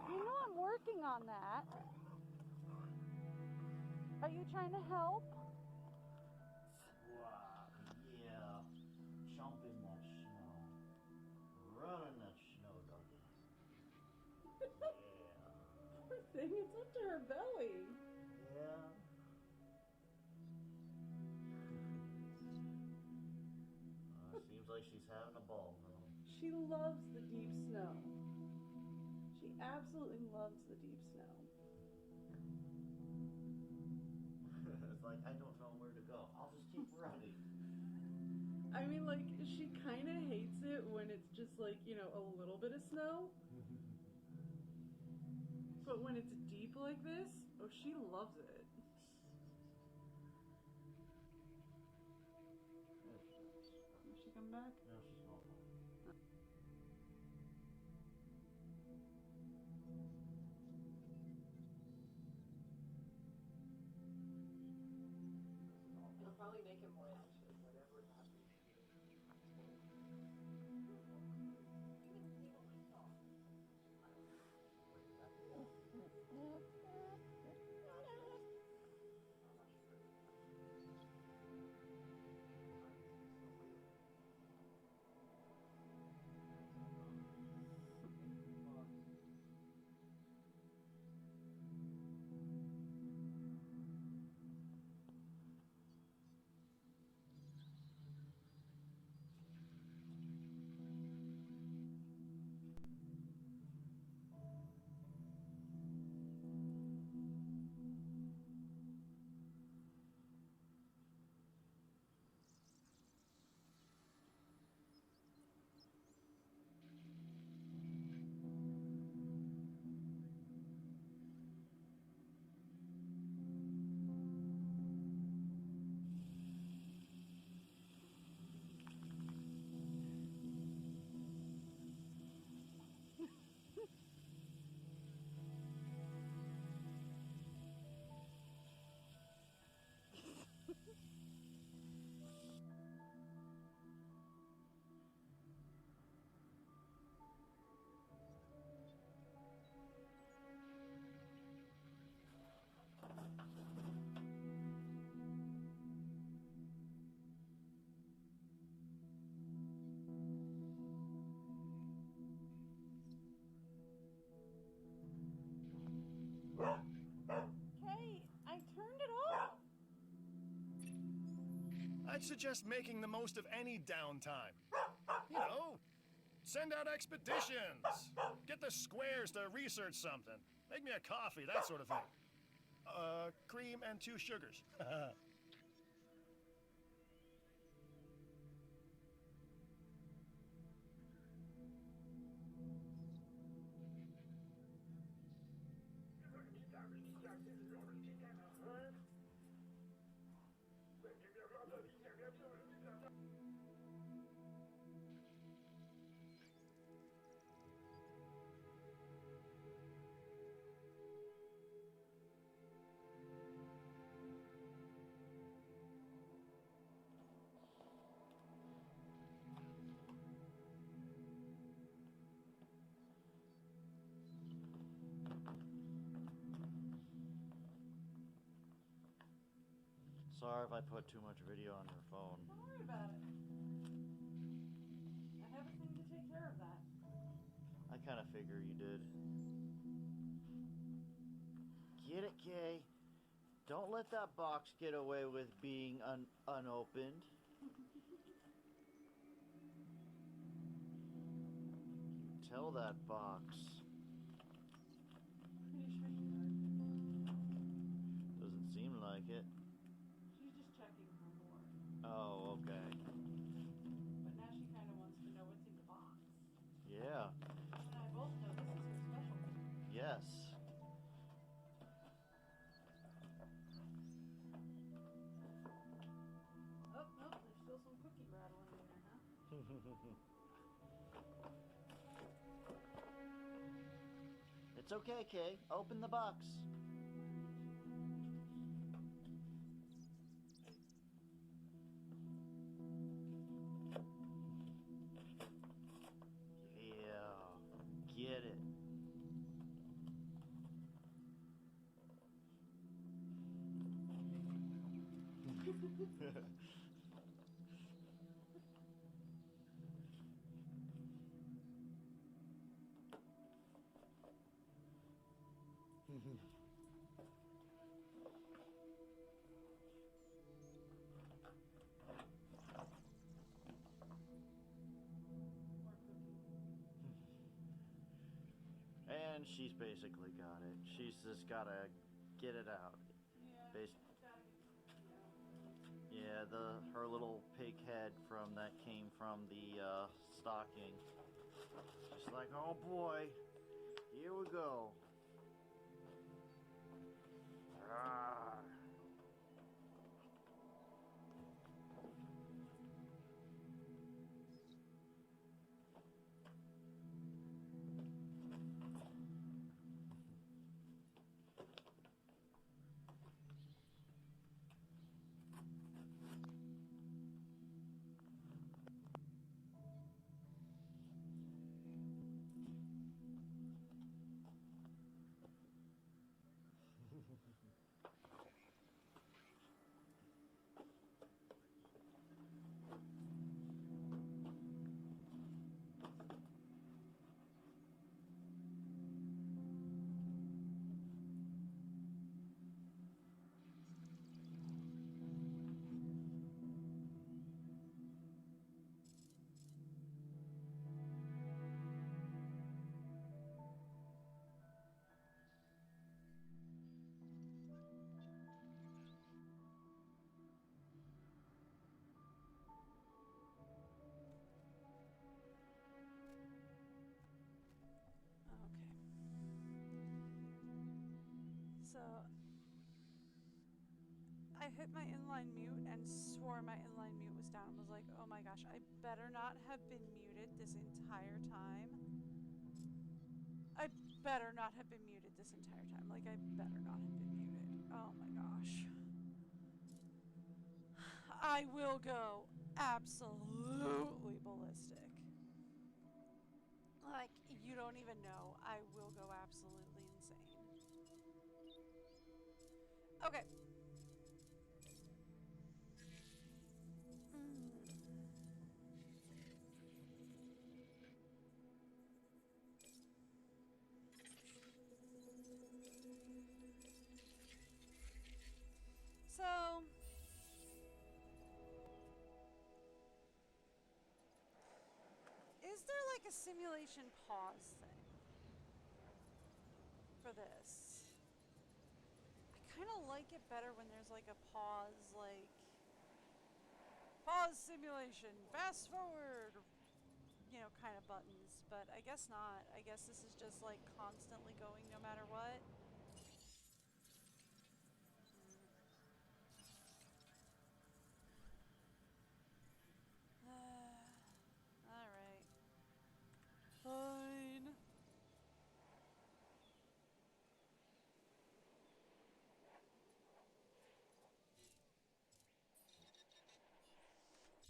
You know I'm working on that. Are you trying to help? Yeah. Jump in that snow. Run in that snow, doggy. Yeah. Poor thing, it's up to her belly. Yeah. Seems like she's having a ball, though. She loves the deep snow. She absolutely loves the deep snow. It's like, I don't know where to go. I'll just keep running. I mean, like, she kind of hates it when it's just like, you know, a little bit of snow. But when it's deep like this, oh, she loves it. Did she come back? No, she's not. It'll probably make him more anxious, whatever happens. Hey, I turned it off. I'd suggest making the most of any downtime. You know, send out expeditions. Get the squares to research something. Make me a coffee, that sort of thing. Cream and 2 sugars. Sorry if I put too much video on your phone. Don't worry about it. I have a thing to take care of that. I kind of figure you did. Get it, Kay? Don't let that box get away with being unopened. You tell that box. Pretty sure you are. Doesn't seem like it. She's just checking for more. Oh, okay. But now she kind of wants to know what's in the box. Yeah. You and I both know this is her specialty. Yes. Oh, no, there's still some cookie rattling in there, huh? It's okay, Kay. Open the box. Yeah. Get it. And she's basically got it. She's just gotta get it out. Yeah. Yeah, her little pig head from that came from the stocking. Just like, oh boy, here we go. Rawr. So I hit my inline mute and swore my inline mute was down. I was like, oh my gosh, I better not have been muted this entire time. I better not have been muted this entire time. Like, I better not have been muted. Oh my gosh. I will go absolutely ballistic. Like, you don't even know. I will go absolutely insane. Okay. So, is there like a simulation pause thing for this? I kind of like it better when there's like a pause, like pause simulation, fast forward, you know, kind of buttons, but I guess not. I guess this is just like constantly going no matter what. Alright. Fine.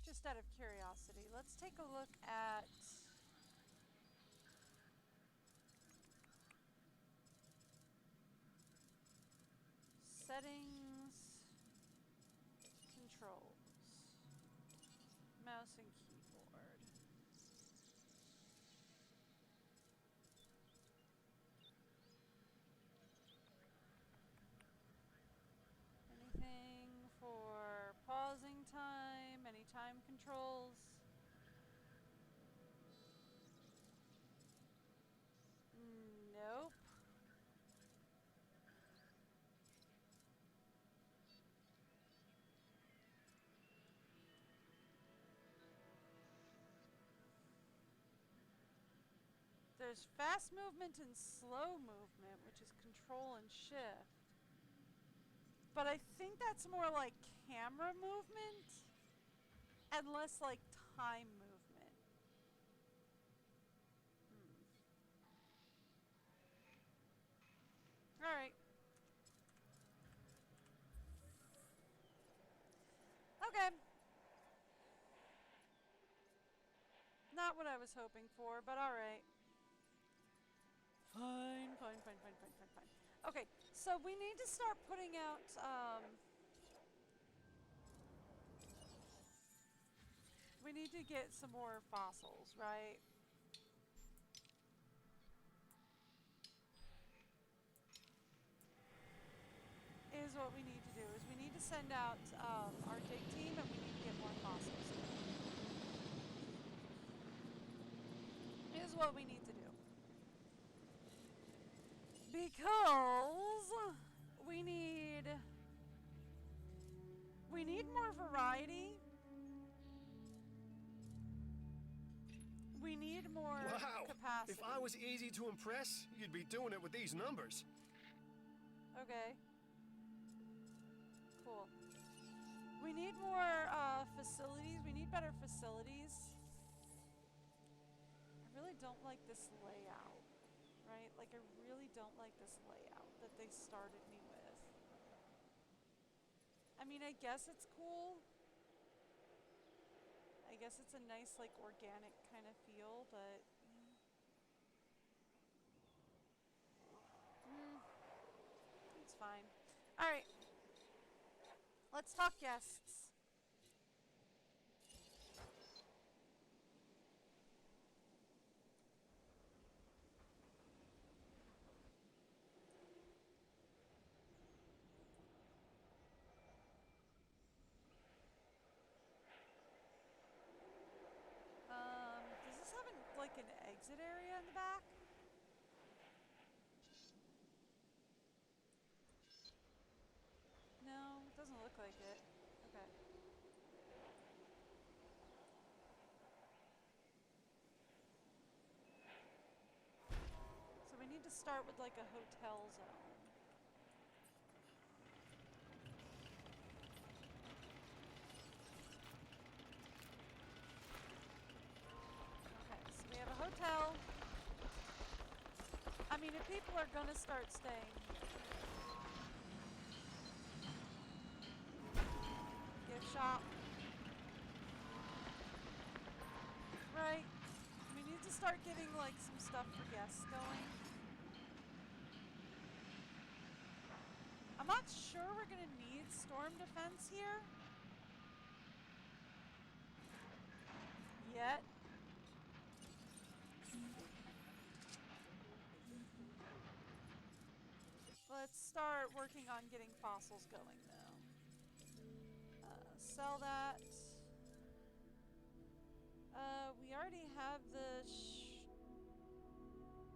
Just out of curiosity, let's take a look at settings. controls. Nope. There's fast movement and slow movement, which is control and shift. But I think that's more like camera movement and less like time movement. All right. Okay. Not what I was hoping for, but all right. Fine. Okay, so we need to start putting out, we need to get some more fossils, right? Is what we need to do, is we need to send out, our dig team, and we need to get more fossils. Is what we need to do. Because we need more variety. We need more capacity. If I was easy to impress, you'd be doing it with these numbers. Okay. Cool. We need more facilities. We need better facilities. I really don't like this layout. Right? Like, I really don't like this layout that they started me with. I mean, I guess it's cool. I guess it's a nice, like, organic kind of feel, but... it's fine. Alright. Let's talk guests. Does this have like an exit area in the back? No, it doesn't look like it. Okay. So we need to start with like a hotel zone. Hotel. I mean, if people are gonna start staying here. Gift shop. Right. We need to start getting like some stuff for guests going. I'm not sure we're gonna need storm defense here. Yet. Let's start working on getting fossils going, though. Sell that. We already have the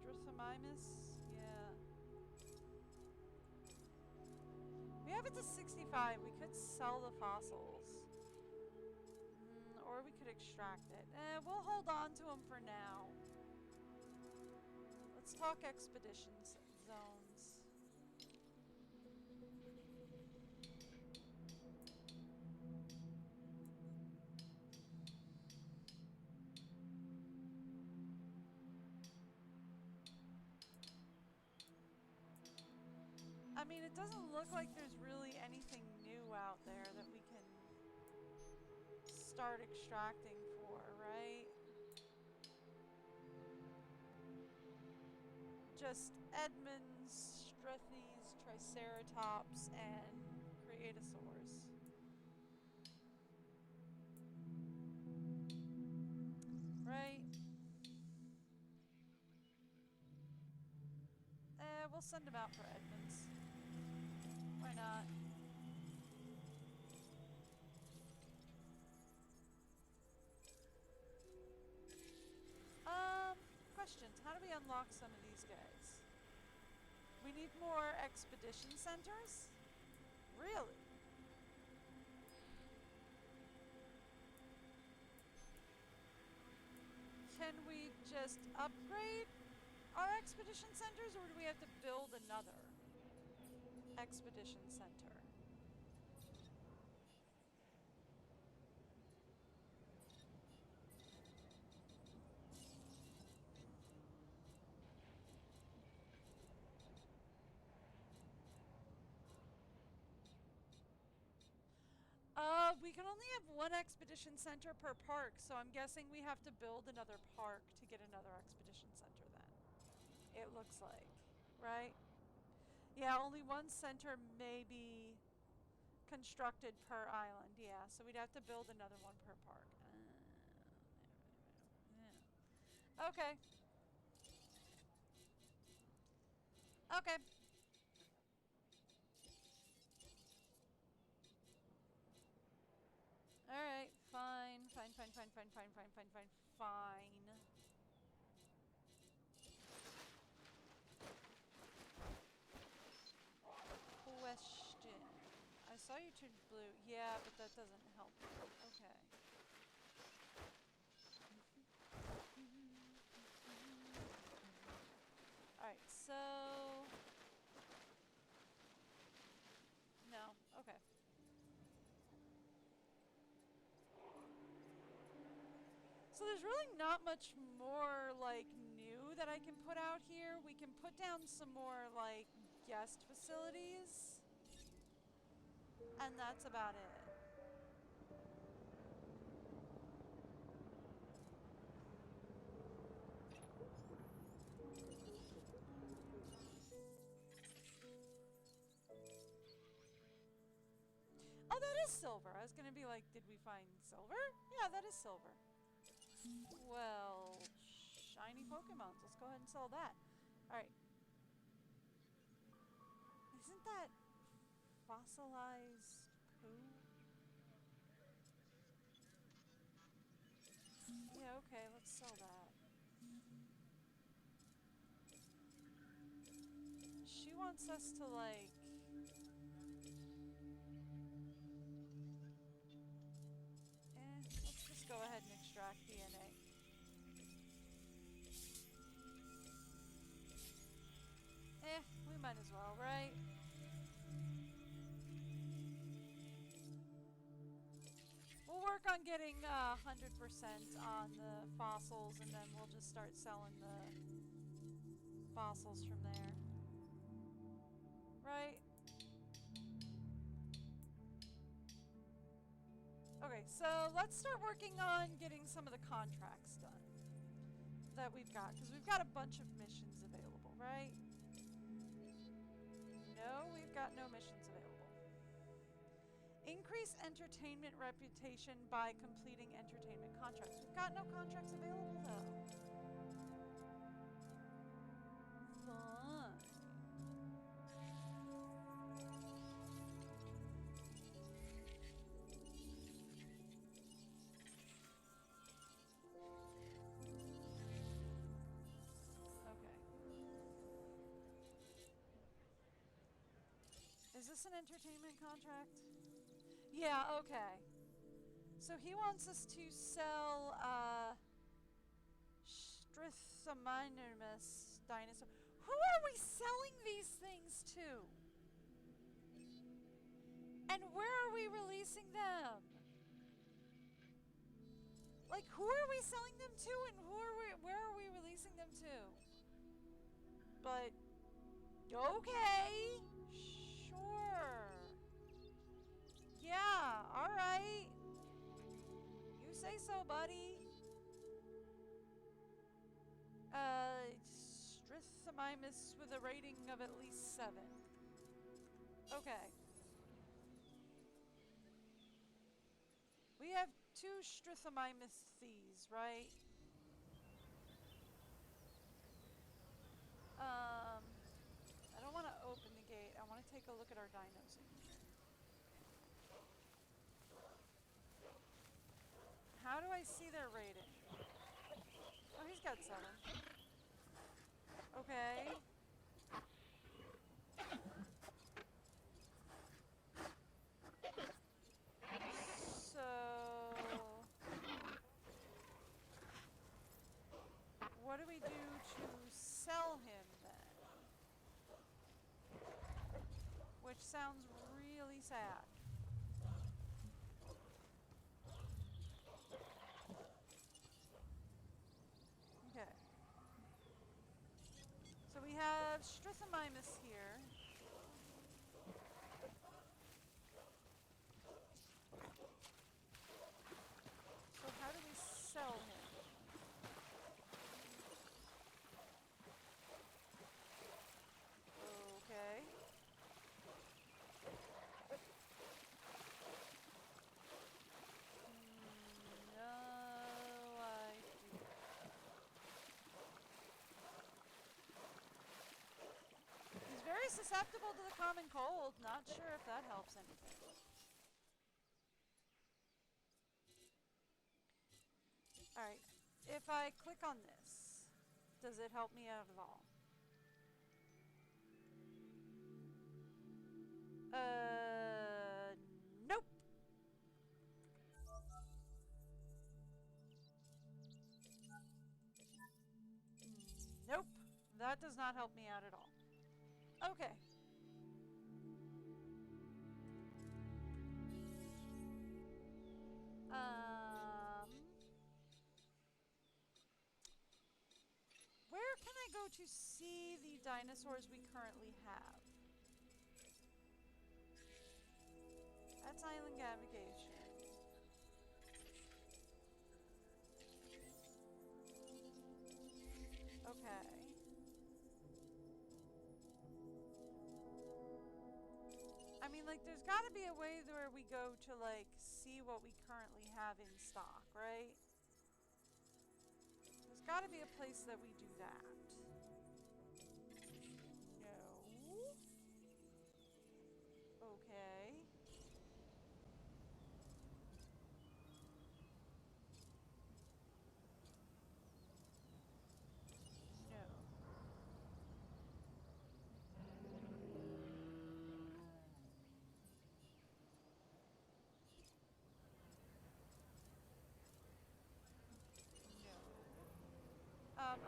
Drothomimus. Yeah. We have it to 65. We could sell the fossils. Or we could extract it. We'll hold on to them for now. Let's talk expeditions zones. I mean, it doesn't look like there's really anything new out there that we can start extracting for, right? Just Edmonds, Struthies, Triceratops, and Creatosaurs. Right? We'll send them out for Edmonds. Why not? unlock some of these guys? We need more expedition centers? Really? Can we just upgrade our expedition centers, or do we have to build another expedition center? We can only have one expedition center per park, so I'm guessing we have to build another park to get another expedition center then. It looks like, right? Yeah, only one center may be constructed per island, yeah, so we'd have to build another one per park. Okay. Okay. Alright, fine. Fine. Question. I saw you turn blue. Yeah, but that doesn't help. Okay. Alright, so... No, okay. So there's really not much more, like, new that I can put out here. We can put down some more, like, guest facilities. And that's about it. Oh, that is silver. I was gonna be like, did we find silver? Yeah, that is silver. Well, shiny Pokemons. Let's go ahead and sell that. Alright. Isn't that fossilized poo? Yeah, okay, let's sell that. She wants us to, like... let's just go ahead and extract DNA. We might as well, right? We'll work on getting 100% on the fossils, and then we'll just start selling the fossils from there. Right? Okay, so let's start working on getting some of the contracts done that we've got, because we've got a bunch of missions available, right? No, we've got no missions available. Increase entertainment reputation by completing entertainment contracts. We've got no contracts available, though. Fine. Is this an entertainment contract? Yeah, okay. So he wants us to sell, Strithominermus dinosaur. Who are we selling these things to? And where are we releasing them? Like, who are we selling them to, and where are we releasing them to? But, okay. Sure. Yeah, alright. You say so, buddy. Strithomimus with a rating of at least 7. Okay. We have 2 Strithomimus thieves, right? I don't want to open the gate. I want to take a look at our dinos in here. How do I see their rating? Oh, he's got 7. Okay. So, what do we do to sell him then? Which sounds really sad. Okay. So we have Strithamimus here. So how do we sell him? Okay. No idea. He's very susceptible to the common cold. Not sure if that helps anything. Alright, if I click on this, does it help me out at all? Nope. Nope. That does not help me out at all. Okay. Where can I go to see the dinosaurs we currently have? That's Island Navigation. Okay. I mean, like, there's got to be a way where we go to, like, see what we currently have in stock, right? There's got to be a place that we do that. No. Okay. No.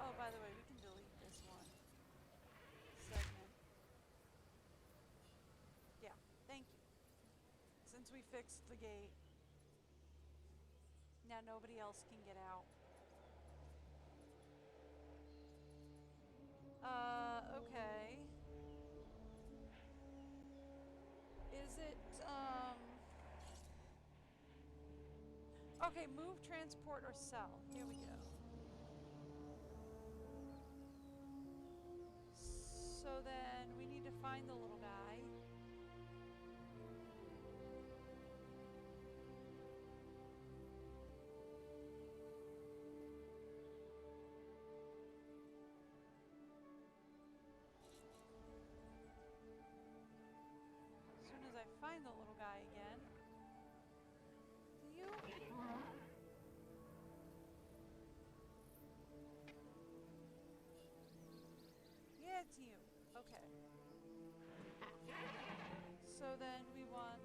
Oh, by the way, we can delete this one segment. Yeah, thank you. Since we fixed the gate, now nobody else can get out. Okay. Is it, okay, move, transport, or sell. Here we go. So then we need to find the little guy. As soon as I find the little guy again. Do you? Yeah, it's you. Okay. So then we want...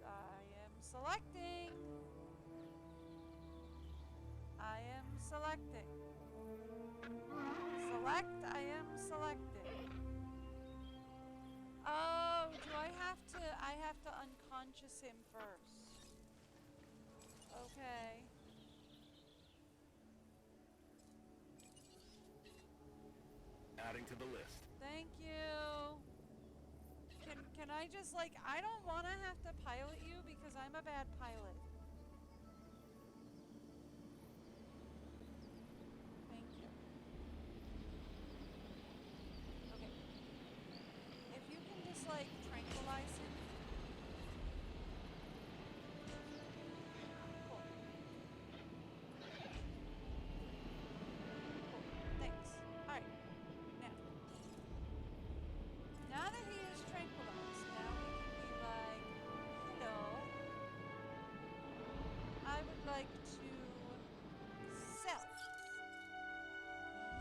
I am selecting. I am selecting. Select, I am selecting. Oh, do I have to unconscious him first. Okay. Adding to the list. Thank you. Can I just, like, I don't want to have to pilot you because I'm a bad pilot. Thank you. Okay. If you can just, like, tranquilize him. Cool. Thanks. Alright. Now that he is tranquilized, now we can be like, hello. like to sell?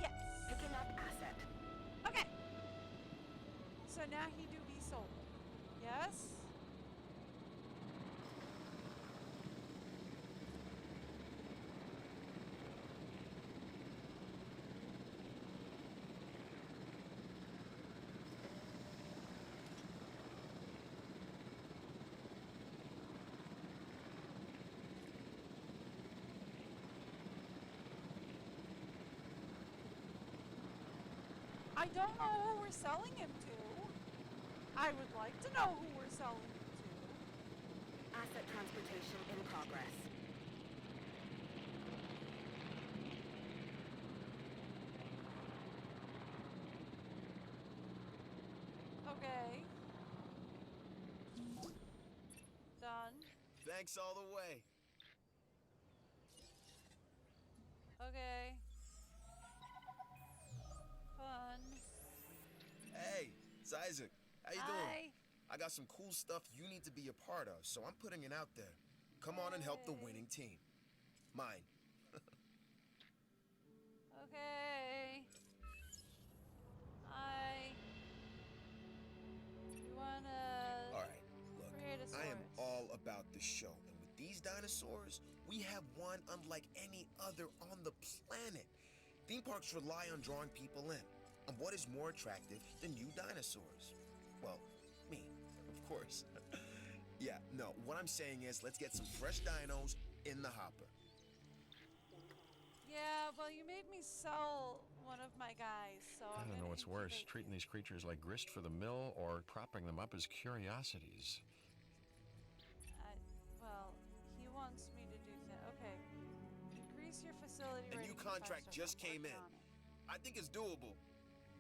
Yes. Picking up asset. Okay. So now he do be sold. Yes. I don't know who we're selling him to. I would like to know who we're selling him to. Asset transportation in progress. Okay. Done. Thanks all the way. Okay. Fun. Hey, it's Isaac. How you Hi. doing? I got some cool stuff you need to be a part of, so I'm putting it out there. Come on and help the winning team. Mine. Okay. You wanna All right, look. create a I am source. all about the show, and with these dinosaurs, we have one unlike any other on the planet. Theme parks rely on drawing people in. And what is more attractive than new dinosaurs? Well, me, of course. Yeah, no, what I'm saying is let's get some fresh dinos in the hopper. Yeah, well, you made me sell one of my guys, so I I'm don't know gonna what's worse, incubate treating you. these creatures like grist for the mill or propping them up as curiosities. Well, he wants me to do that. Okay. Increase your facility A rating new to contract 5 stars. just I'm came working in. on it. I think it's doable.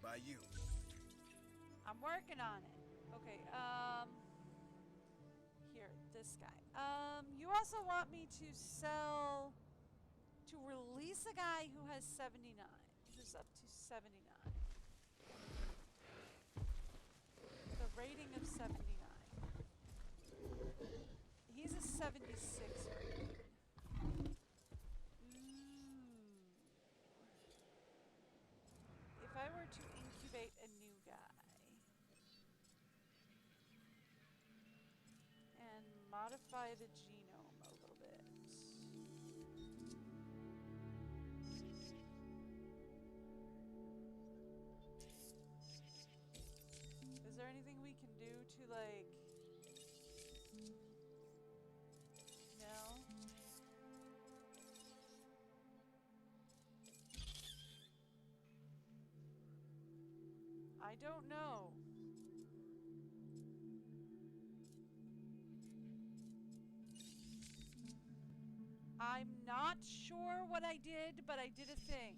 By you. I'm working on it. Okay, here, this guy. You also want me to release a guy who has 79, who's up to 79. The rating of 79. He's a 76 rating. If I were to incubate a new guy and modify the genome a little bit. Is there anything we can do to, like... No? I don't know. I'm not sure what I did, but I did a thing.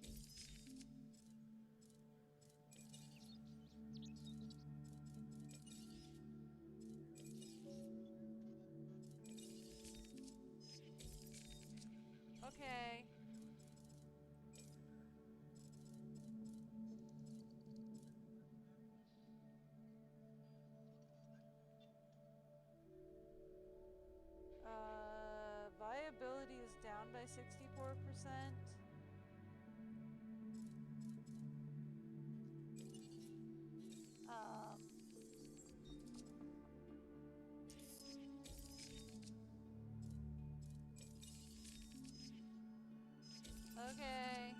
Okay. Viability is down by 64%. Okay.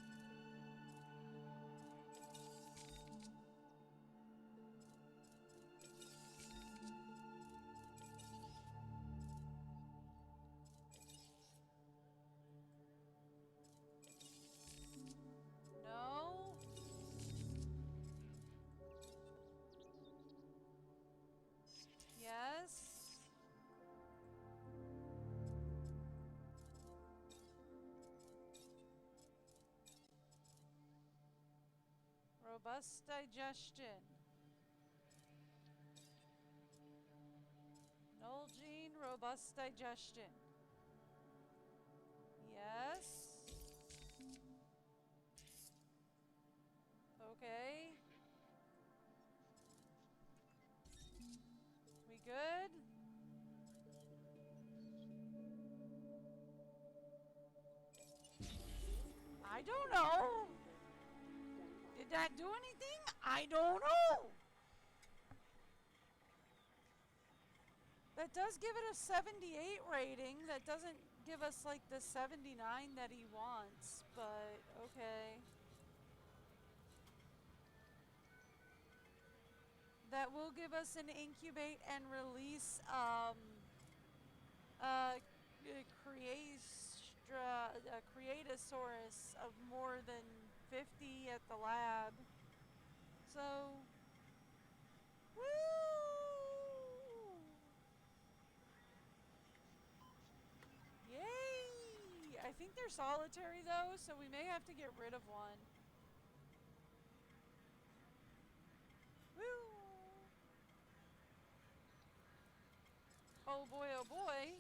No. Yes. Robust digestion. Null gene, robust digestion. Yes. Okay. We good? I don't know. Did that do anything? I don't know. That does give it a 78 rating. That doesn't give us like the 79 that he wants, but okay. That will give us an incubate and release Creatosaurus of more than 50 at the lab. So, woo! Yay! I think they're solitary though, so we may have to get rid of one. Woo! Oh boy, oh boy.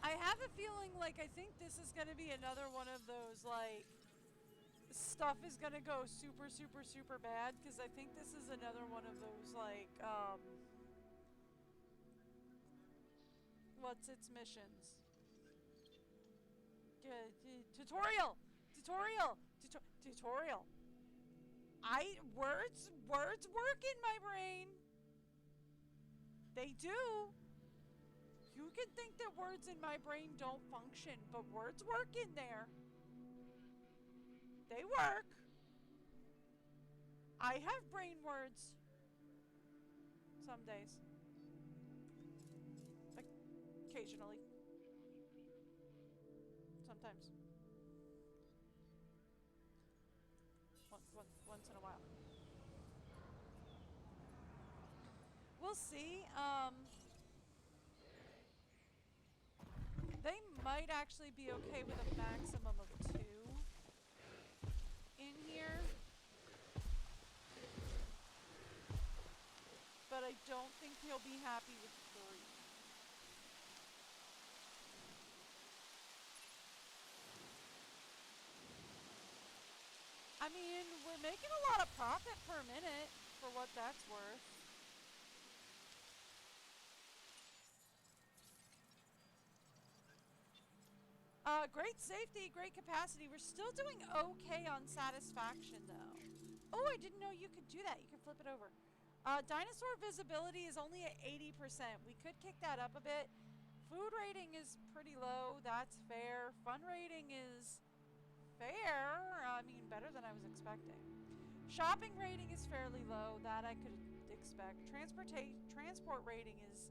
I have a feeling like I think this is going to be another one of those like stuff is going to go super, super, super bad, because I think this is another one of those like what's its missions? Tutorial. Words work in my brain. They do. You can think that words in my brain don't function, but words work in there. They work. I have brain words. Some days. Occasionally. Sometimes. Once in a while. We'll see. They might actually be okay with a maximum of 2 in here. But I don't think he'll be happy with 3. I mean, we're making a lot of profit per minute for what that's worth. Great safety, great capacity. We're still doing okay on satisfaction, though. Oh, I didn't know you could do that. You can flip it over. Dinosaur visibility is only at 80%. We could kick that up a bit. Food rating is pretty low. That's fair. Fun rating is fair. I mean, better than I was expecting. Shopping rating is fairly low. That I could expect. Transport rating is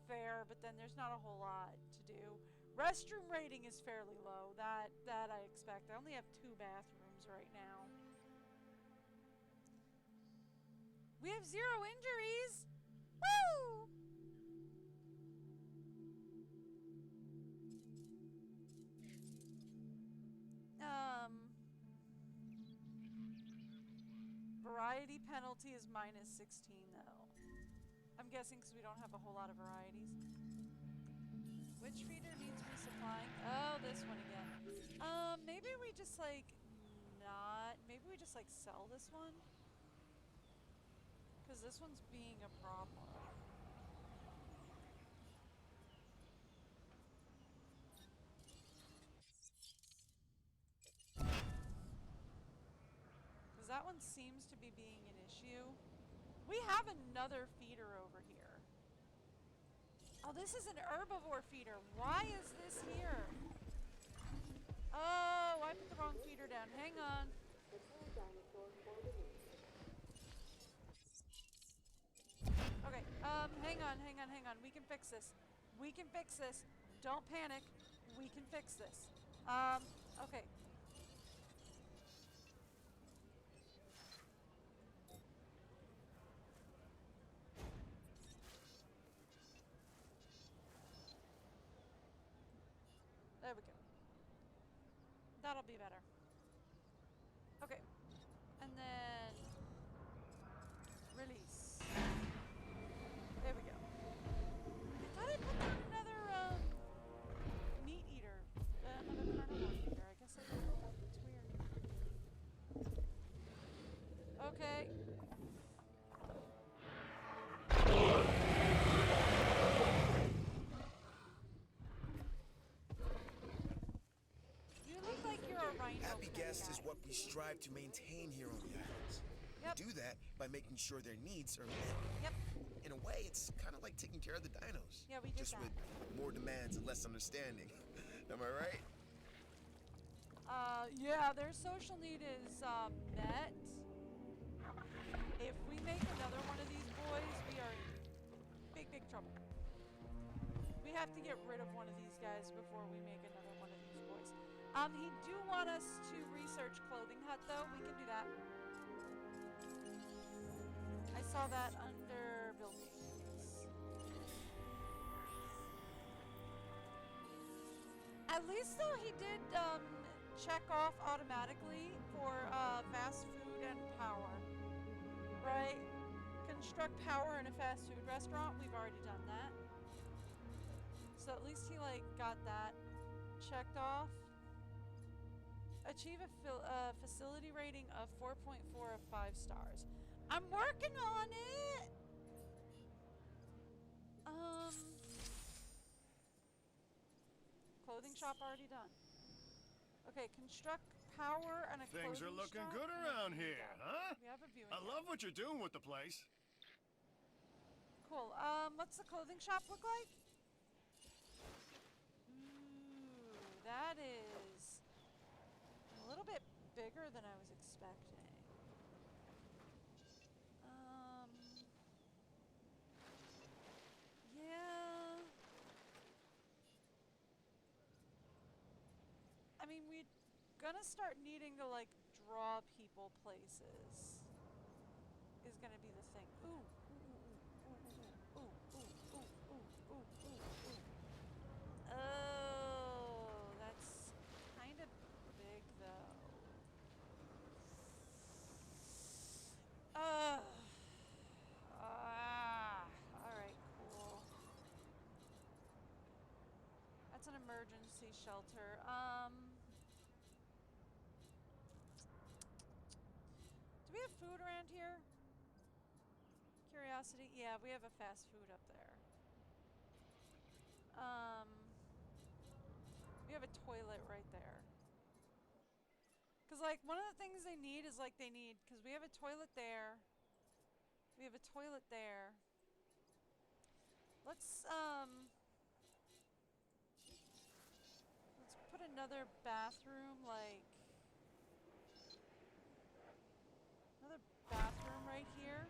fair, but then there's not a whole lot to do. Restroom rating is fairly low. That I expect. I only have 2 bathrooms right now. We have 0 injuries. Woo! Variety penalty is -16 though. I'm guessing because we don't have a whole lot of varieties. Which feeder needs resupplying? Oh, this one again. Maybe we just like maybe we just like sell this one? Because this one's being a problem. Because that one seems to be being an issue. We have another feeder over here. Oh, this is an herbivore feeder. Why is this here? Oh, I put the wrong feeder down. Hang on. Okay, hang on. We can fix this. We can fix this. Don't panic. We can fix this. Okay. There we go. That'll be better. Okay. And then release. There we go. I thought I put down another meat eater. Another carnivore eater. I guess I didn't. It's weird. Okay. This is what we strive to maintain here on the islands. Yep. We do that by making sure their needs are met. Yep. In a way, it's kind of like taking care of the dinos. Yeah, we did Just that. with more demands and less understanding. Am I right? Yeah, their social need is met. If we make another one of these boys, we are in big, big trouble. We have to get rid of one of these guys before we make another one of these boys. He do want us to research clothing hut though. We can do that. I saw that under buildings. At least though he did check off automatically for fast food and power. Right? Construct power in a fast food restaurant. We've already done that. So at least he like got that checked off. Achieve a facility rating of 4.4 of 5 stars. I'm working on it. Clothing shop already done. Okay, construct power and a Things are clothing looking shop good and a around viewing here, deck. huh? We have a viewing I deck. love what you're doing with the place. Cool. What's the clothing shop look like? Ooh, that is a little bit bigger than I was expecting. Yeah. I mean, we're gonna start needing to like draw people places. Is gonna be the thing. Ooh. Oh, that's kind of big though. Alright, cool. That's an emergency shelter. Do we have food around here? Curiosity? Yeah, we have a fast food up there. We have a toilet right there. Because, like, one of the things they need is, like, because we have a toilet there. We have a toilet there. Let's put another bathroom, like, another bathroom right here.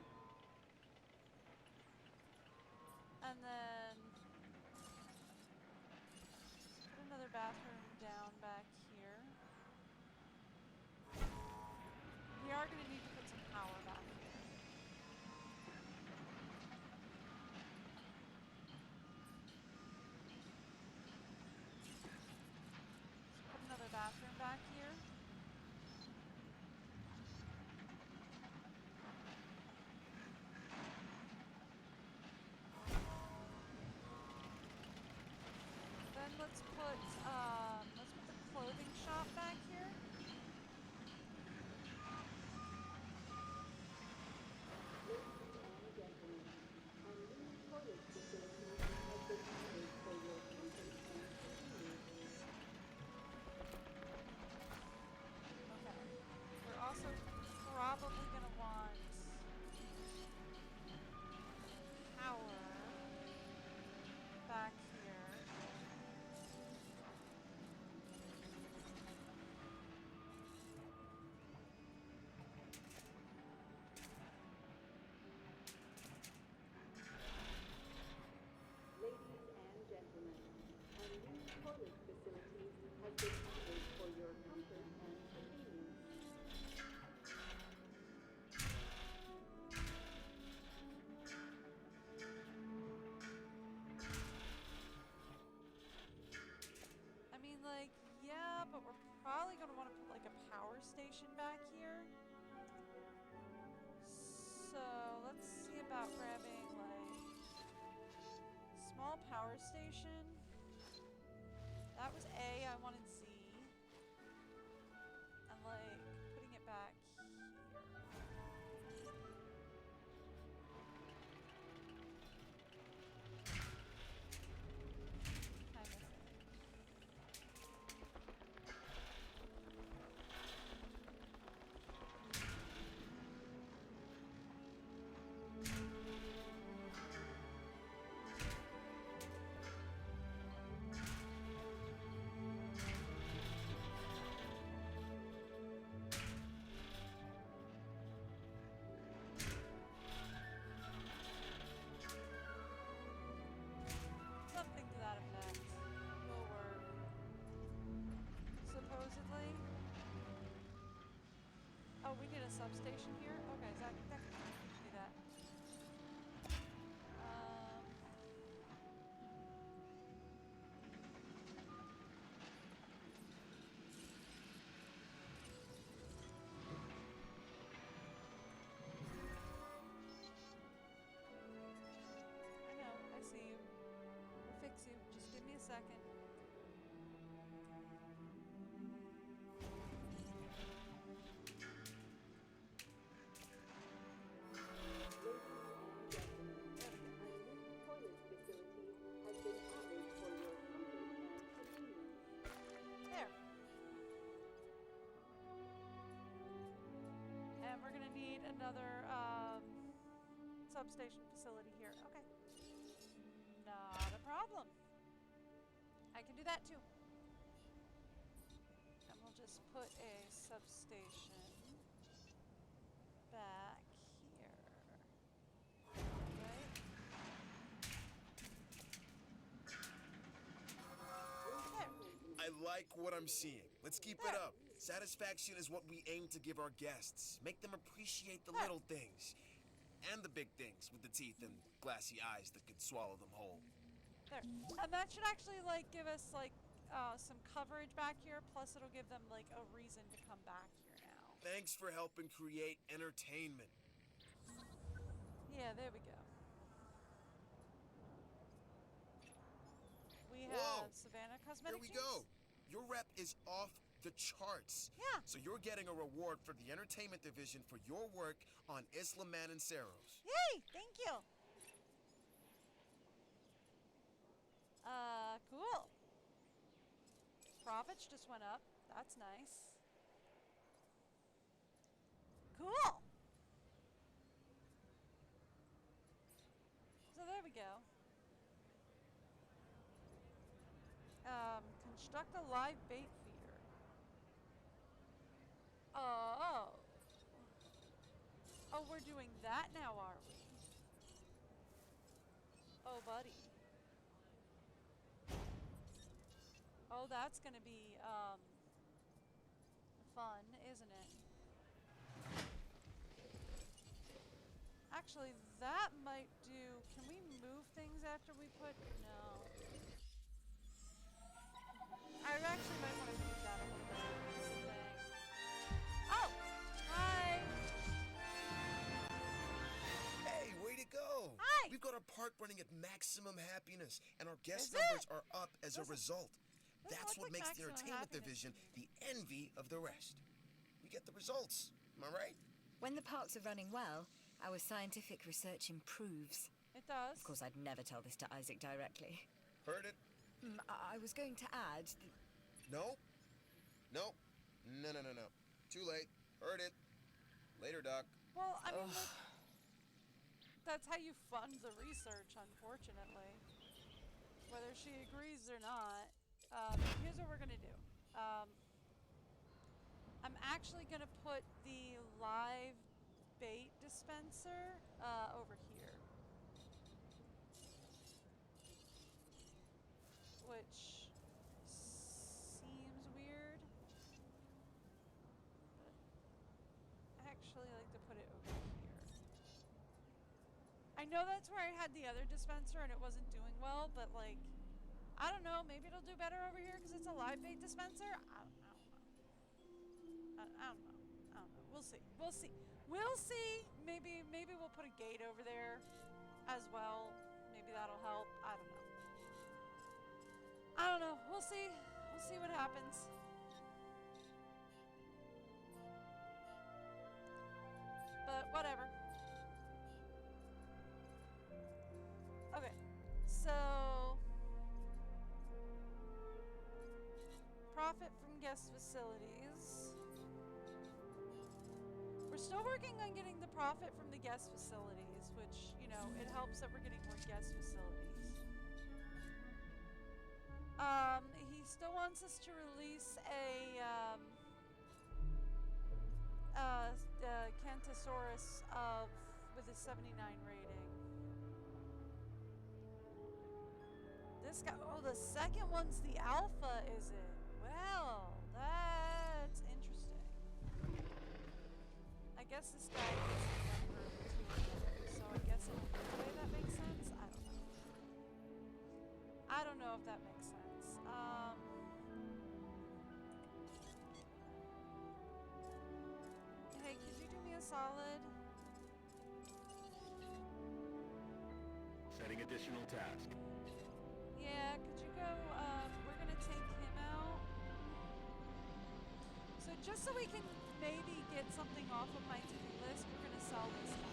And then put another bathroom down back here. We are going to need to put some power back here. Put another bathroom back here. Then let's put the clothing shop back here. Okay. We're also probably gonna want power back here. Ladies and gentlemen, a new toilet facility has been added for your comfort and convenience. I mean, like, yeah, but we're probably going to want to put, like, a power station back here. So, let's see about grabbing, like, small power station. That was A, I wanted Z. And, like, putting it back here. Kind of thing. substation here. Okay, that can do that. I know, I see you. We'll fix you. Just give me a second. There. And we're gonna need another substation facility here. Okay. Not a problem. I can do that too. And we'll just put a substation back here. Right? There. I like what I'm seeing. Let's keep it up. Satisfaction is what we aim to give our guests. Make them appreciate the little things. And the big things with the teeth and glassy eyes that could swallow them whole. There. And that should actually, like, give us, like, some coverage back here. Plus, it'll give them, like, a reason to come back here now. Thanks for helping create entertainment. Yeah, there we go. We have Whoa. Savannah Cosmetic Here we Juice. go. Your rep is off the charts. Yeah. So you're getting a reward for the entertainment division for your work on Isla Mananceros. Yay! Thank you. Cool. Profits just went up. That's nice. Cool. So there we go. Construct a live bait feeder. Oh. Oh, we're doing that now, are we? Oh, buddy. Oh, that's gonna be, fun, isn't it? Actually, that might do... Can we move things after we put... No. I actually might want to move that a little bit. That's the thing. Oh! Hi! Hey, way to go! Hi! We've got our park running at maximum happiness, and our guest Is it? numbers are up as a result. Doesn't That's look what like makes the maximum entertainment happiness division to the envy of the rest. We get the results. Am I right? When the parks are running well, our scientific research improves. It does. Of course, I'd never tell this to Isaac directly. Heard it? I was going to add that... No? No. No. Too late. Heard it. Later, Doc. Well, I mean, look, that's how you fund the research, unfortunately. Whether she agrees or not. Here's what we're gonna do. I'm actually gonna put the live bait dispenser over here. Which seems weird. But I actually like to put it over here. I know that's where I had the other dispenser and it wasn't doing well, but like, I don't know, maybe it'll do better over here because it's a live bait dispenser? I don't know. We'll see. We'll see. Maybe we'll put a gate over there as well. Maybe that'll help. I don't know. We'll see. We'll see what happens. But whatever. Okay. So profit from guest facilities. We're still working on getting the profit from the guest facilities, which, you know, it helps that we're getting more guest facilities. He still wants us to release a Cantosaurus with a 79 rating. This guy, oh, the second one's the alpha, is it? Well, that's interesting. I guess this guy is the younger of the two of them, so I guess in a weird way that makes sense. I don't know if that makes sense. Hey, could you do me a solid? Setting additional task. Yeah, could you go, we're gonna take him out. So just so we can maybe get something off of my to-do list, we're gonna sell this guy.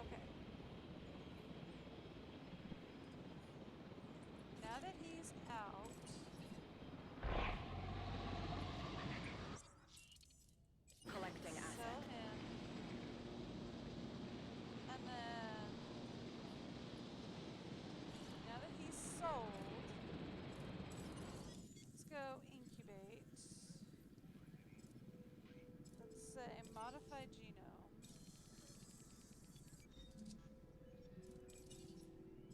Okay. Now that he's out, Collecting sell asset. him, and then now that he's sold, let's go incubate. Let's say modify genome.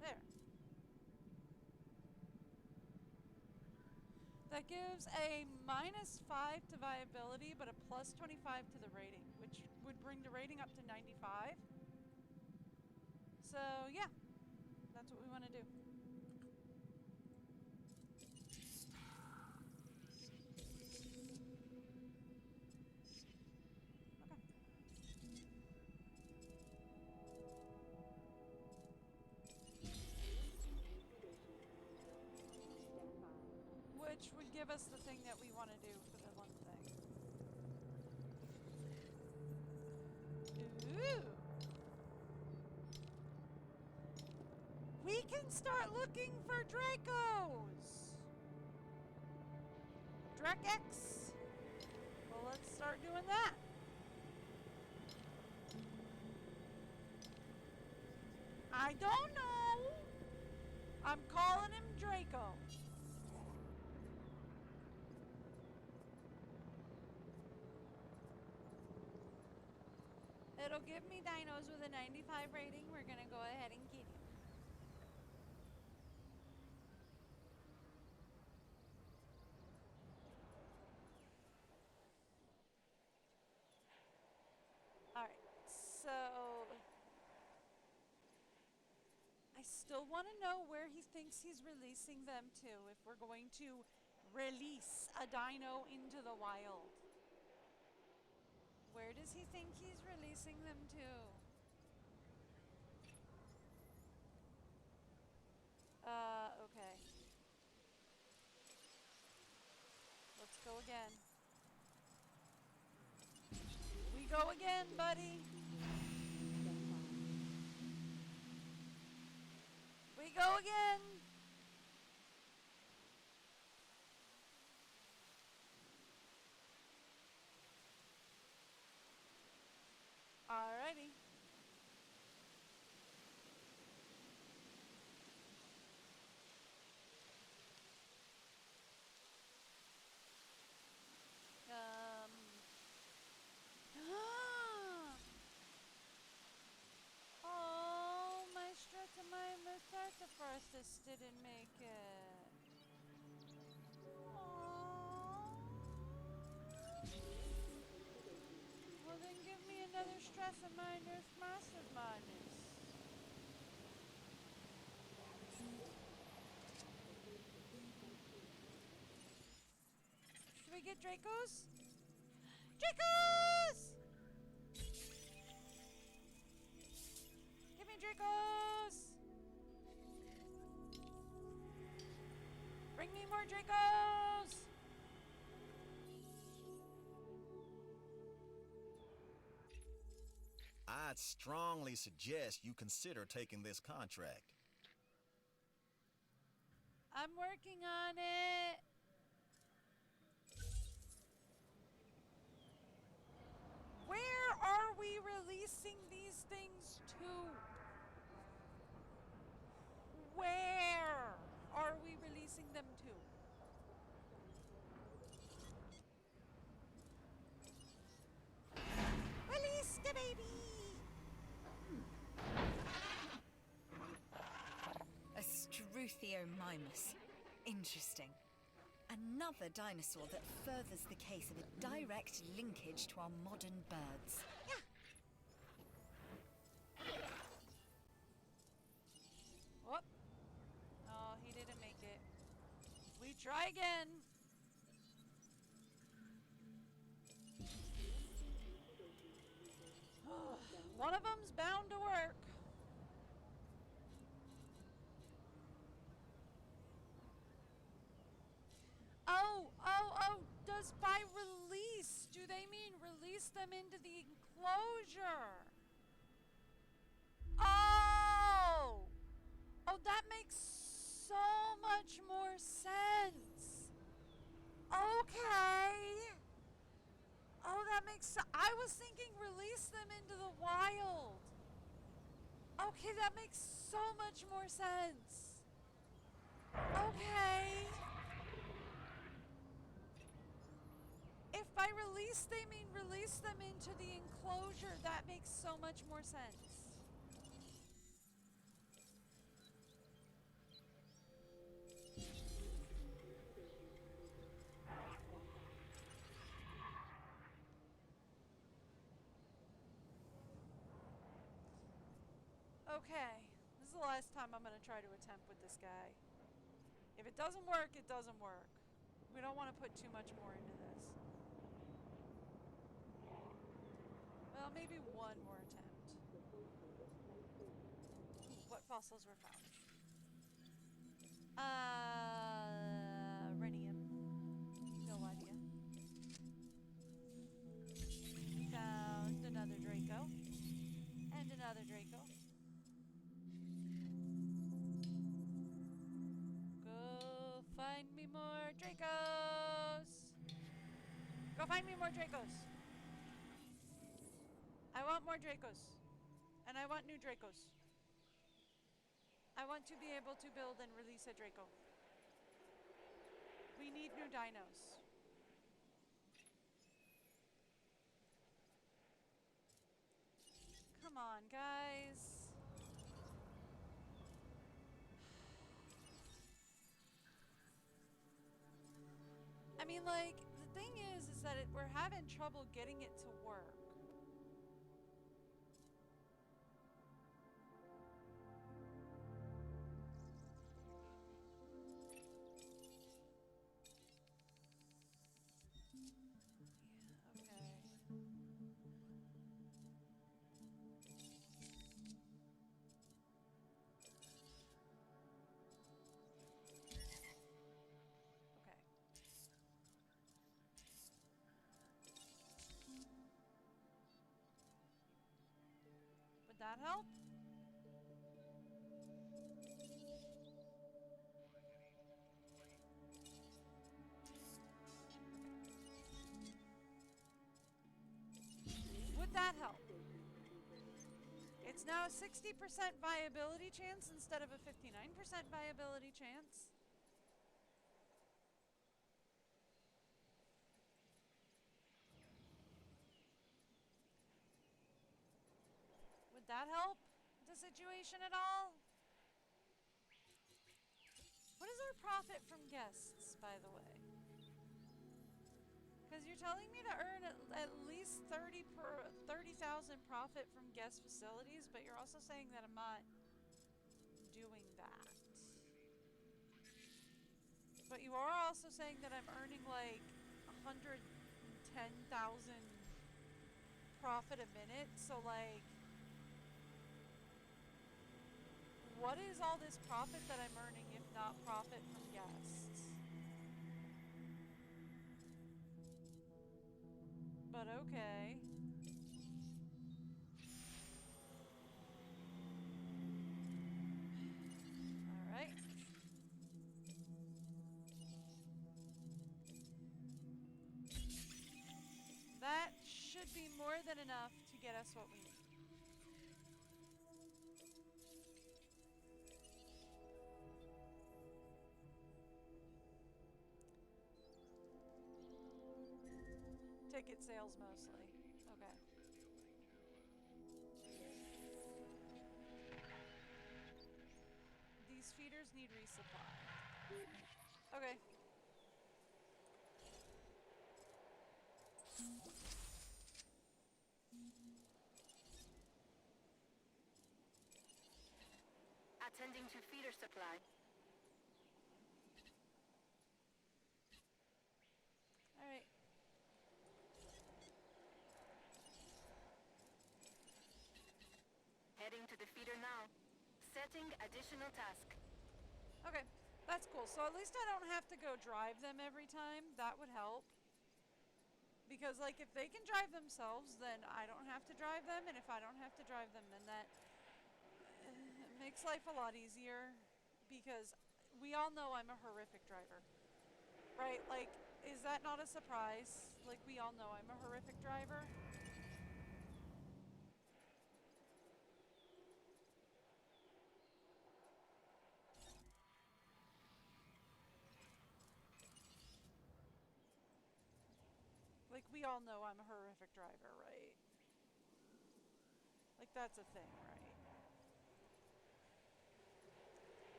There. That gives a -5 to viability, but a +25 to the rating, which would bring the rating up to 95. So, yeah, that's what we want to do. Okay. Which would give us the thing that we want to do for the one thing. Ooh. We can start looking for Dracos. Drakex. Well, let's start doing that. I don't know. I'm calling him Draco. It'll give me dinos with a 95 rating. We're gonna go ahead and get him. Alright, so I still want to know where he thinks he's releasing them to, if we're going to release a dino into the wild. Where does he think he's releasing them to? Okay. Let's go again. We go again, buddy. We go again. Alrighty. Oh, my Stratomymus tardigrades didn't make it. Aww. Well, then give me another Stratomymus massive-minus. Should we get Dracos? Dracos! Give me Dracos! Bring me more Dracos! I'd strongly suggest you consider taking this contract. I'm working on it. Where are we releasing these things to? Where are we releasing them to? Struthiomimus. Interesting. Another dinosaur that furthers the case of a direct linkage to our modern birds. Whoop. Oh, he didn't make it. We try again. One of them's bound to work. Oh, does by release, do they mean release them into the enclosure? Oh, that makes so much more sense. Okay. Oh, that makes I was thinking release them into the wild. Okay, that makes so much more sense. Okay. If by release they mean release them into the enclosure, that makes so much more sense. Okay, this is the last time I'm going to try to attempt with this guy. If it doesn't work, it doesn't work. We don't want to put too much more into this. Well, maybe one more attempt. What fossils were found? Rhenium. No idea. Found another Draco. And another Draco. Go find me more Dracos! Go find me more Dracos! I want more Dracos. And I want new Dracos. I want to be able to build and release a Draco. We need new dinos. Come on, guys. I mean, like, the thing is that we're having trouble getting it to work. Would that help? Would that help? It's now a 60% viability chance instead of a 59% viability chance. Would that help the situation at all? What is our profit from guests, by the way? Because you're telling me to earn at least 30,000 profit from guest facilities, but you're also saying that I'm not doing that. But you are also saying that I'm earning like 110,000 profit a minute, so like, what is all this profit that I'm earning if not profit from guests? But okay. Alright. That should be more than enough to get us what we need. Ticket sales mostly. Okay. These feeders need reseed. supply. Okay. Attending to feeder supply. Alright. Heading to the feeder now. Setting additional task. Okay, that's cool. So at least I don't have to go drive them every time. That would help. Because, like, if they can drive themselves, then I don't have to drive them. And if I don't have to drive them, then that makes life a lot easier. Because we all know I'm a horrific driver. Right? Like, is that not a surprise? Like, we all know I'm a horrific driver. Like, we all know I'm a horrific driver, right? Like, that's a thing, right?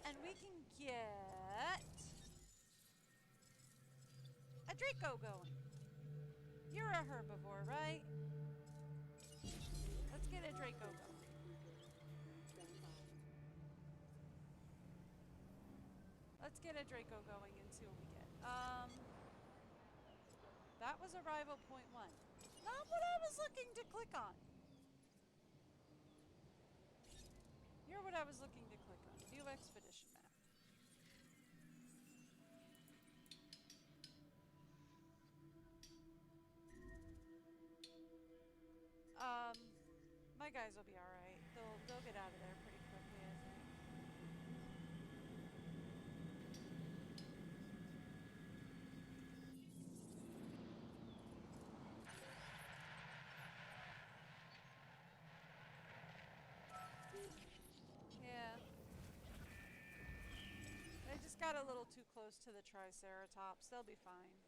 And we can get a Draco going. You're a herbivore, right? Let's get a Draco going. Let's get a Draco going and see what we get. That was arrival point 1. Not what I was looking to click on. You're what I was looking to click on. View expedition map. My guys will be alright. They'll get out of there pretty quickly, I think. Yeah. They just got a little too close to the Triceratops. They'll be fine.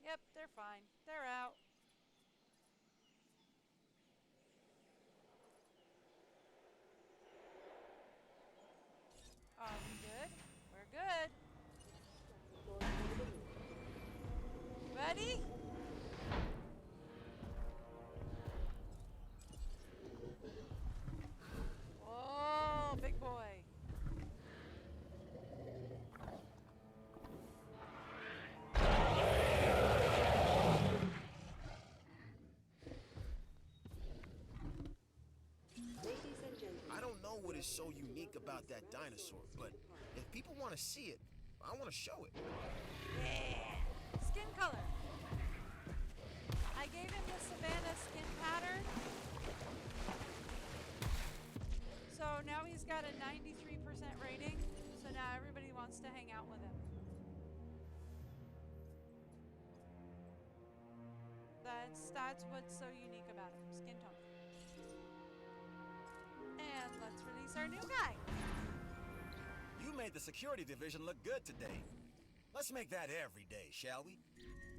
Yep, they're fine. They're out. Are we good? We're good. Ready? Oh, big boy. I don't know what is so unique about that dinosaur, but if people want to see it, I want to show it. Yeah. Skin color. I gave him the Savannah skin pattern. So now he's got a 93% rating. So now everybody wants to hang out with him. That's what's so unique about him. Skin tone. And let's release our new guy. You made the security division look good today. Let's make that every day, shall we?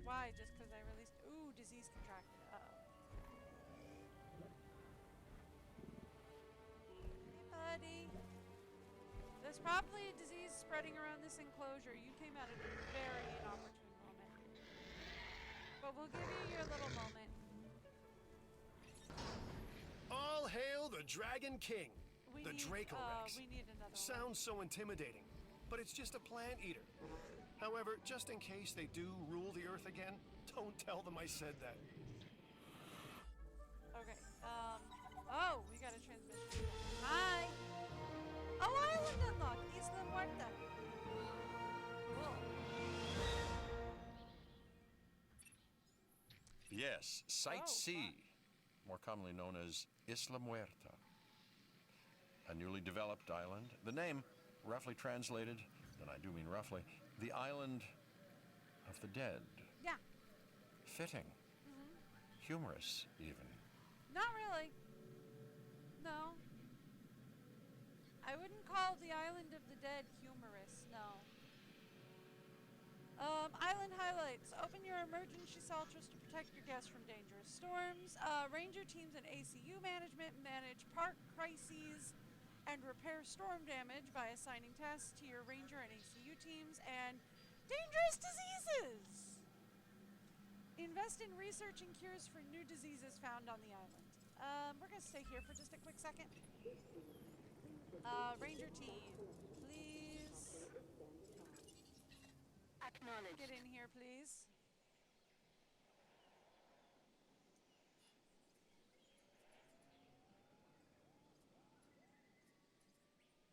Why? Just because I released... Ooh, disease contracted. Uh-oh. Hey, buddy. There's probably a disease spreading around this enclosure. You came at a very inopportune moment. But we'll give you your little moment. All hail the Dragon King, the Draco Rex. We need another one. Sounds so intimidating, but it's just a plant eater. However, just in case they do rule the Earth again, don't tell them I said that. Okay, oh, we got a transmission. Hi! Oh, island unlocked! Isla Muerta. Cool. Yes, Site C, more commonly known as Isla Muerta. A newly developed island. The name, roughly translated, and I do mean roughly, the island of the dead. Yeah. Fitting. Humorous, even. Not really. No. I wouldn't call the island of the dead humorous, no. Island highlights. Open your emergency shelters to protect your guests from dangerous storms. Ranger teams and ACU management manage park crises and repair storm damage by assigning tasks to your ranger and ACU teams and dangerous diseases. Invest in research and cures for new diseases found on the island. We're going to stay here for just a quick second. Ranger team, please. Acknowledged. Get in here, please.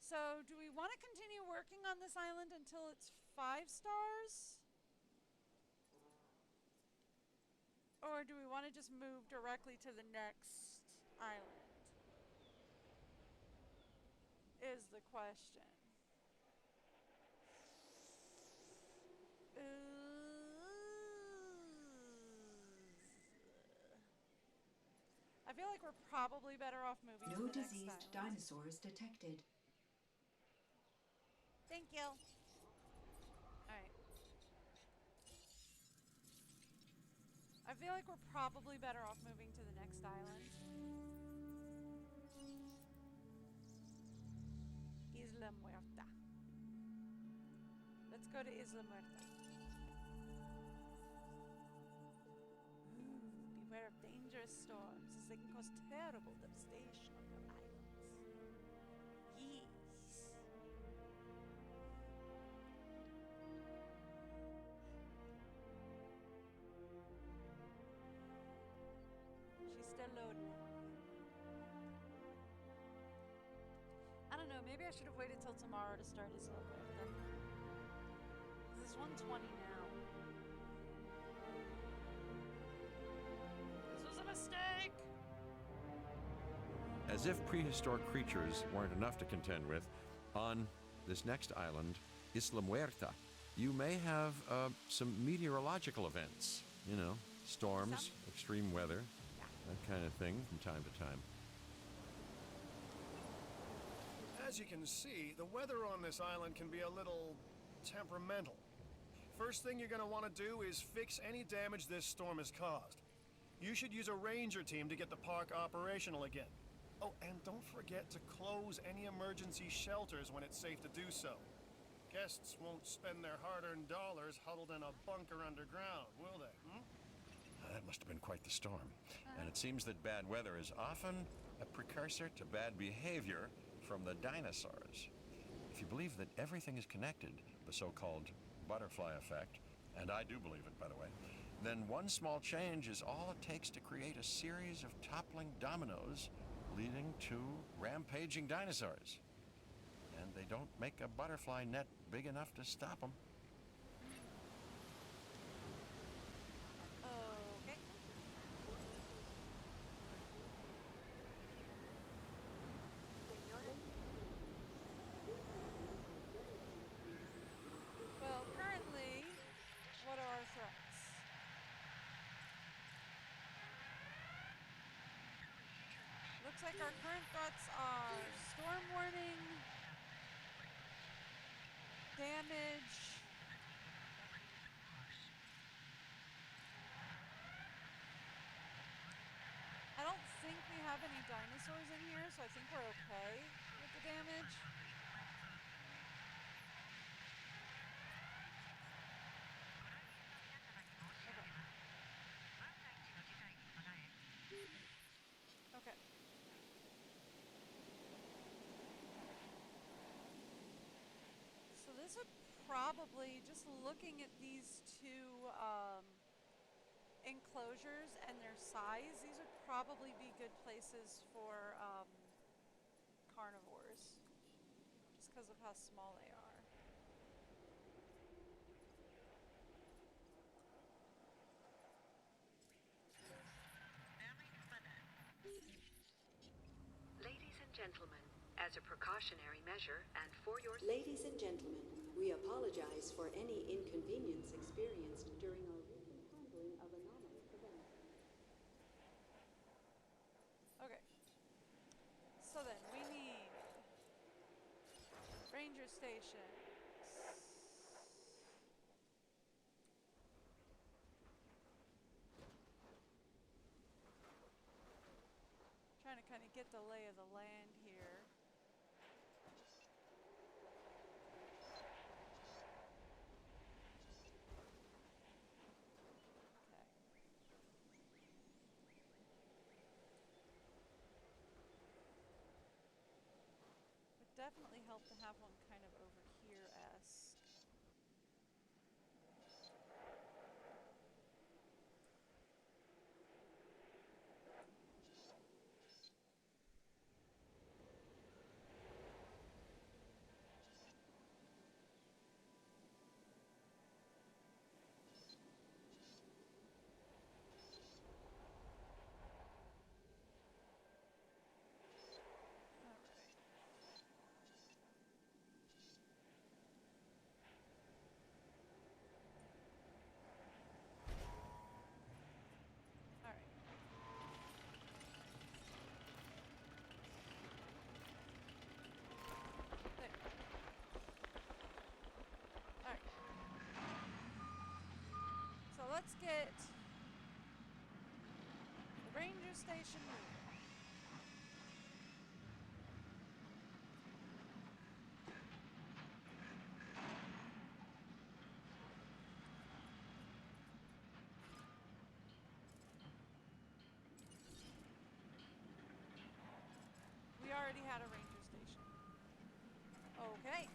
So, do we want to continue working on this island until it's 5 stars? Or do we want to just move directly to the next island? Is the question. I feel like we're probably better off moving to the next island. No diseased dinosaurs detected. Thank you. Alright. I feel like we're probably better off moving to the next island. Isla Muerta. Let's go to Isla Muerta. Beware of dangerous storms, as they can cause terrible devastation on your islands. Yes. She's still loading. I don't know, maybe I should have waited till tomorrow to start Isla Muerta. This is 120 now. This was a mistake! As if prehistoric creatures weren't enough to contend with, on this next island, Isla Muerta, you may have some meteorological events. You know, storms, extreme weather, that kind of thing from time to time. As you can see, the weather on this island can be a little temperamental. First thing you're going to want to do is fix any damage this storm has caused. You should use a ranger team to get the park operational again. Oh, and don't forget to close any emergency shelters when it's safe to do so. Guests won't spend their hard-earned dollars huddled in a bunker underground, will they? That must have been quite the storm. And it seems that bad weather is often a precursor to bad behavior from the dinosaurs. If you believe that everything is connected, the so-called butterfly effect, and I do believe it, by the way, then one small change is all it takes to create a series of toppling dominoes leading to rampaging dinosaurs. And they don't make a butterfly net big enough to stop them. Okay. Well, currently, what are our threats? Looks like our current threats are storm warning, damage, I don't think we have any dinosaurs in here, so I think we're okay with the damage. Okay. So this would probably, just looking at these two enclosures and their size, these would probably be good places for carnivores, just because of how small they are. Ladies and gentlemen, as a precautionary measure and for your... Ladies and gentlemen, we apologize for any inconvenience experienced during our recent handling of anomalous events. Okay. So then, we need ranger stations. Trying to kind of get the lay of the land here. definitely help to have one kind of over here-esque. So let's get the ranger station moving. We already had a ranger station. Okay.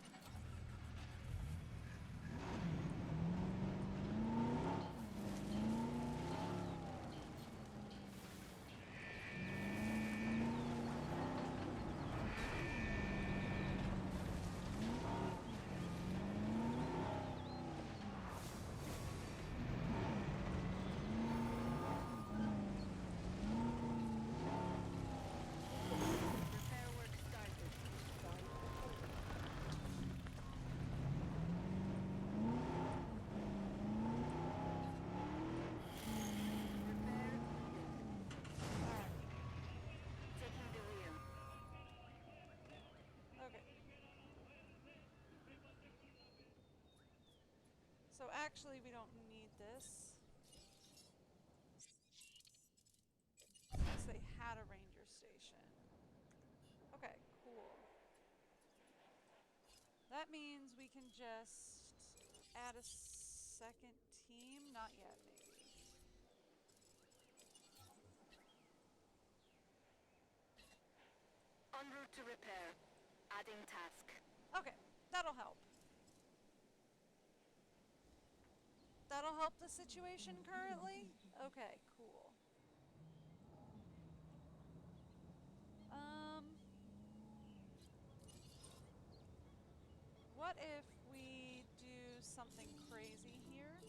So actually, we don't need this. Because they had a ranger station. Okay, cool. That means we can just add a second team. Not yet, maybe. En route to repair. Adding task. Okay, that'll help. That'll help the situation currently? Okay, cool. What if we do something crazy here?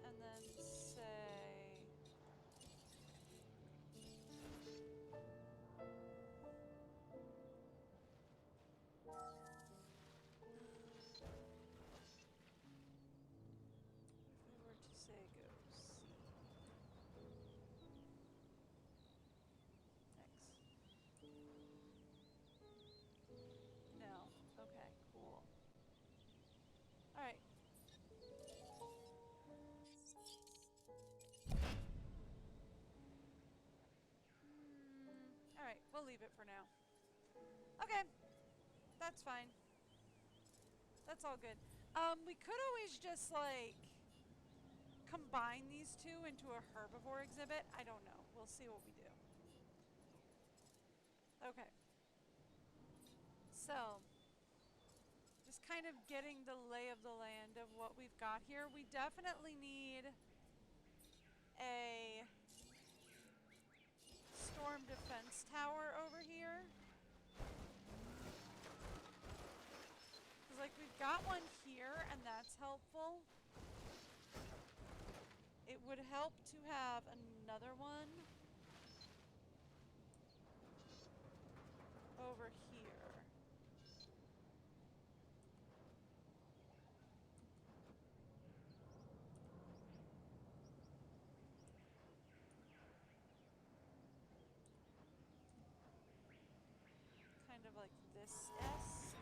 And then say... If we were to say go C. No. Okay, cool. Alright. Alright, we'll leave it for now. Okay. That's fine. That's all good. We could always just, like, combine these two into a herbivore exhibit. I don't know. We'll see what we do. Okay. So, just kind of getting the lay of the land of what we've got here. We definitely need a storm defense tower over here. Because, like, we've got one here, and that's helpful. It would help to have another one over here. Kind of like this S.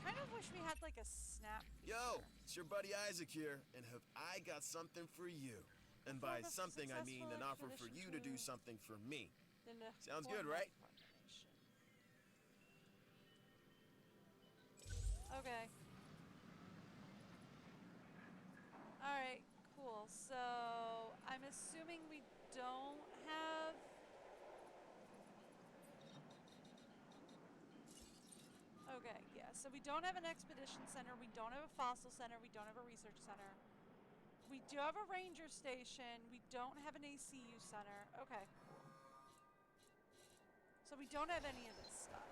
I kind of wish we had like a snap feature. Yo, it's your buddy Isaac here, and have I got something for you. And by something, I mean an offer for you to do something for me. Sounds good, right? Okay. Cool. So I'm assuming we don't have. Okay, yeah. So we don't have an expedition center. We don't have a fossil center. We don't have a research center. We do have a ranger station. We don't have an ACU center. Okay, cool. So we don't have any of this stuff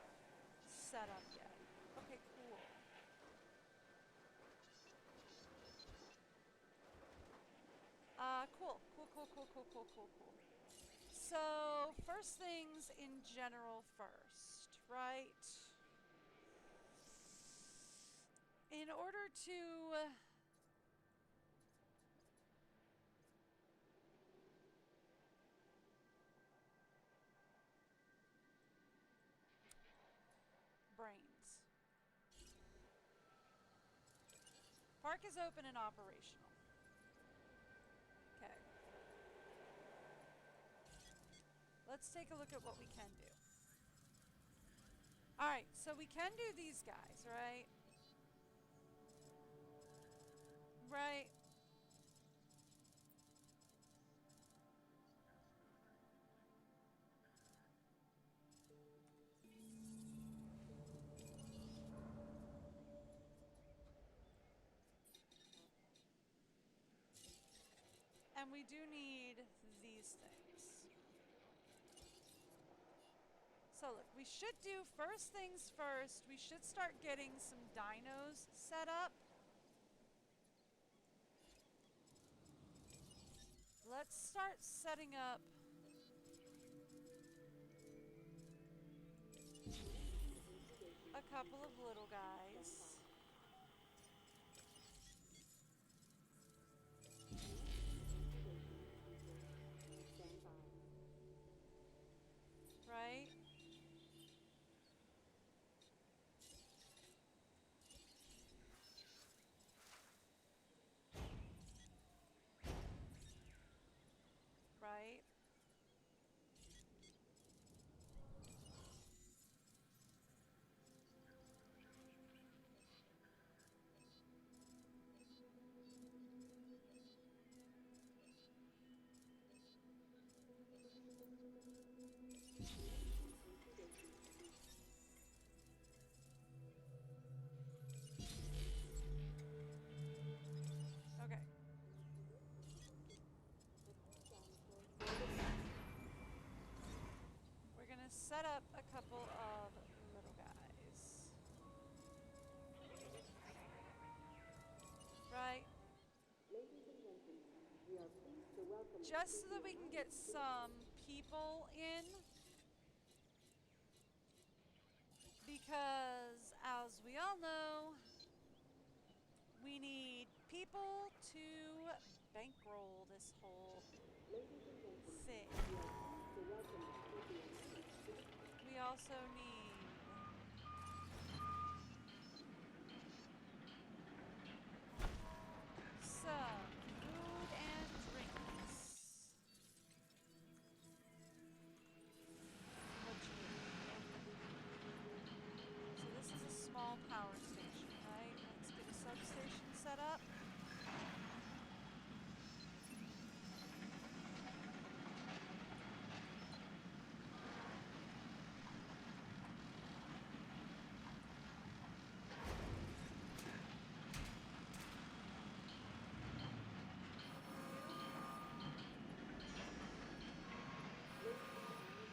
set up yet. Okay, cool. Cool. So, first things in general first, right? In order to brains. Park is open and operational. Okay. Let's take a look at what we can do. Alright, so we can do these guys, right? Right. And we do need these things. So look, we should do first things first. We should start getting some dinos set up. Let's start setting up a couple of little guys. Right? Right? Okay. We're gonna set up a couple of little guys. Right? Just so that we can get some people in. Because, as we all know, we need people to bankroll this whole thing. We also need some food and drinks. What you need. So this is a small power station, right? Let's get a substation set up.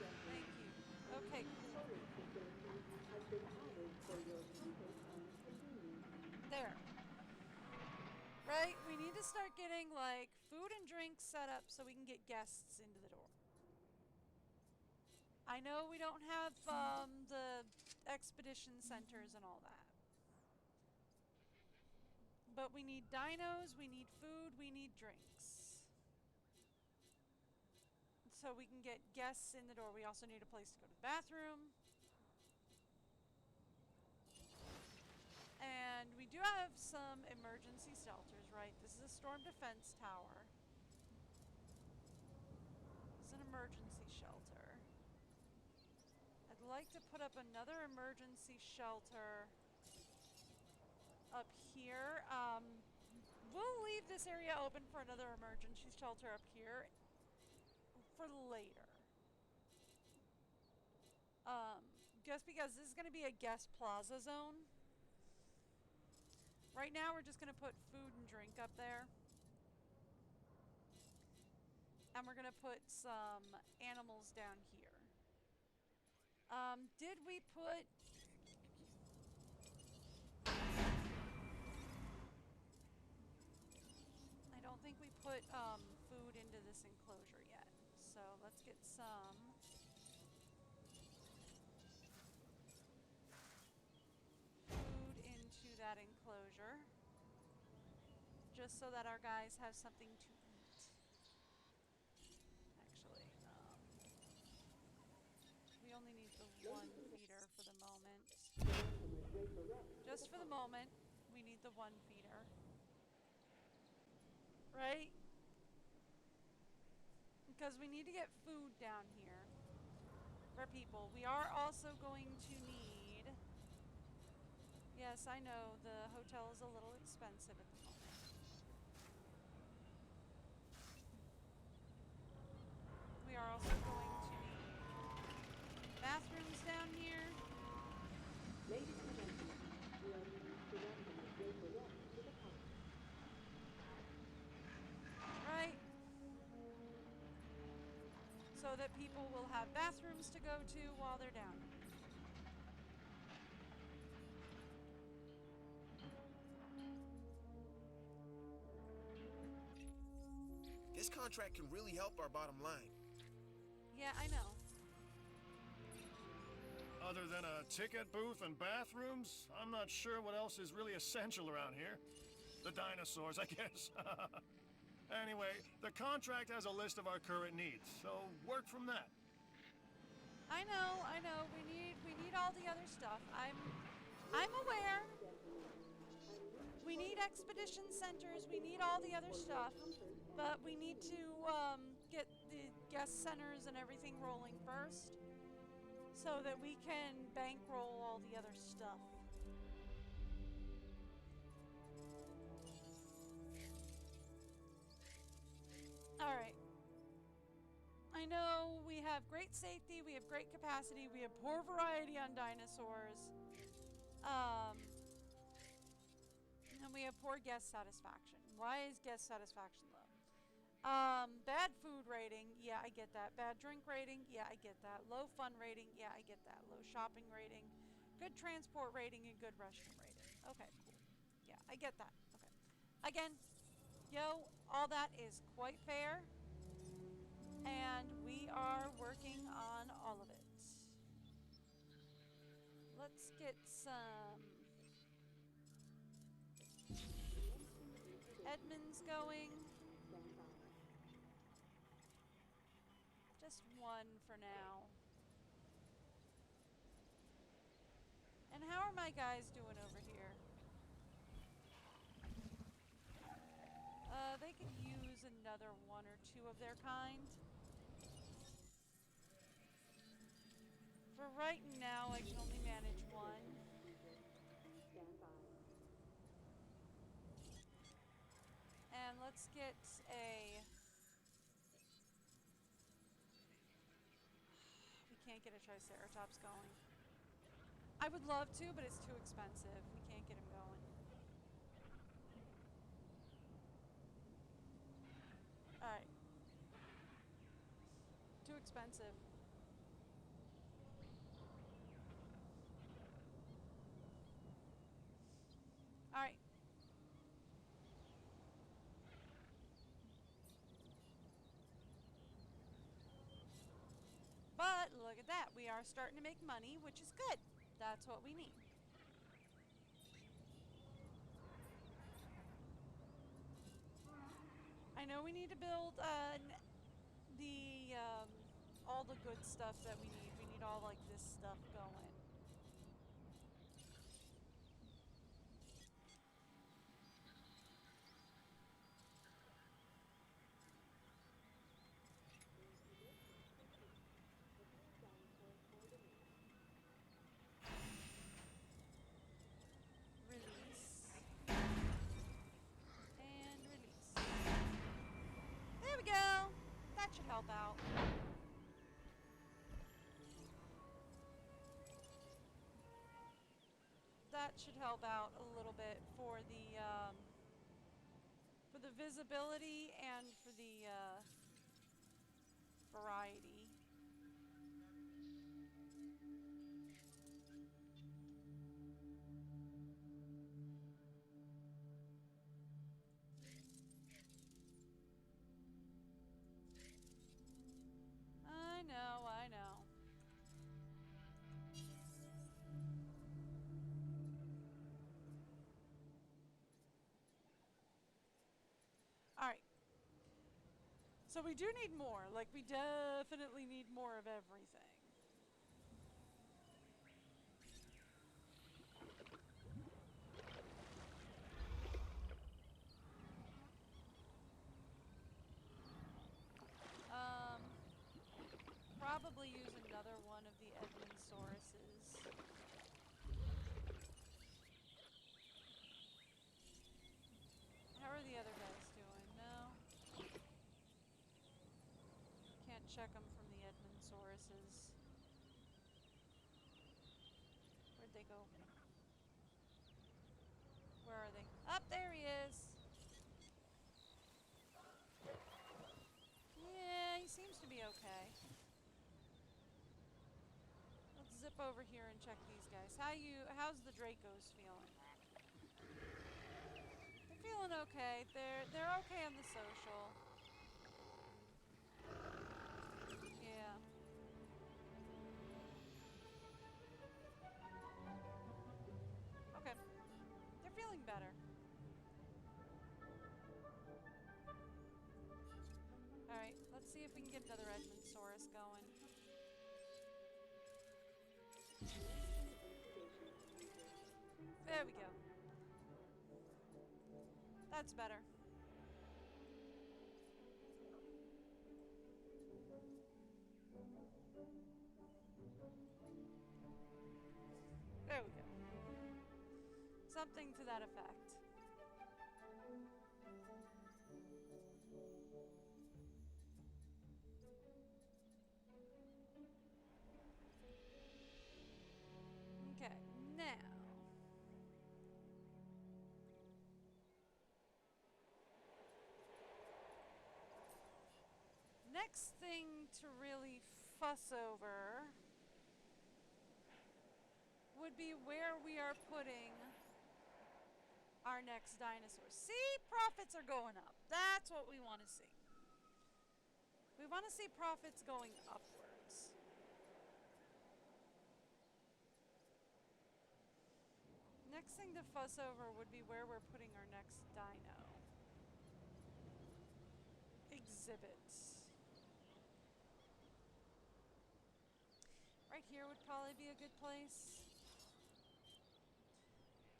Thank you. Okay, cool. There. Right? We need to start getting, like, food and drinks set up so we can get guests into the door. I know we don't have, the expedition centers and all that. But we need dinos, we need food, we need drinks. So we can get guests in the door. We also need a place to go to the bathroom. And we do have some emergency shelters, right? This is a storm defense tower. It's an emergency shelter. I'd like to put up another emergency shelter up here. we'll leave this area open for another emergency shelter up here for later. Just because this is going to be a guest plaza zone. Right now we're just going to put food and drink up there. And we're going to put some animals down here. Did we put... I don't think we put food into this enclosure yet. So let's get some. Food into that enclosure. Just so that our guys have something to eat. Actually, we only need the one feeder for the moment. Just for the moment, we need the one feeder. Right? Because we need to get food down here for people. We are also going to need... Yes, I know, the hotel is a little expensive at the moment. We are also going to need bathrooms down here. Ladies and gentlemen, we are pleased to welcome the Draper Rock to the park. Right? So that people will have bathrooms to go to while they're down here. This contract can really help our bottom line. Yeah, I know. Other than a ticket booth and bathrooms, I'm not sure what else is really essential around here. The dinosaurs, I guess. Anyway, the contract has a list of our current needs, so work from that. I know. We need all the other stuff. I'm aware. We need expedition centers. We need all the other stuff, but we need to get the guest centers and everything rolling first, so that we can bankroll all the other stuff. Alright. I know we have great safety, we have great capacity, we have poor variety on dinosaurs. And we have poor guest satisfaction. Why is guest satisfaction low? Bad food rating, yeah, I get that. Bad drink rating, yeah, I get that. Low fun rating, yeah, I get that. Low shopping rating. Good transport rating and good restroom rating. Okay, cool. Yeah, I get that. Okay. Again, yo, all that is quite fair. And we are working on all of it. Let's get some Edmonds going. Just one for now. And how are my guys doing over here? They could use another one or two of their kind. For right now, I can only manage one. And let's get a... We can't get a Triceratops going. I would love to, but it's too expensive. We can't get him going. Alright. Too expensive. Alright. But look at that. We are starting to make money, which is good. That's what we need. I know we need to build all the good stuff that we need. We need all like this stuff going. Release. And help out. That should help out a little bit for the visibility and for the variety. I know. Alright. So we do need more. Like, we definitely need more of everything. Probably use another one of the Edmondsauruses. How are the other guys doing? No? Can't check them from the Edmondsauruses. Where'd they go? Where are they? Up there he is! Yeah, he seems to be okay. Let's zip over here and check these guys. How's the Dracos feeling? They're feeling okay. They're okay on the social. Yeah. Okay. They're feeling better. Alright, let's see if we can get another Edmondsaurus going. There we go. That's better. There we go. Something to that effect. Okay, now. Next thing to really fuss over would be where we are putting our next dinosaur. See, profits are going up. That's what we want to see. We want to see profits going upwards. Next thing to fuss over would be where we're putting our next dino. Exhibit. Right here would probably be a good place.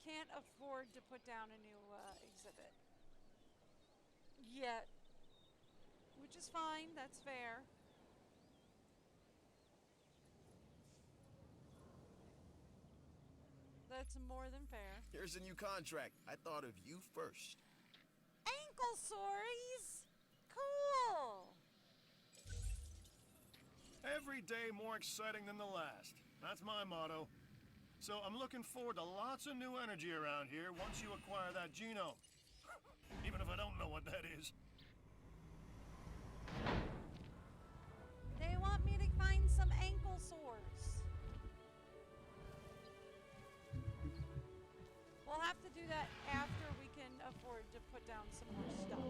Can't afford to put down a new exhibit yet, which is fine. That's fair. That's more than fair. Here's a new contract. I thought of you first. Ankylosaurs! Cool! Every day more exciting than the last. That's my motto. So I'm looking forward to lots of new energy around here once you acquire that genome. Even if I don't know what that is. They want me to find some ankylosaurs. We'll have to do that after we can afford to put down some more stuff.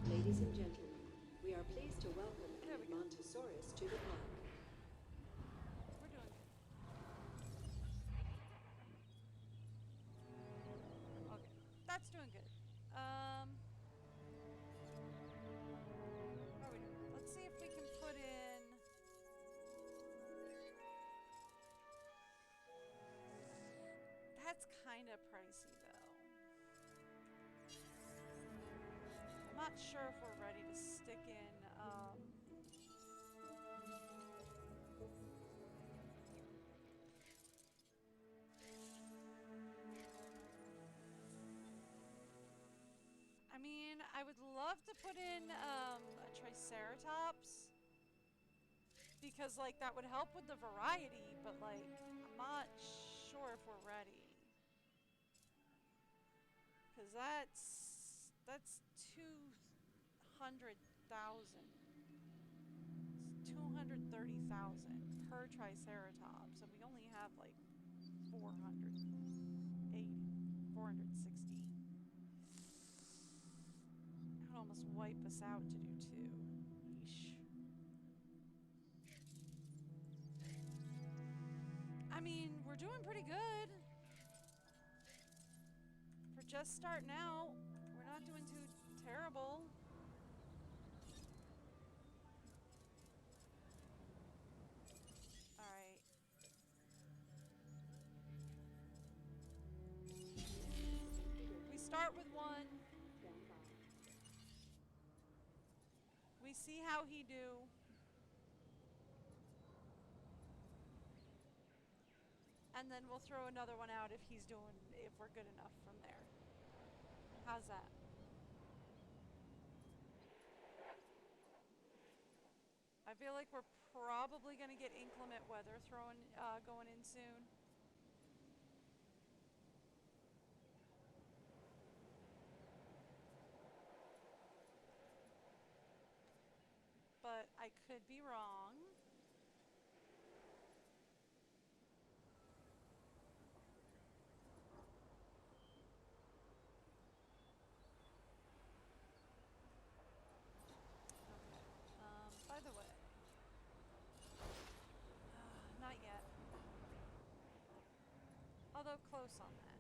Ladies and gentlemen, we are pleased to welcome an Edmontosaurus to the park. We're doing good. Okay, that's doing good. How are we doing? Let's see if we can put in. That's kind of pricey, though. I'm not sure if we're ready to stick in, I would love to put in a Triceratops. Because, like, that would help with the variety, but, like, I'm not sure if we're ready. Because that's 200,000. It's 230,000 per Triceratops, and we only have, like, 480, 460. That would almost wipe us out to do two. Yeesh. I mean, we're doing pretty good. For just starting out, we're not doing too terrible. Alright. We start with one. We see how he do. And then we'll throw another one out if we're good enough from there. How's that? I feel like we're probably gonna get inclement weather going in soon. But I could be wrong. By the way, not yet. Although close on that.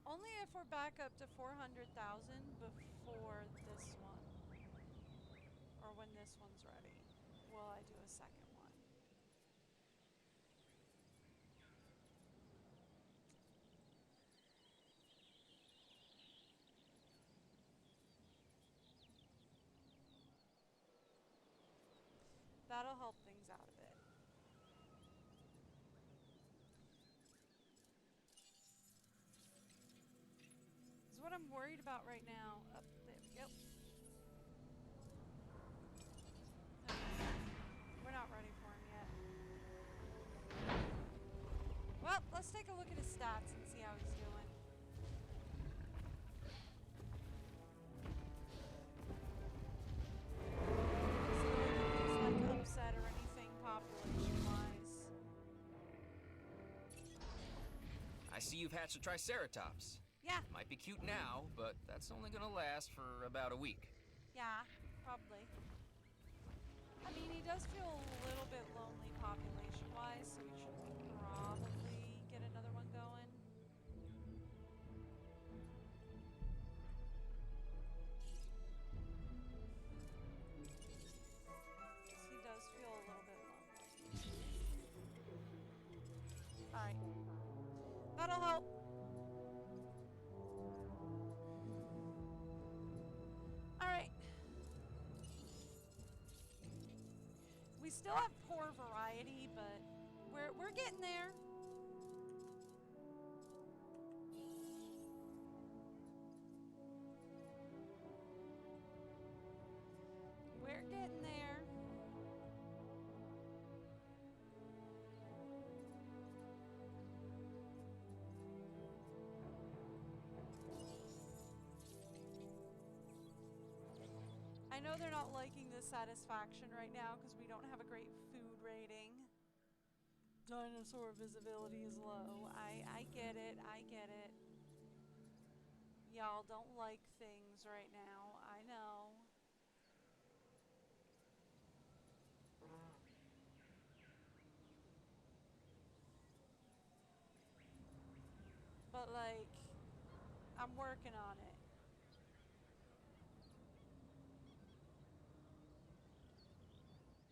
Only if we're back up to 400,000 before this one. Or when this one's ready. Will I do a second one? That'll help things out a bit. Is what I'm worried about right now. There we go. We're not ready for him yet. Well, let's take a look at his stats and see how he's doing. Upset or anything population-wise. I see you've hatched a Triceratops. Yeah. Might be cute now, but that's only gonna last for about a week. Yeah, probably. I mean, he does feel a little bit lonely population-wise, so we should probably get another one going. He does feel a little bit lonely. Alright. That'll help. Alright. We still have poor variety, but we're getting there. We're getting there. I know they're not liking this satisfaction right now because we don't have a great food rating. Dinosaur visibility is low. I get it. I get it. Y'all don't like things right now. I know. But, like, I'm working on it.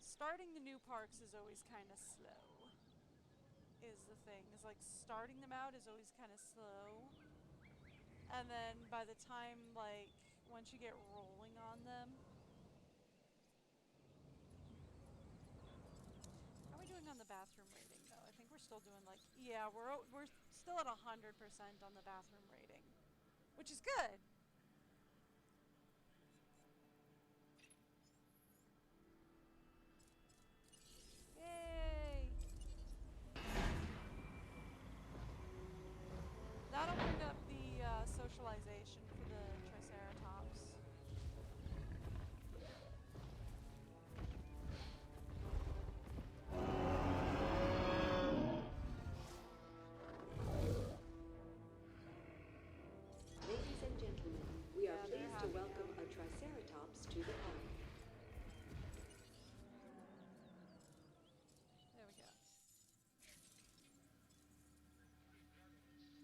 Starting the new parks is always kind of slow, is the thing. It's like starting them out is always kind of slow. And then by the time, like, once you get rolling on them, doing on the bathroom rating, though? I think we're still doing like, yeah, we're still at 100% on the bathroom rating, which is good. Yay! That'll bring up the socialization for the Triceratops. Ladies and gentlemen, we are pleased to welcome a Triceratops to the park. There we go.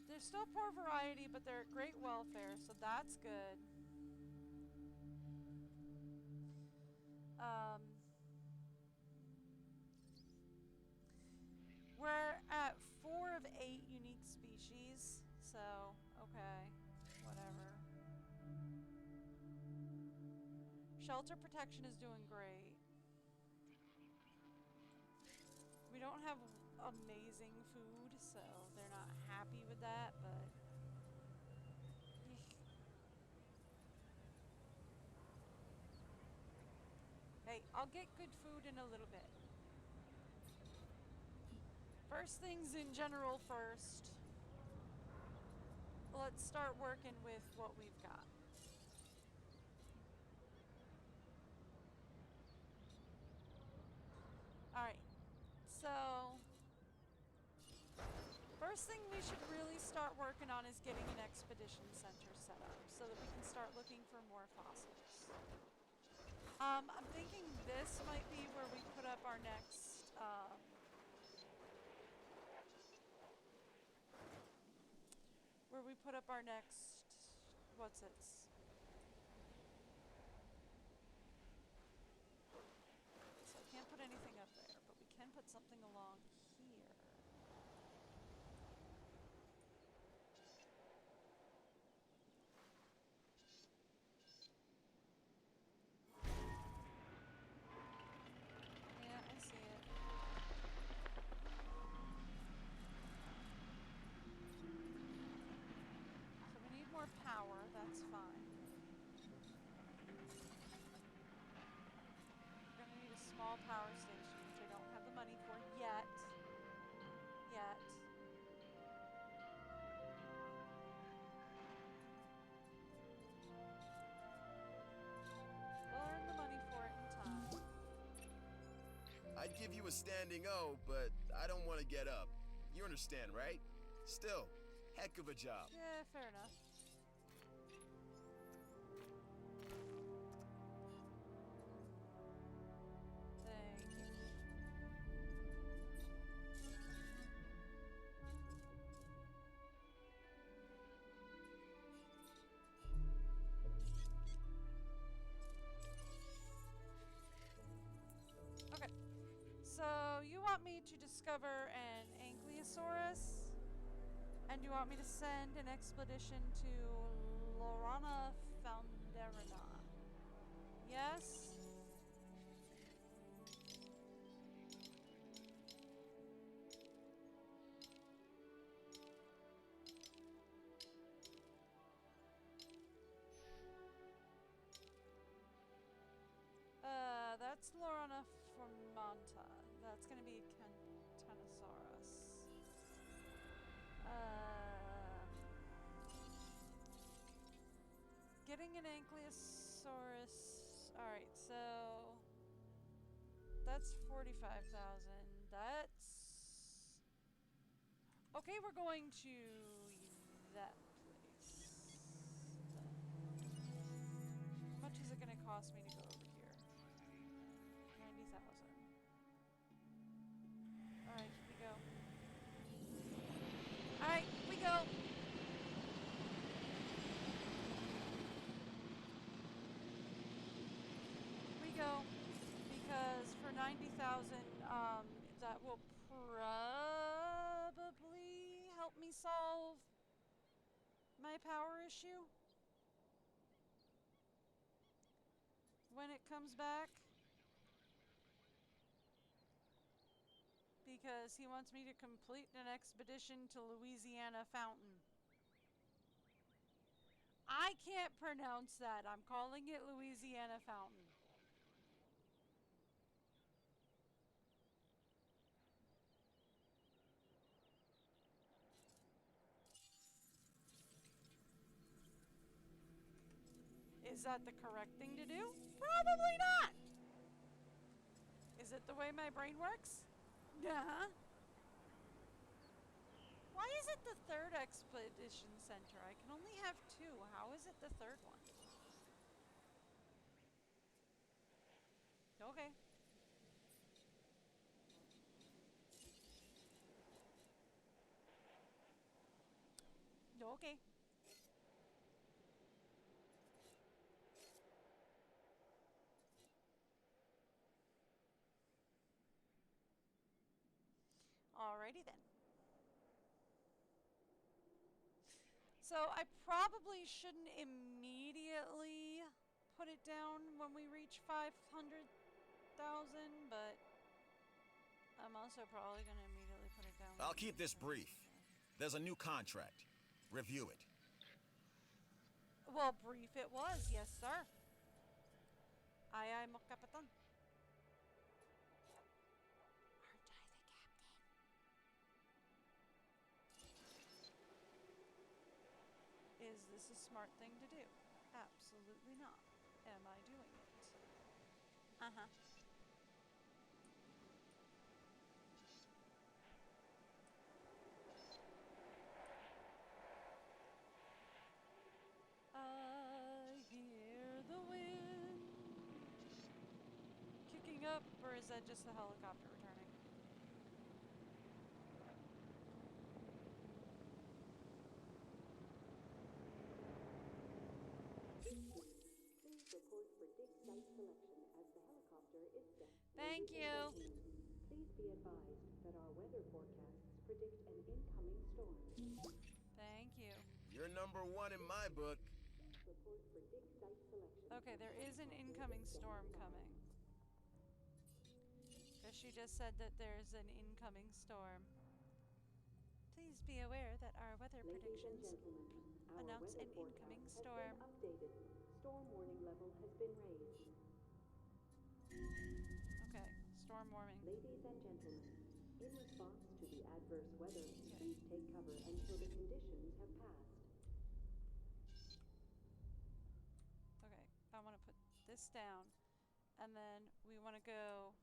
They're still poor variety, but they're at great welfare, so that's good. We're at 4 of 8 unique species, so okay, whatever. Shelter protection is doing great. We don't have amazing food, so they're not happy with that, but hey, I'll get good food in a little bit. First things in general first. Let's start working with what we've got. Alright, so first thing we should really start working on is getting an expedition center set up so that we can start looking for more fossils. I'm thinking this might be where we put up our next what's it? So I can't put anything up there, but we can put something along here. Yeah, I see it. So we need more power, that's fine. We're gonna need a small power station, which I don't have the money for yet. We'll earn the money for it in time. I'd give you a standing O, but I don't want to get up. You understand, right? Still, heck of a job. Yeah, fair enough. Thank you. Okay, so you want me to discover an Ankylosaurus? And you want me to send an expedition to Lorana Founderina? Yes? That's Lorana Formanta. That's gonna be Tanosaurus. Getting an Ankylosaurus. Alright, so that's 45,000. That's okay, we're going to that place. How much is it gonna cost me to go over here? 90,000. Alright, we go. Alright, we go. Go, because for 90,000, that will probably help me solve my power issue when it comes back. because he wants me to complete an expedition to Louisiana Fountain. I can't pronounce that. I'm calling it Louisiana Fountain. Is that the correct thing to do? Probably not. Is it the way my brain works? Yeah. Why is it the third expedition center? I can only have two. How is it the third one? Okay. Okay. Alrighty then. So I probably shouldn't immediately put it down when we reach 500,000, but I'm also probably going to immediately put it down. I'll keep this brief. There's a new contract. Review it. Well, brief it was, yes, sir. Aye, aye, mo kapitan. Aren't I the captain? Is this a smart thing to do? Absolutely not. Am I doing it? Uh-huh. I hear the wind kicking up, or is that just the helicopter returning? Please report for dig site selection as the helicopter is set. Thank you. Please be advised that our weather forecasts predict an incoming storm. Thank you. You're number one in my book. Report for dig site selection. Okay, there is an incoming storm coming. Because she just said that there's an incoming storm. Please be aware that our weather predictions announce an incoming storm. Has been updated. Storm warning level has been raised. Okay, storm warning. Ladies and gentlemen, in response to the adverse weather, please take cover until the conditions have passed. Okay, I want to put this down. And then we want to go...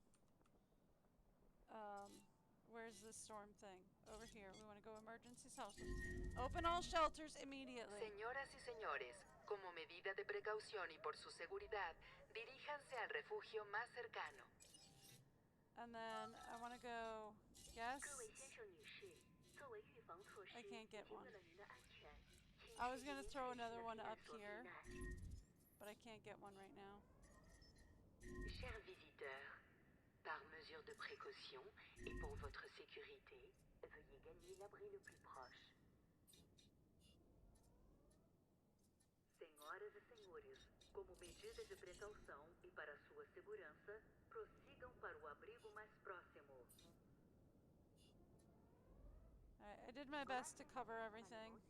where's the storm thing? Over here. We want to go emergency shelters. Open all shelters immediately. Señoras y señores, como medida de precaución y por su seguridad, diríjanse al refugio más cercano. And then I want to go... Yes? I can't get one. I was going to throw another one up here, but I can't get one right now. Chers visiteurs, par mesure de précaution et pour votre sécurité, veuillez gagner l'abri le plus proche. Senhoras e senhores, como medida de precaução e para sua segurança, prossigam para o abrigo mais próximo. Alright, I did my best to cover everything.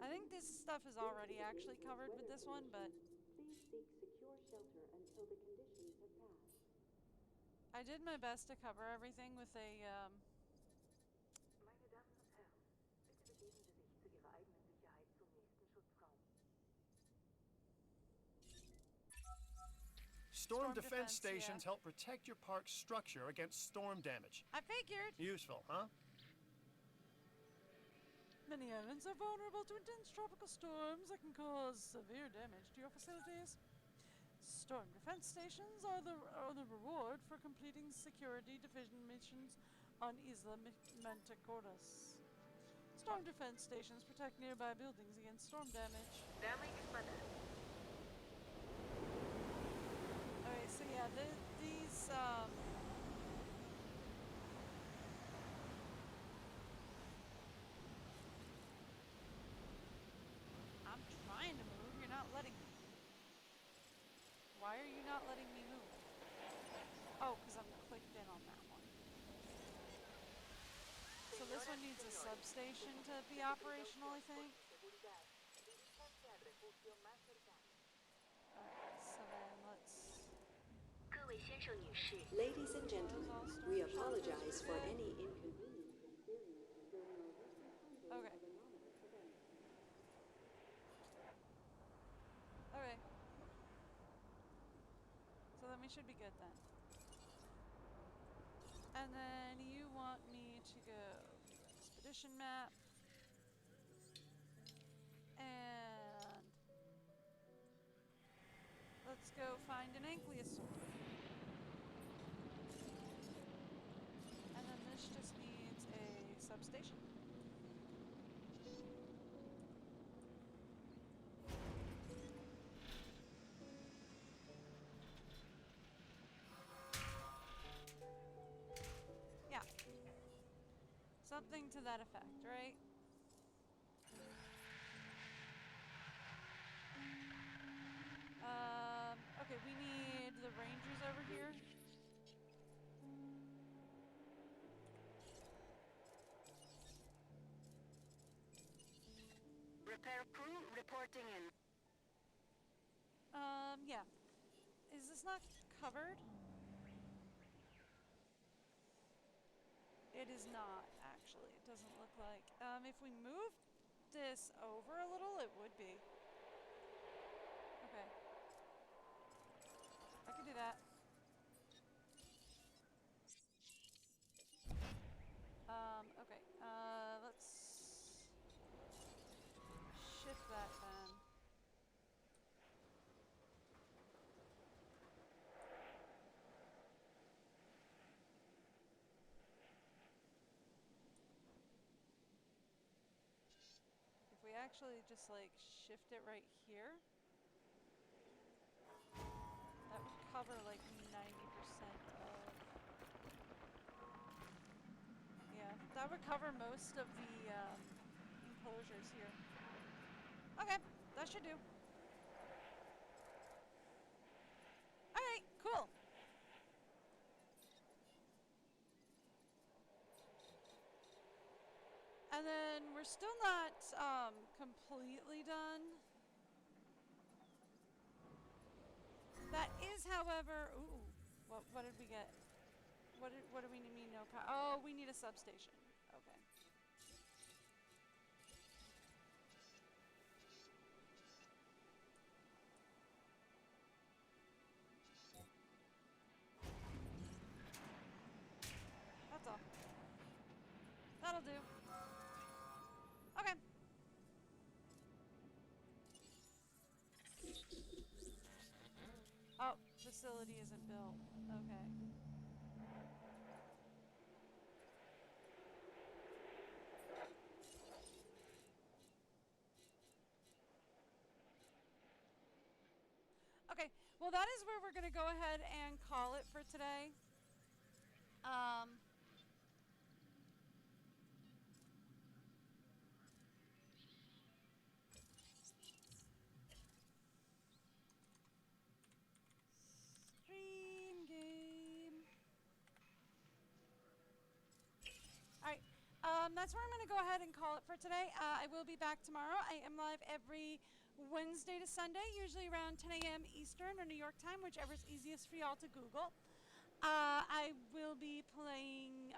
I think this stuff is already actually covered with this one, but... Please seek secure shelter until the conditions have passed. I did my best to cover everything with a, Meine Damen und Herren, bitte begeben Sie sich zu Ihrer eigenen Sicherheit zum nächsten Schutzraum. Storm defense stations help protect your park's structure against storm damage. I figured. Useful, huh? Many islands are vulnerable to intense tropical storms that can cause severe damage to your facilities. Storm defense stations are the reward for completing security division missions on Isla Manticoras. Storm defense stations protect nearby buildings against storm damage. Dama y gospoda. Okay, so yeah, these I'm trying to move, you're not letting me. Why are you not letting me move? Oh, because I'm clicked in on that one. So this one needs a substation to be operational, I think. Alright, so then let's... Ladies and gentlemen, we apologize for any inconvenience experienced during our recent handling Okay. of anomalous events. Okay. So then we should be good then. And then you want me to go do expedition map. And let's go find an ankylosaur. And then this just needs a substation. Yeah. Something to that effect, right? Okay, we need the rangers over here. Repair crew reporting in. Yeah. Is this not covered? It is not, actually. It doesn't look like. If we move this over a little, it would be. Okay. I can do that. Okay. Let's shift that then. If we actually just like shift it right here, that would cover like 90% of... Yeah, that would cover most of the enclosures here. Okay, that should do. Alright, cool. And then we're still not completely done. That is, however, ooh, what did we get? What do we mean no power? Oh, we need a substation. Okay. That's all. That'll do. Okay. Oh, facility isn't built. Okay. Okay, well that is where we're going to go ahead and call it for today. Stream game. Alright, that's where I'm going to go ahead and call it for today. I will be back tomorrow. I am live every Wednesday to Sunday, usually around 10 a.m. Eastern or New York time, whichever is easiest for y'all to Google. I will be playing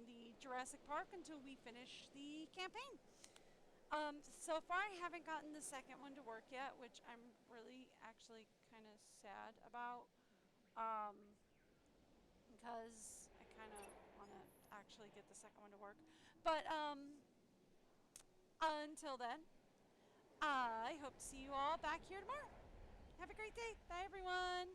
the Jurassic Park until we finish the campaign. So far I haven't gotten the second one to work yet, which I'm really actually kind of sad about, because I kind of want to actually get the second one to work. But until then, I hope to see you all back here tomorrow. Have a great day. Bye, everyone.